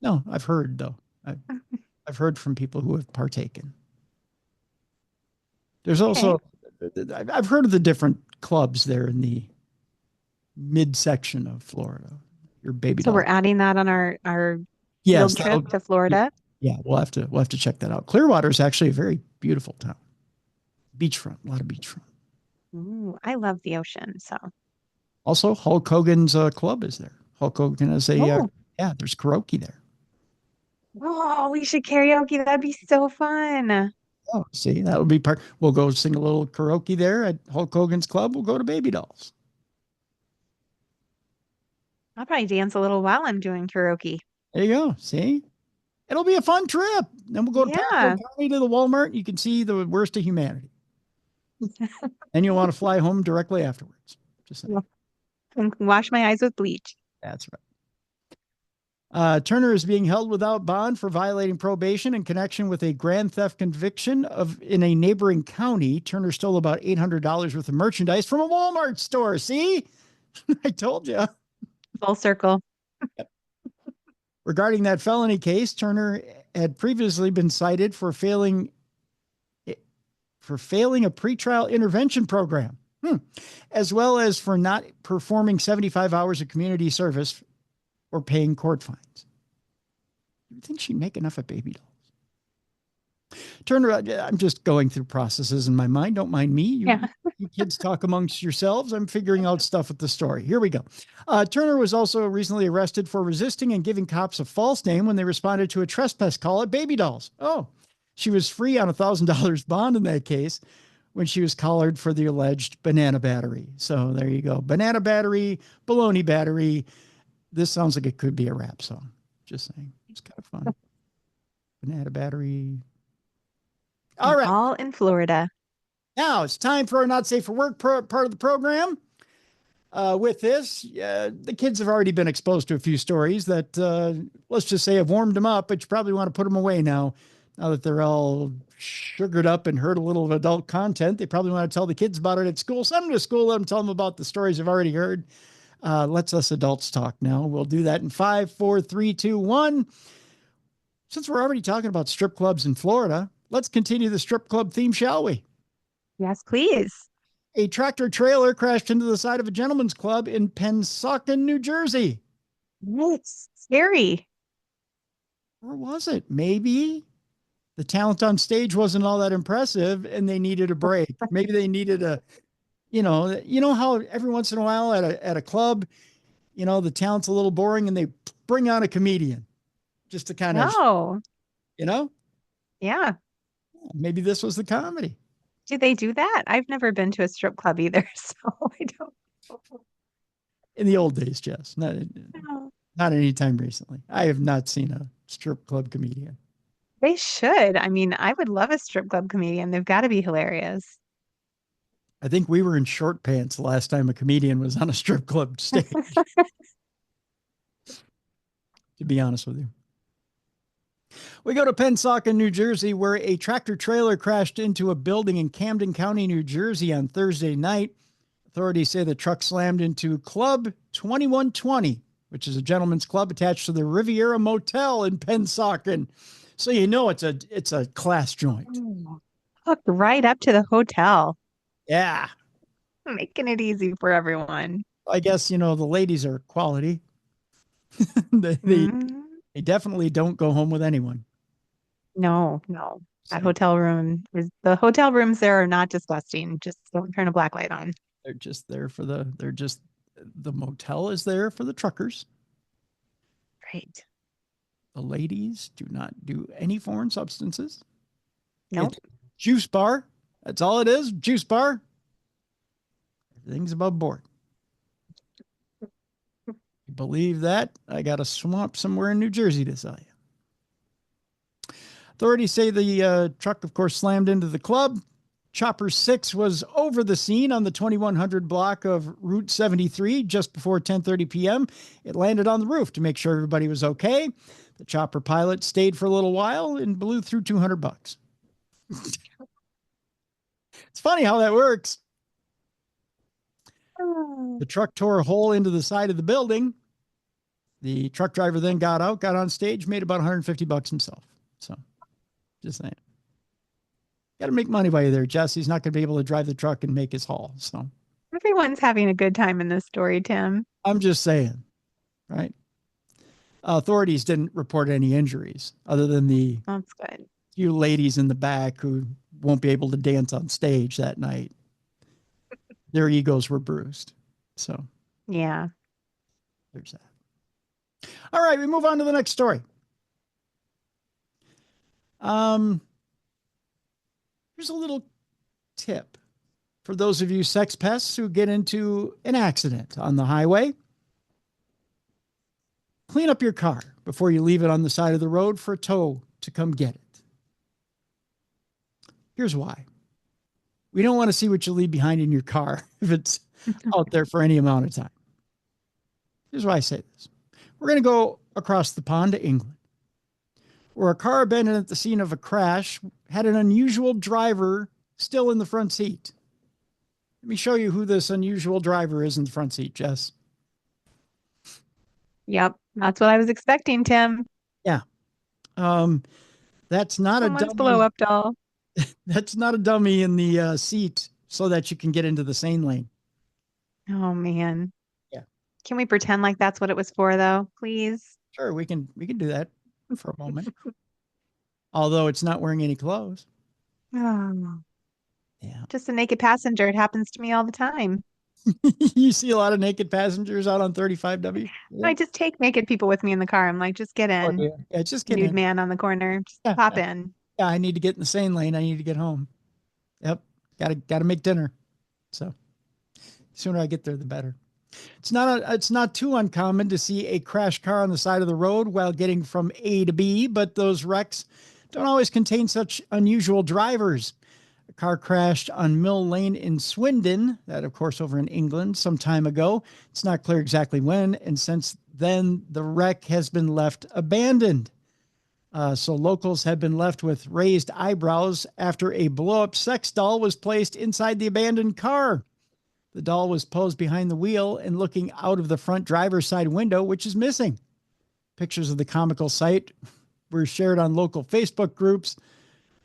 No, I've heard, though. I've heard from people who have partaken. There's also, I've heard of the different clubs there in the midsection of Florida. Your Baby So Doll. we're adding that on our Yes, field trip to Florida. Yeah, we'll have to check that out. Clearwater is actually a very beautiful town. Beachfront, a lot of beachfront. Ooh, I love the ocean. So Also, Hulk Hogan's club is there. Hulk Hogan is there's karaoke there. oh, we should karaoke. That'd be so fun. Oh, see, that would be part. We'll go sing a little karaoke there at Hulk Hogan's club. We'll go to Baby Dolls. I'll probably dance a little while I'm doing karaoke. There you go. See, it'll be a fun trip. Then we'll go to Pasco County to the Walmart. You can see the worst of humanity. And you'll want to fly home directly afterwards. Just saying. And wash my eyes with bleach. That's right. Turner is being held without bond for violating probation in connection with a grand theft conviction in a neighboring county. Turner stole about $800 worth of merchandise from a Walmart store. See, I told you. Full circle. Regarding that felony case, Turner had previously been cited for failing a pretrial intervention program, as well as for not performing 75 hours of community service or paying court fines. You think she'd make enough at Baby Dolls? Turner, I'm just going through processes in my mind. Don't mind me. You kids talk amongst yourselves. I'm figuring out stuff with the story. Here we go. Turner was also recently arrested for resisting and giving cops a false name when they responded to a trespass call at Baby Dolls. Oh, she was free on $1,000 bond in that case when she was collared for the alleged banana battery. So there you go. Banana battery, baloney battery. This sounds like it could be a rap song. Just saying. It's kind of fun. Banana battery. All right. All in Florida. Now it's time for our Not Safe for Work part of the program. With this, the kids have already been exposed to a few stories that, let's just say, have warmed them up, but you probably want to put them away now that they're all sugared up and heard a little of adult content. They probably want to tell the kids about it at school. Send them to school, let them tell them about the stories they've already heard. Let's us adults talk now. We'll do that in 5, 4, 3, 2, 1. Since we're already talking about strip clubs in Florida, let's continue the strip club theme, shall we? Yes, please. A tractor trailer crashed into the side of a gentleman's club in Pennsauken, New Jersey. It's scary. Or was it? Maybe the talent on stage wasn't all that impressive and they needed a break. Maybe they needed a, you know how every once in a while at a club, the talent's a little boring and they bring on a comedian just to kind of, Yeah. Maybe this was the comedy. Do they do that? I've never been to a strip club either, so I don't know. In the old days, Jess, not any time recently. I have not seen a strip club comedian. They should. I mean, I would love a strip club comedian. They've got to be hilarious. I think we were in short pants the last time a comedian was on a strip club stage, to be honest with you. We go to Pennsauken, New Jersey, where a tractor trailer crashed into a building in Camden County, New Jersey on Thursday night. Authorities say the truck slammed into Club 2120, which is a gentleman's club attached to the Riviera Motel in Pennsauken. So it's a class joint. Hooked right up to the hotel. Yeah. Making it easy for everyone. I guess, the ladies are quality. They definitely don't go home with anyone. No. That hotel room the hotel rooms there are not disgusting. Just don't turn a black light on. They're just there the motel is there for the truckers. Right. The ladies do not do any foreign substances. Nope. It's juice bar. That's all it is. Juice bar. Everything's above board. You believe that? I got a swamp somewhere in New Jersey to sell you. Authorities say the truck, of course, slammed into the club. Chopper 6 was over the scene on the 2100 block of Route 73 just before 10:30 p.m. It landed on the roof to make sure everybody was okay. The chopper pilot stayed for a little while and blew through $200. It's funny how that works. The truck tore a hole into the side of the building. The truck driver then got out, got on stage, made about $150 himself. So, just saying. Got to make money while you're there, Jess. He's not going to be able to drive the truck and make his haul. So, everyone's having a good time in this story, Tim. I'm just saying, right? Authorities didn't report any injuries other than the That's good. Few ladies in the back who won't be able to dance on stage that night. Their egos were bruised. So, yeah, there's that. All right, we move on to the next story. Here's a little tip for those of you sex pests who get into an accident on the highway. Clean up your car before you leave it on the side of the road for a tow to come get it. Here's why. We don't want to see what you leave behind in your car if it's out there for any amount of time. Here's why I say this. We're going to go across the pond to England, where a car abandoned at the scene of a crash had an unusual driver still in the front seat. Let me show you who this unusual driver is in the front seat, Jess. Yep, that's what I was expecting, Tim. Yeah. That's not Someone's a dummy. blow up doll. That's not a dummy in the seat so that you can get into the sane lane. Oh man. Yeah. Can we pretend like that's what it was for, though, please? Sure, we can do that for a moment. Although it's not wearing any clothes. Oh, Yeah. just a naked passenger. It happens to me all the time. You see a lot of naked passengers out on 35W? Yeah. I just take naked people with me in the car. I'm like, just get Oh, in. yeah, just get Nude in. man on the corner. Just Yeah, pop yeah. in. Yeah, I need to get in the sane lane. I need to get home. Yep. Gotta make dinner. So the sooner I get there, the better. It's not too uncommon to see a crashed car on the side of the road while getting from A to B, but those wrecks don't always contain such unusual drivers. A car crashed on Mill Lane in Swindon, that of course over in England, some time ago. It's not clear exactly when, and since then the wreck has been left abandoned. So locals had been left with raised eyebrows after a blow-up sex doll was placed inside the abandoned car. The doll was posed behind the wheel and looking out of the front driver's side window, which is missing. Pictures of the comical sight were shared on local Facebook groups,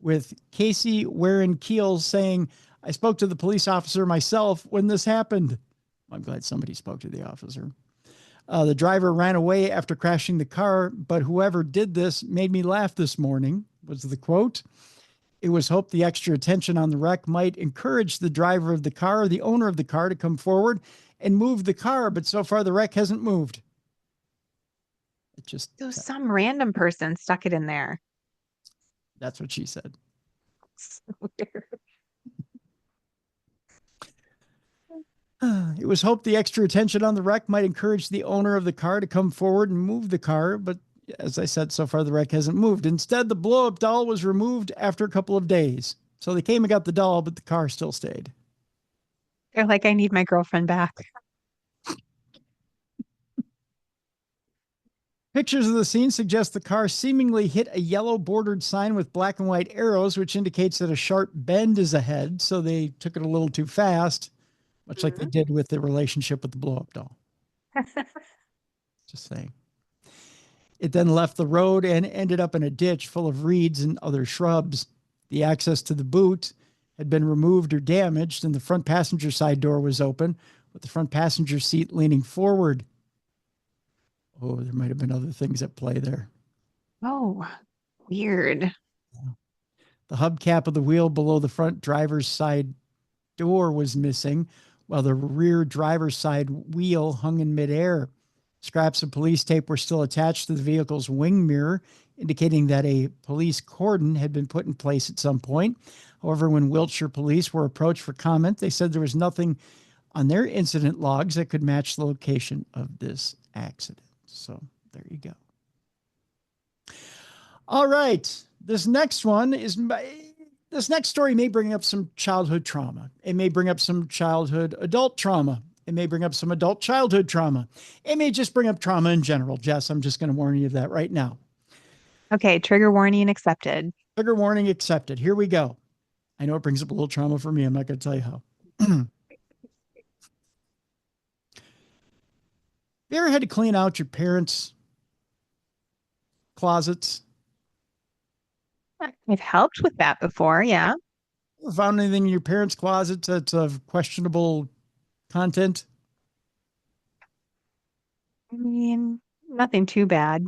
with Casey Warren Keel saying, "I spoke to the police officer myself when this happened." I'm glad somebody spoke to the officer. The driver ran away after crashing the car, but whoever did this made me laugh this morning, was the quote. It was hoped the extra attention on the wreck might encourage the driver of the car or the owner of the car to come forward and move the car, but so far the wreck hasn't moved. It just... So some random person stuck it in there. That's what she said. So weird. It was hoped the extra attention on the wreck might encourage the owner of the car to come forward and move the car, but as I said, so far the wreck hasn't moved. Instead, the blow-up doll was removed after a couple of days. So they came and got the doll, but the car still stayed. They're like, I need my girlfriend back. Pictures of the scene suggest the car seemingly hit a yellow bordered sign with black and white arrows, which indicates that a sharp bend is ahead. So they took it a little too fast, much like they did with the relationship with the blow-up doll. Just saying. It then left the road and ended up in a ditch full of reeds and other shrubs. The access to the boot had been removed or damaged, and the front passenger side door was open, with the front passenger seat leaning forward. Oh, there might have been other things at play there. Oh, weird. The hubcap of the wheel below the front driver's side door was missing, while the rear driver's side wheel hung in midair. Scraps of police tape were still attached to the vehicle's wing mirror, indicating that a police cordon had been put in place at some point. However, when Wiltshire police were approached for comment, they said there was nothing on their incident logs that could match the location of this accident. So there you go. All right. This next story may bring up some childhood trauma. It may bring up some childhood adult trauma. It may bring up some adult childhood trauma. It may just bring up trauma in general. Jess, I'm just going to warn you of that right now. Okay, trigger warning accepted. Trigger warning accepted. Here we go. I know it brings up a little trauma for me. I'm not going to tell you how. You ever had to clean out your parents' closets? I've helped with that before, yeah. Ever found anything in your parents' closets that's of questionable content? I mean, nothing too bad.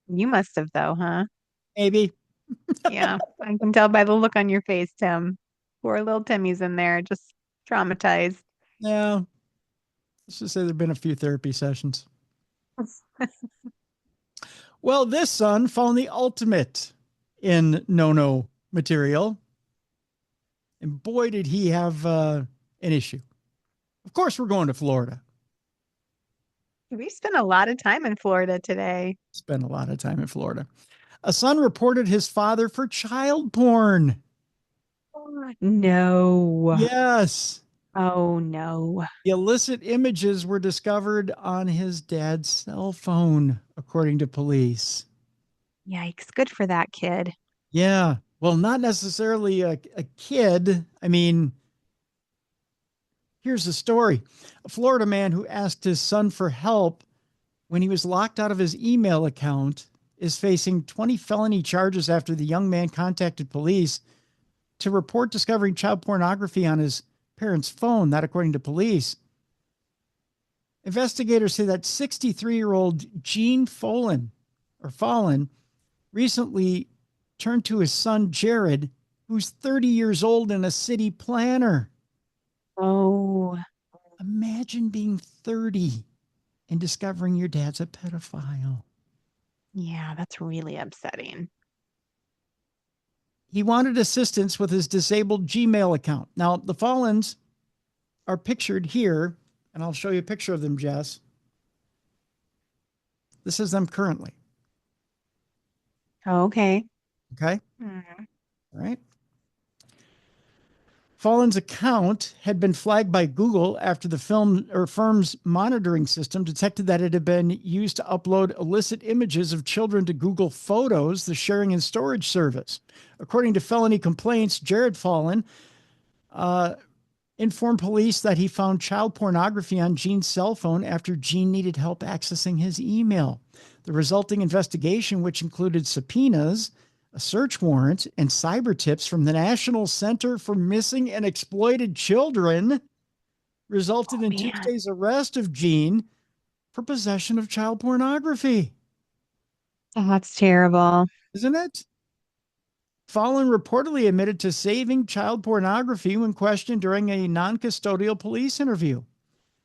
You must have, though, huh? Maybe. Yeah, I can tell by the look on your face, Tim. Poor little Timmy's in there, just traumatized. Yeah. Let's just say there have been a few therapy sessions. Well, this son found the ultimate in no-no material. And boy, did he have an issue. Of course, we're going to Florida. We spent a lot of time in Florida today. Spent a lot of time in Florida. A son reported his father for child porn. No. Yes. Oh, no. The illicit images were discovered on his dad's cell phone, according to police. Yikes. Good for that kid. Yeah. Well, not necessarily a kid. I mean, here's the story. A Florida man who asked his son for help when he was locked out of his email account is facing 20 felony charges after the young man contacted police to report discovering child pornography on his parents' phone, that according to police. Investigators say that 63-year-old Gene Fallon recently turned to his son, Jared, who's 30 years old and a city planner. Oh. Imagine being 30 and discovering your dad's a pedophile. Yeah, that's really upsetting. He wanted assistance with his disabled Gmail account. Now, the Fallons are pictured here, and I'll show you a picture of them, Jess. This is them currently. Oh, okay. Okay. Hmm. All right. Fallen's account had been flagged by Google after the firm's monitoring system detected that it had been used to upload illicit images of children to Google Photos, the sharing and storage service. According to felony complaints, Jared Fallen informed police that he found child pornography on Gene's cell phone after Gene needed help accessing his email. The resulting investigation, which included subpoenas, a search warrant, and cyber tips from the National Center for Missing and Exploited Children, resulted in Man. Tuesday's arrest of Gene for possession of child pornography. Oh, that's terrible. Isn't it? Fallen reportedly admitted to saving child pornography when questioned during a non-custodial police interview.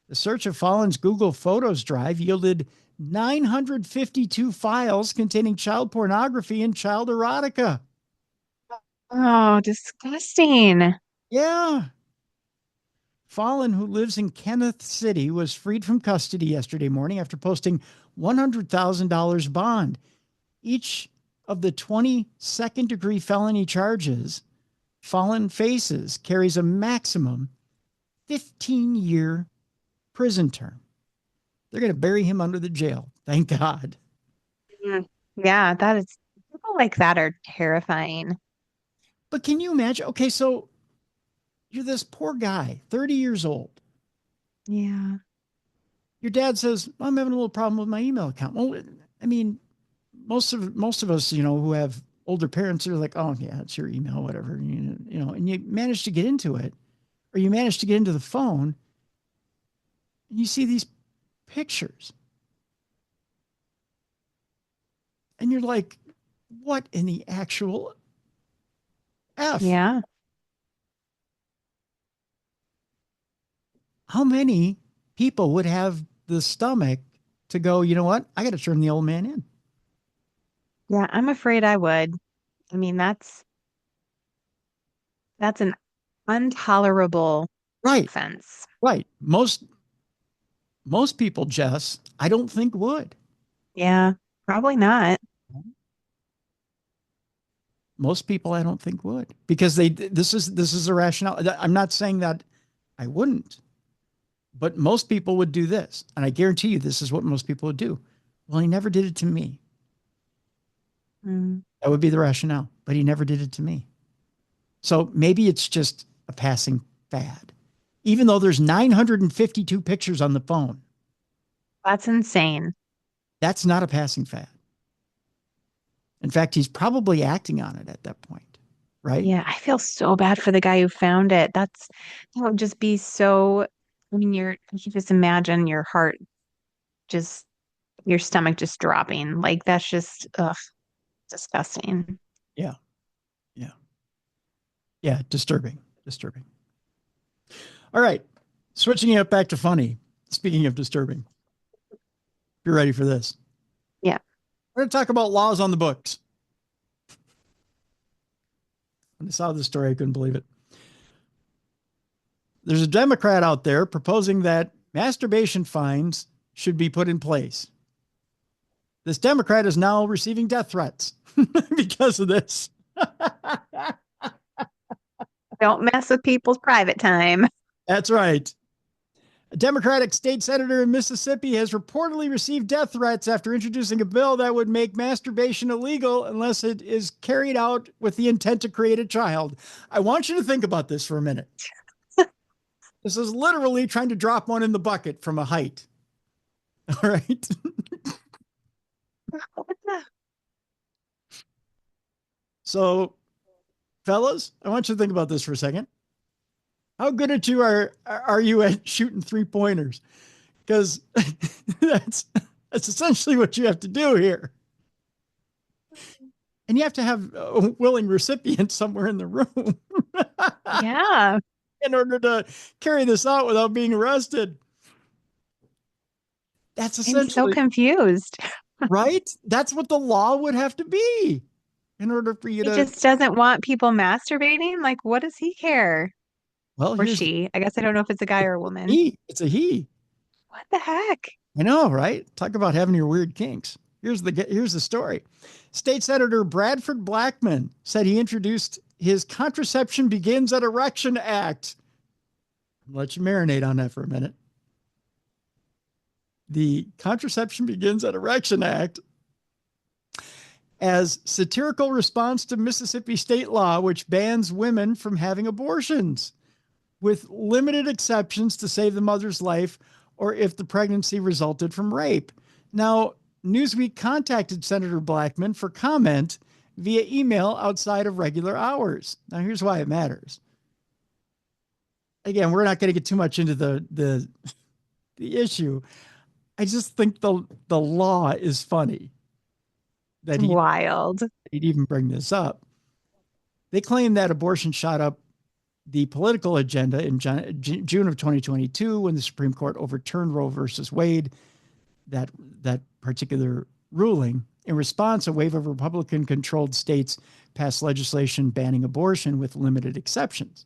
The search of Fallen's Google Photos drive yielded 952 files containing child pornography and child erotica. Oh, disgusting. Yeah. Fallen, who lives in Kenneth City, was freed from custody yesterday morning after posting $100,000 bond. Each of the 20 second-degree felony charges Fallen faces carries a maximum 15-year prison term. They're going to bury him under the jail. Thank God. Mm. Yeah, that is people like that are terrifying. But can you imagine? Okay, so you're this poor guy, 30 years old. Yeah. Your dad says, I'm having a little problem with my email account. Well, I mean, most of us, who have older parents are like, oh yeah, it's your email, whatever, and you manage to get into it, or you manage to get into the phone, and you see these pictures, and you're like, what in the actual F? Yeah. How many people would have the stomach to go, you know what? I got to turn the old man in. Yeah, I'm afraid I would. I mean, that's an intolerable Right. offense. Right. Most people, Jess, I don't think would. Yeah, probably not. Most people I don't think would, because this is a rationale. I'm not saying that I wouldn't, but most people would do this. And I guarantee you this is what most people would do. Well, he never did it to me. Mm. That would be the rationale, but he never did it to me. So maybe it's just a passing fad, even though there's 952 pictures on the phone. That's insane. That's not a passing fad. In fact, he's probably acting on it at that point, right? Yeah, I feel so bad for the guy who found it. That would just be so, I mean, you just imagine your heart just, your stomach just dropping. Like that's just, ugh, disgusting. Yeah. Yeah. Yeah. Disturbing. All right. Switching it back to funny. Speaking of disturbing, you're ready for this. Yeah. We're going to talk about laws on the books. When I saw this story, I couldn't believe it. There's a Democrat out there proposing that masturbation fines should be put in place. This Democrat is now receiving death threats because of this. Don't mess with people's private time. That's right. A Democratic state senator in Mississippi has reportedly received death threats after introducing a bill that would make masturbation illegal unless it is carried out with the intent to create a child. I want you to think about this for a minute. This is literally trying to drop one in the bucket from a height. All right. What the? So, fellas, I want you to think about this for a second. How good at you are you at shooting 3-pointers? Because that's essentially what you have to do here. And you have to have a willing recipient somewhere in the room. Yeah. In order to carry this out without being arrested. That's essentially. I'm so confused. Right? That's what the law would have to be in order for you He to. just doesn't want people masturbating. Like, what does he care? Well, Or she. I guess I don't know if it's a guy or a woman. It's a he. What the heck? I know, right? Talk about having your weird kinks. Here's the story. State Senator Bradford Blackman said he introduced his Contraception Begins at Erection Act. I'll let you marinate on that for a minute. The Contraception Begins at Erection Act as satirical response to Mississippi state law, which bans women from having abortions, with limited exceptions to save the mother's life or if the pregnancy resulted from rape. Now, Newsweek contacted Senator Blackman for comment via email outside of regular hours. Now, here's why it matters. Again, we're not going to get too much into the issue. I just think the law is funny. That Wild. He'd even bring this up. They claim that abortion shot up the political agenda in June of 2022 when the Supreme Court overturned Roe versus Wade, that particular ruling. In response, a wave of Republican-controlled states passed legislation banning abortion with limited exceptions,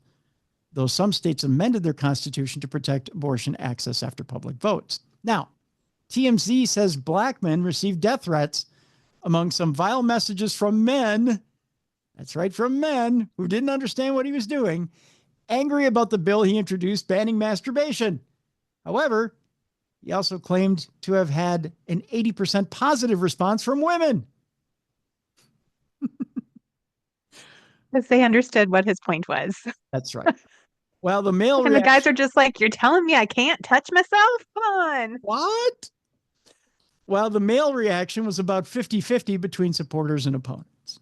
though some states amended their constitution to protect abortion access after public votes. Now, TMZ says Blackman received death threats among some vile messages from men, that's right, from men who didn't understand what he was doing, angry about the bill he introduced banning masturbation. However, he also claimed to have had an 80% positive response from women. Because they understood what his point was. That's right. Well, the male And the guys are just like, you're telling me I can't touch myself? Come on. What? Well, the male reaction was about 50-50 between supporters and opponents.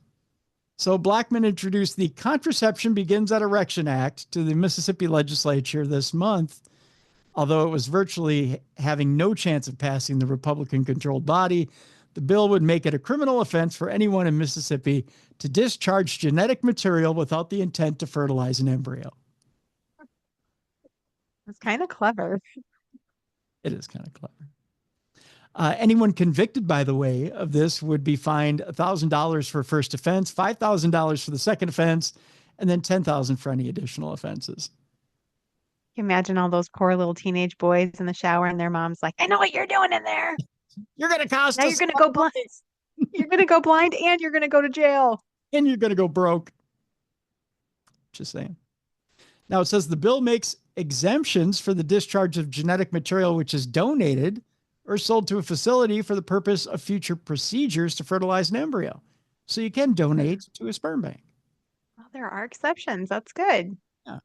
So Blackman introduced the Contraception Begins at Erection Act to the Mississippi legislature this month, although it was virtually having no chance of passing the Republican-controlled body. The bill would make it a criminal offense for anyone in Mississippi to discharge genetic material without the intent to fertilize an embryo. It's kind of clever. It is kind of clever. Anyone convicted, by the way, of this would be fined $1,000 for first offense, $5,000 for the second offense, and then $10,000 for any additional offenses. You imagine all those poor little teenage boys in the shower and their mom's like, I know what you're doing in there. You're going to cost now us. You're going to go blind. You're going to go blind and you're going to go to jail. And you're going to go broke. Just saying. Now it says the bill makes exemptions for the discharge of genetic material which is donated or sold to a facility for the purpose of future procedures to fertilize an embryo. So you can donate to a sperm bank. Well, there are exceptions. That's good. Yeah.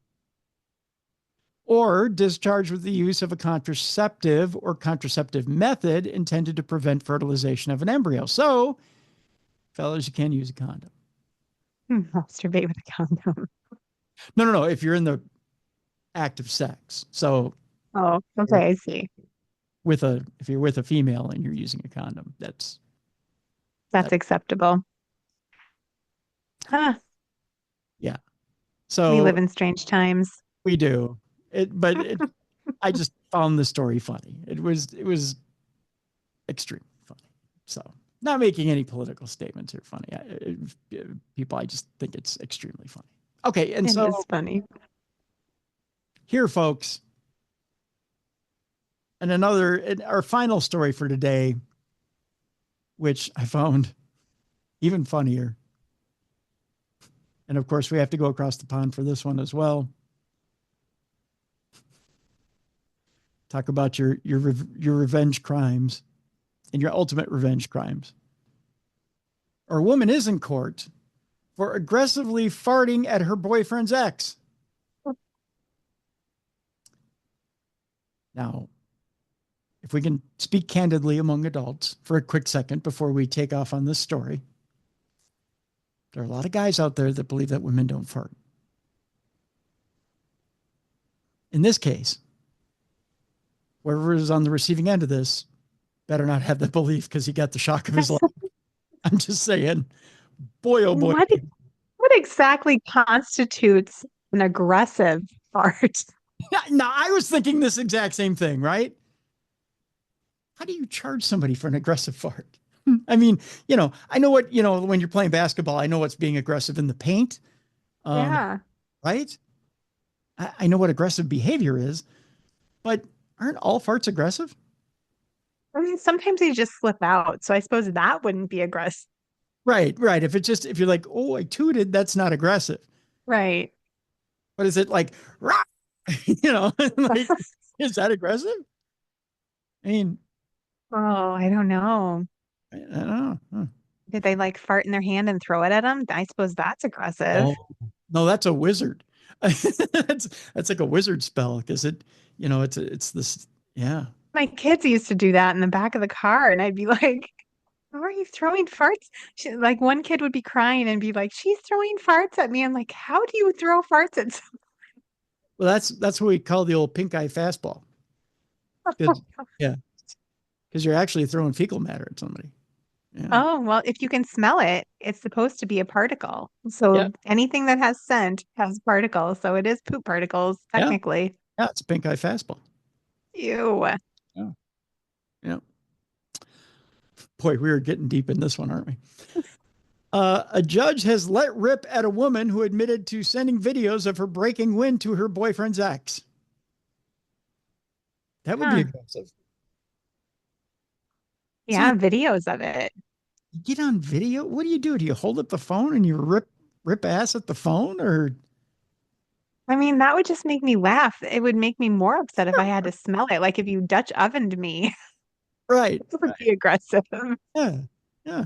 Or discharge with the use of a contraceptive or contraceptive method intended to prevent fertilization of an embryo. So, fellas, you can use a condom. Masturbate with a condom. No. If you're in the act of sex. So, oh, okay, I see. If you're with a female and you're using a condom, that's acceptable. Huh. Yeah. So we live in strange times. We do. I just found the story funny. It was extremely funny. So, not making any political statements are funny. I just think it's extremely funny. Okay, and so it's funny. Here, folks. And our final story for today, which I found even funnier. And of course, we have to go across the pond for this one as well. Talk about your revenge crimes and your ultimate revenge crimes. A woman is in court for aggressively farting at her boyfriend's ex. Now, if we can speak candidly among adults for a quick second before we take off on this story, there are a lot of guys out there that believe that women don't fart. In this case, whoever is on the receiving end of this better not have that belief because he got the shock of his life. I'm just saying, boy, oh boy. What exactly constitutes an aggressive fart? Now, I was thinking this exact same thing, right? How do you charge somebody for an aggressive fart? I mean, I know what, when you're playing basketball, I know what's being aggressive in the paint. Yeah. Right? I know what aggressive behavior is, but aren't all farts aggressive? I mean, sometimes they just slip out. So I suppose that wouldn't be aggressive. Right, right. If you're like, oh, I tooted, that's not aggressive. Right. But is it like, rah! Like, is that aggressive? I mean, Oh, I don't know. I don't know. Huh. Did they like fart in their hand and throw it at them? I suppose that's aggressive. Oh, no, that's a wizard. That's like a wizard spell because it's this, yeah. My kids used to do that in the back of the car, and I'd be like, "Why are you throwing farts?" Like one kid would be crying and be like, "She's throwing farts at me." I'm like, "How do you throw farts at Well, that's what we call the old pink eye fastball. 'Cause- someone?" yeah, because you're actually throwing fecal matter at somebody. Yeah. Oh, well, if you can smell it, it's supposed to be a particle. Yeah. So anything that has scent has particles. So it is poop particles, Yeah. technically. Yeah. It's a pink eye fastball. Ew. Yeah. Yeah. Boy, we are getting deep in this one, aren't we? A judge has let rip at a woman who admitted to sending videos of her breaking wind to her boyfriend's ex. That would be Huh. aggressive. Yeah, So videos of it. you get on video. What do? Do you hold up the phone and you rip ass at the phone, or I mean, that would just make me laugh. It would make me more upset if I had to smell it. Like if you Dutch ovened me, right? it would be aggressive. Yeah, yeah.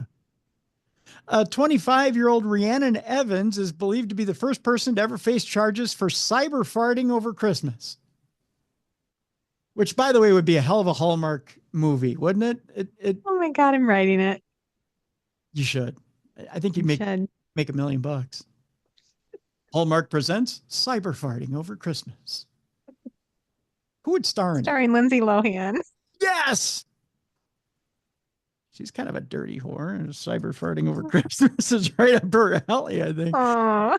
25-year-old Rhiannon Evans is believed to be the first person to ever face charges for cyber farting over Christmas. Which, by the way, would be a hell of a Hallmark movie, wouldn't it? Oh my God, I'm writing it. You should. I think you'd You make should. $1 million. Hallmark presents cyber farting over Christmas. Who would star in it? Starring Lindsay Lohan. Yes. She's kind of a dirty whore, and cyber farting over Christmas is right up her alley, I think. Oh,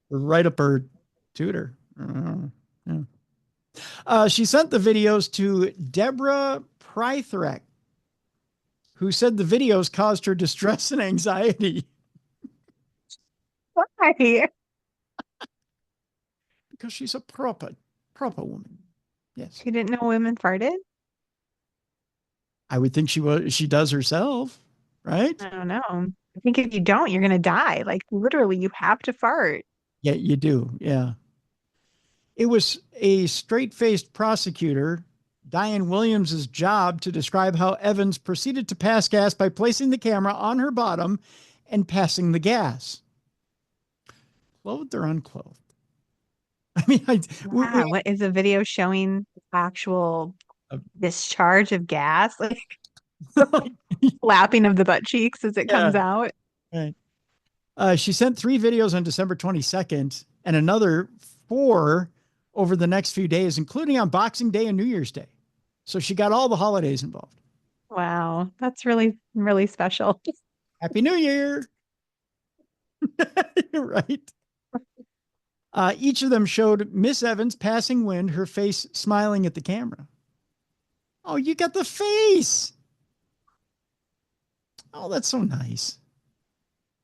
Right up her tutor. Yeah. She sent the videos to Deborah Prythrek, who said the videos caused her distress and anxiety. why? Because she's a proper woman. Yes. She didn't know women farted? I would think she does herself, right? I don't know. I think if you don't, you're gonna die. Like literally, you have to fart. Yeah, you do. Yeah. It was a straight-faced prosecutor, Diane Williams's job to describe how Evans proceeded to pass gas by placing the camera on her bottom and passing the gas. Clothed or unclothed? I mean, Yeah, what is a video showing actual discharge of gas? Like flapping of the butt cheeks as it comes out. Right. She sent 3 videos on December 22nd and another 4 over the next few days, including on Boxing Day and New Year's Day. So she got all the holidays involved. Wow, that's really, really special. Happy New Year. Right. Each of them showed Miss Evans passing wind, her face smiling at the camera. Oh, you got the face. Oh, that's so nice.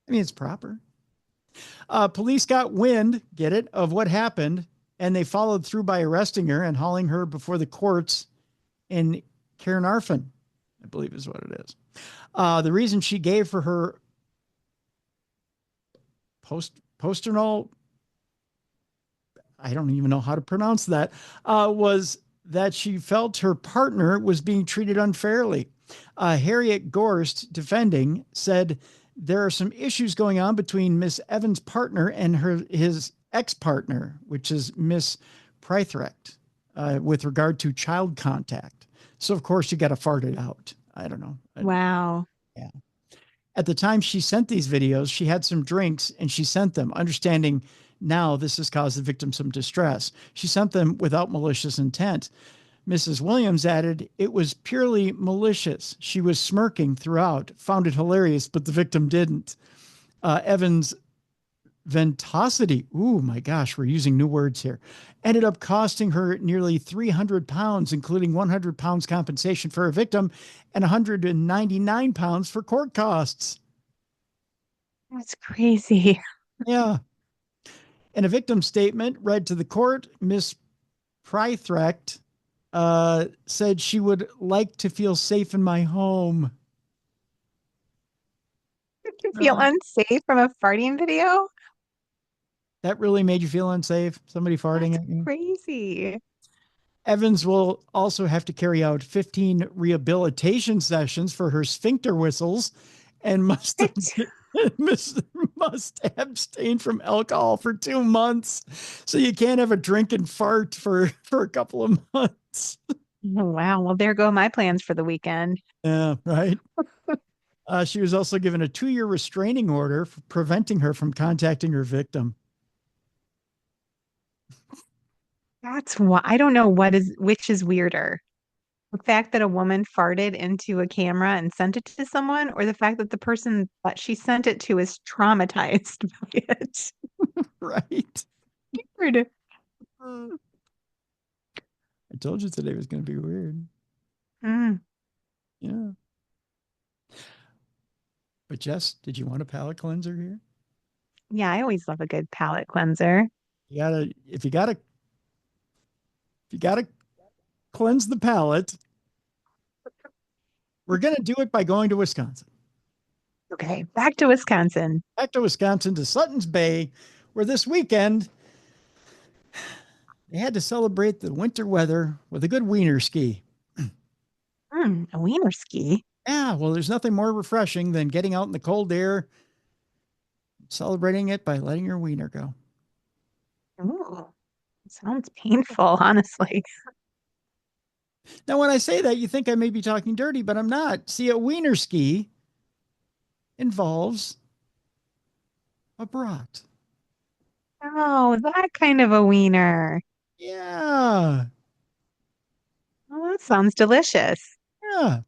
I mean, it's proper. Police got wind, get it, of what happened, and they followed through by arresting her and hauling her before the courts in Caernarfon, I believe is what it is. The reason she gave for her posternal, I don't even know how to pronounce that, was that she felt her partner was being treated unfairly. Harriet Gorst, defending, said there are some issues going on between Miss Evans' partner and his ex-partner, which is Miss Prythrek, with regard to child contact. So, of course, you got to fart it out. I don't know. Wow. Yeah. At the time she sent these videos, she had some drinks and she sent them, understanding now this has caused the victim some distress. She sent them without malicious intent. Mrs. Williams added, it was purely malicious. She was smirking throughout, found it hilarious, but the victim didn't. Evans' ventosity, ooh, my gosh, we're using new words here, ended up costing her nearly 300 pounds, including 100 pounds compensation for her victim and 199 pounds for court costs. That's crazy. Yeah. In a victim statement read to the court, Miss Prythrek said she would like to feel safe in my home. Did you feel unsafe from a farting video? That really made you feel unsafe? Somebody farting That's at you? crazy. Evans will also have to carry out 15 rehabilitation sessions for her sphincter whistles and must abstain from alcohol for 2 months. So you can't have a drink and fart for a couple of months. Oh, wow. Well, there go my plans for the weekend. Yeah, right. She was also given a 2-year restraining order for preventing her from contacting her victim. That's why I don't know which is weirder. The fact that a woman farted into a camera and sent it to someone, or the fact that the person that she sent it to is traumatized by it. Right. Weird. I told you today was going to be weird. Mm. Yeah. But Jess, did you want a palate cleanser here? Yeah, I always love a good palate cleanser. If you gotta cleanse the palate, we're gonna do it by going to Wisconsin. Okay, back to Wisconsin. Back to Wisconsin to Sutton's Bay, where this weekend they had to celebrate the winter weather with a good wiener ski. A wiener ski. Yeah, well, there's nothing more refreshing than getting out in the cold air, celebrating it by letting your wiener go. Ooh, sounds painful, honestly. Now, when I say that, you think I may be talking dirty, but I'm not. See, a wiener ski involves a brat. Oh, that kind of a wiener. Yeah. Oh, that sounds delicious. Yeah.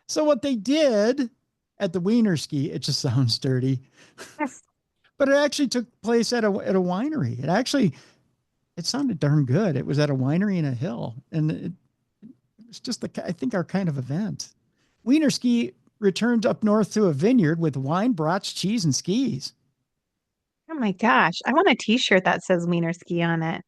So what they did at the wiener ski, it just sounds dirty, but it actually took place at a winery. It sounded darn good. It was at a winery in a hill, and it was just I think our kind of event. Wiener ski returned up north to a vineyard with wine, brats, cheese, and skis. Oh my gosh, I want a t-shirt that says wiener ski on it.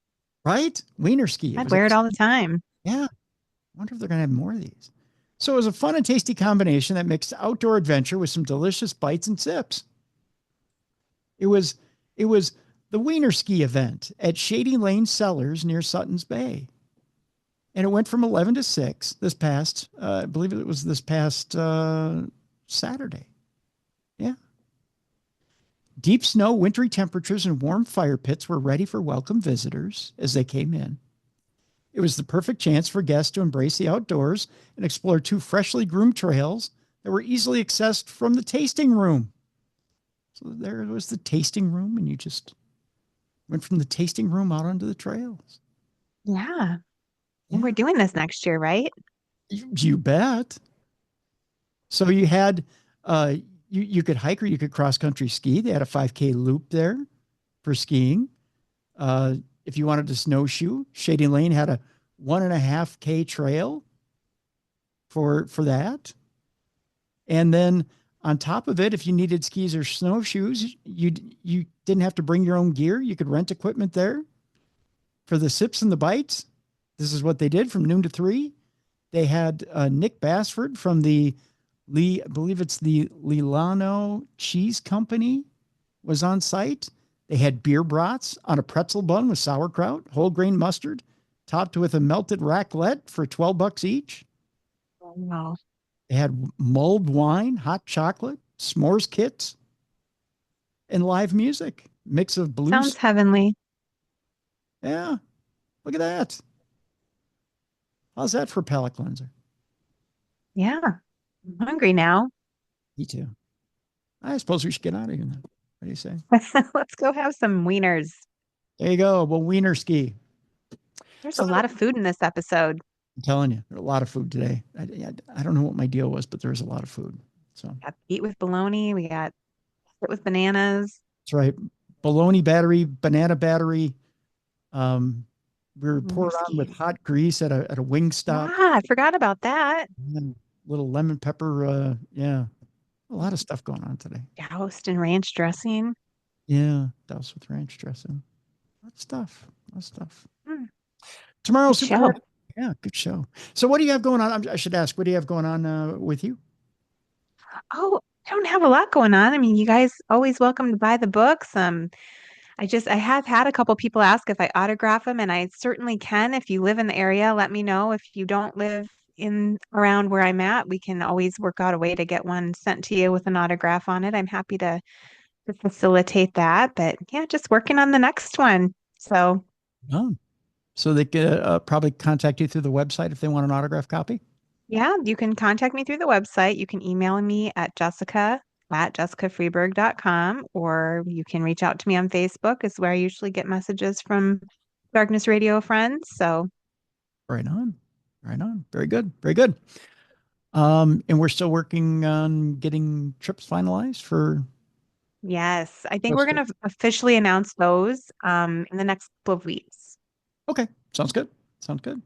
Right? Wiener ski. I'd wear it all the time. Yeah. I wonder if they're going to have more of these. So it was a fun and tasty combination that mixed outdoor adventure with some delicious bites and sips. It was the Wiener Ski event at Shady Lane Cellars near Sutton's Bay. And it went from 11 to 6 this past, I believe it was this past Saturday. Yeah. Deep snow, wintry temperatures, and warm fire pits were ready for welcome visitors as they came in. It was the perfect chance for guests to embrace the outdoors and explore 2 freshly groomed trails that were easily accessed from the tasting room. So there was the tasting room, and you just went from the tasting room out onto the trails. Yeah. And we're doing this next year, right? You bet. So you had, you could hike or you could cross country ski. They had a 5K loop there for skiing. If you wanted to snowshoe, Shady Lane had a 1.5K trail for that. And then on top of it, if you needed skis or snowshoes, you didn't have to bring your own gear. You could rent equipment there. For the sips and the bites, this is what they did from noon to 3. They had Nick Bassford from I believe it's the Lilano Cheese Company was on site. They had beer brats on a pretzel bun with sauerkraut, whole grain mustard, topped with a melted raclette for $12 each. Wow. They had mulled wine, hot chocolate, s'mores kits, and live music. Mix of blues. Sounds heavenly. Yeah. Look at that. How's that for palate cleanser? Yeah. I'm hungry now. Me too. I suppose we should get out of here now. What do you say? Let's go have some wieners. There you go. Well, wiener ski. There's a lot of food in this episode. I'm telling you, there's a lot of food today. I don't know what my deal was, but there was a lot of food. So We got beet with bologna. We got it with bananas. that's right. Bologna battery, banana battery. We were poured on with hot grease at a wing stop. Ah, I forgot about that. Little lemon pepper. Yeah. A lot of stuff going on today. Doused in ranch dressing. Yeah. Doused with ranch dressing. A lot of stuff. Mm. Tomorrow, Good show. Yeah, good show. So what do you have going on? I should ask, what do you have going on with you? Oh, I don't have a lot going on. I mean, you guys always welcome to buy the books. I have had a couple people ask if I autograph them, and I certainly can. If you live in the area, let me know. If you don't live in around where I'm at, we can always work out a way to get one sent to you with an autograph on it. I'm happy to facilitate that. But yeah, just working on the next one. So Oh, so they could probably contact you through the website if they want an autograph copy. yeah, you can contact me through the website. You can email me at jessica@jessicafreeberg.com, or you can reach out to me on Facebook, is where I usually get messages from Darkness Radio friends. So Right on. Right on. Very good. Very good. And we're still working on getting trips finalized for. yes, I think That's we're good. going to officially announce those in the next couple of weeks. Okay. Sounds good. Sounds good.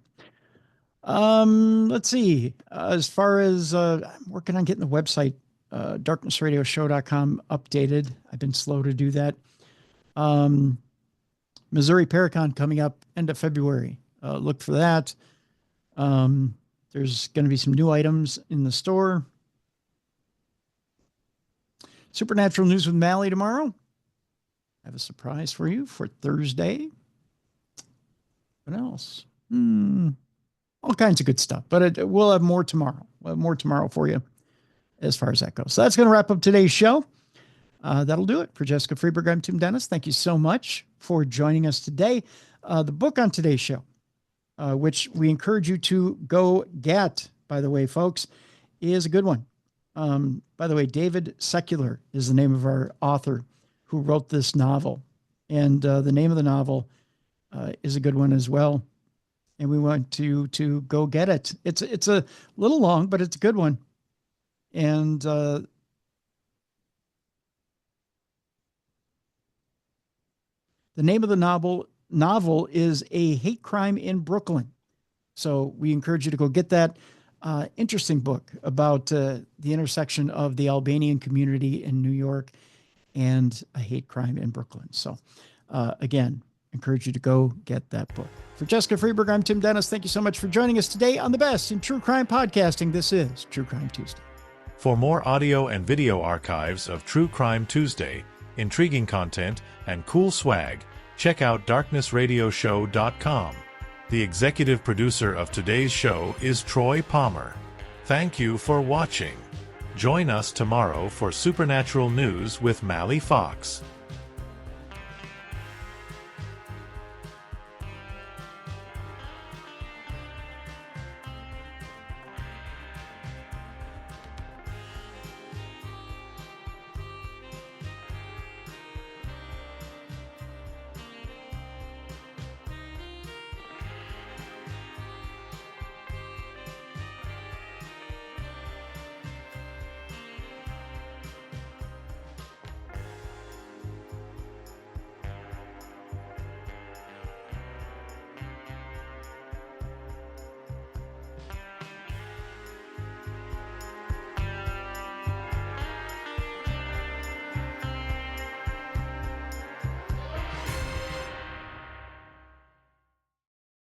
Let's see. As far as I'm working on getting the website, darknessradioshow.com updated. I've been slow to do that. Missouri Paracon coming up end of February. Look for that. There's going to be some new items in the store. Supernatural News with Mally tomorrow. I have a surprise for you for Thursday. What else? All kinds of good stuff, but we'll have more tomorrow. We'll have more tomorrow for you as far as that goes. So that's going to wrap up today's show. That'll do it for Jessica Freeberg. I'm Tim Dennis. Thank you so much for joining us today. The book on today's show, which we encourage you to go get, by the way, folks, is a good one. By the way, David Secular is the name of our author who wrote this novel. And the name of the novel is a good one as well. And we want you to go get it. It's a little long, but it's a good one. And the name of the novel is A Hate Crime in Brooklyn. So we encourage you to go get that interesting book about the intersection of the Albanian community in New York and a hate crime in Brooklyn. So again, encourage you to go get that book. For Jessica Freeberg, I'm Tim Dennis. Thank you so much for joining us today on the best in true crime podcasting. This is True Crime Tuesday. For more audio and video archives of True Crime Tuesday, intriguing content, and cool swag, check out darknessradioshow.com. The executive producer of today's show is Troy Palmer. Thank you for watching. Join us tomorrow for Supernatural News with Mally Fox.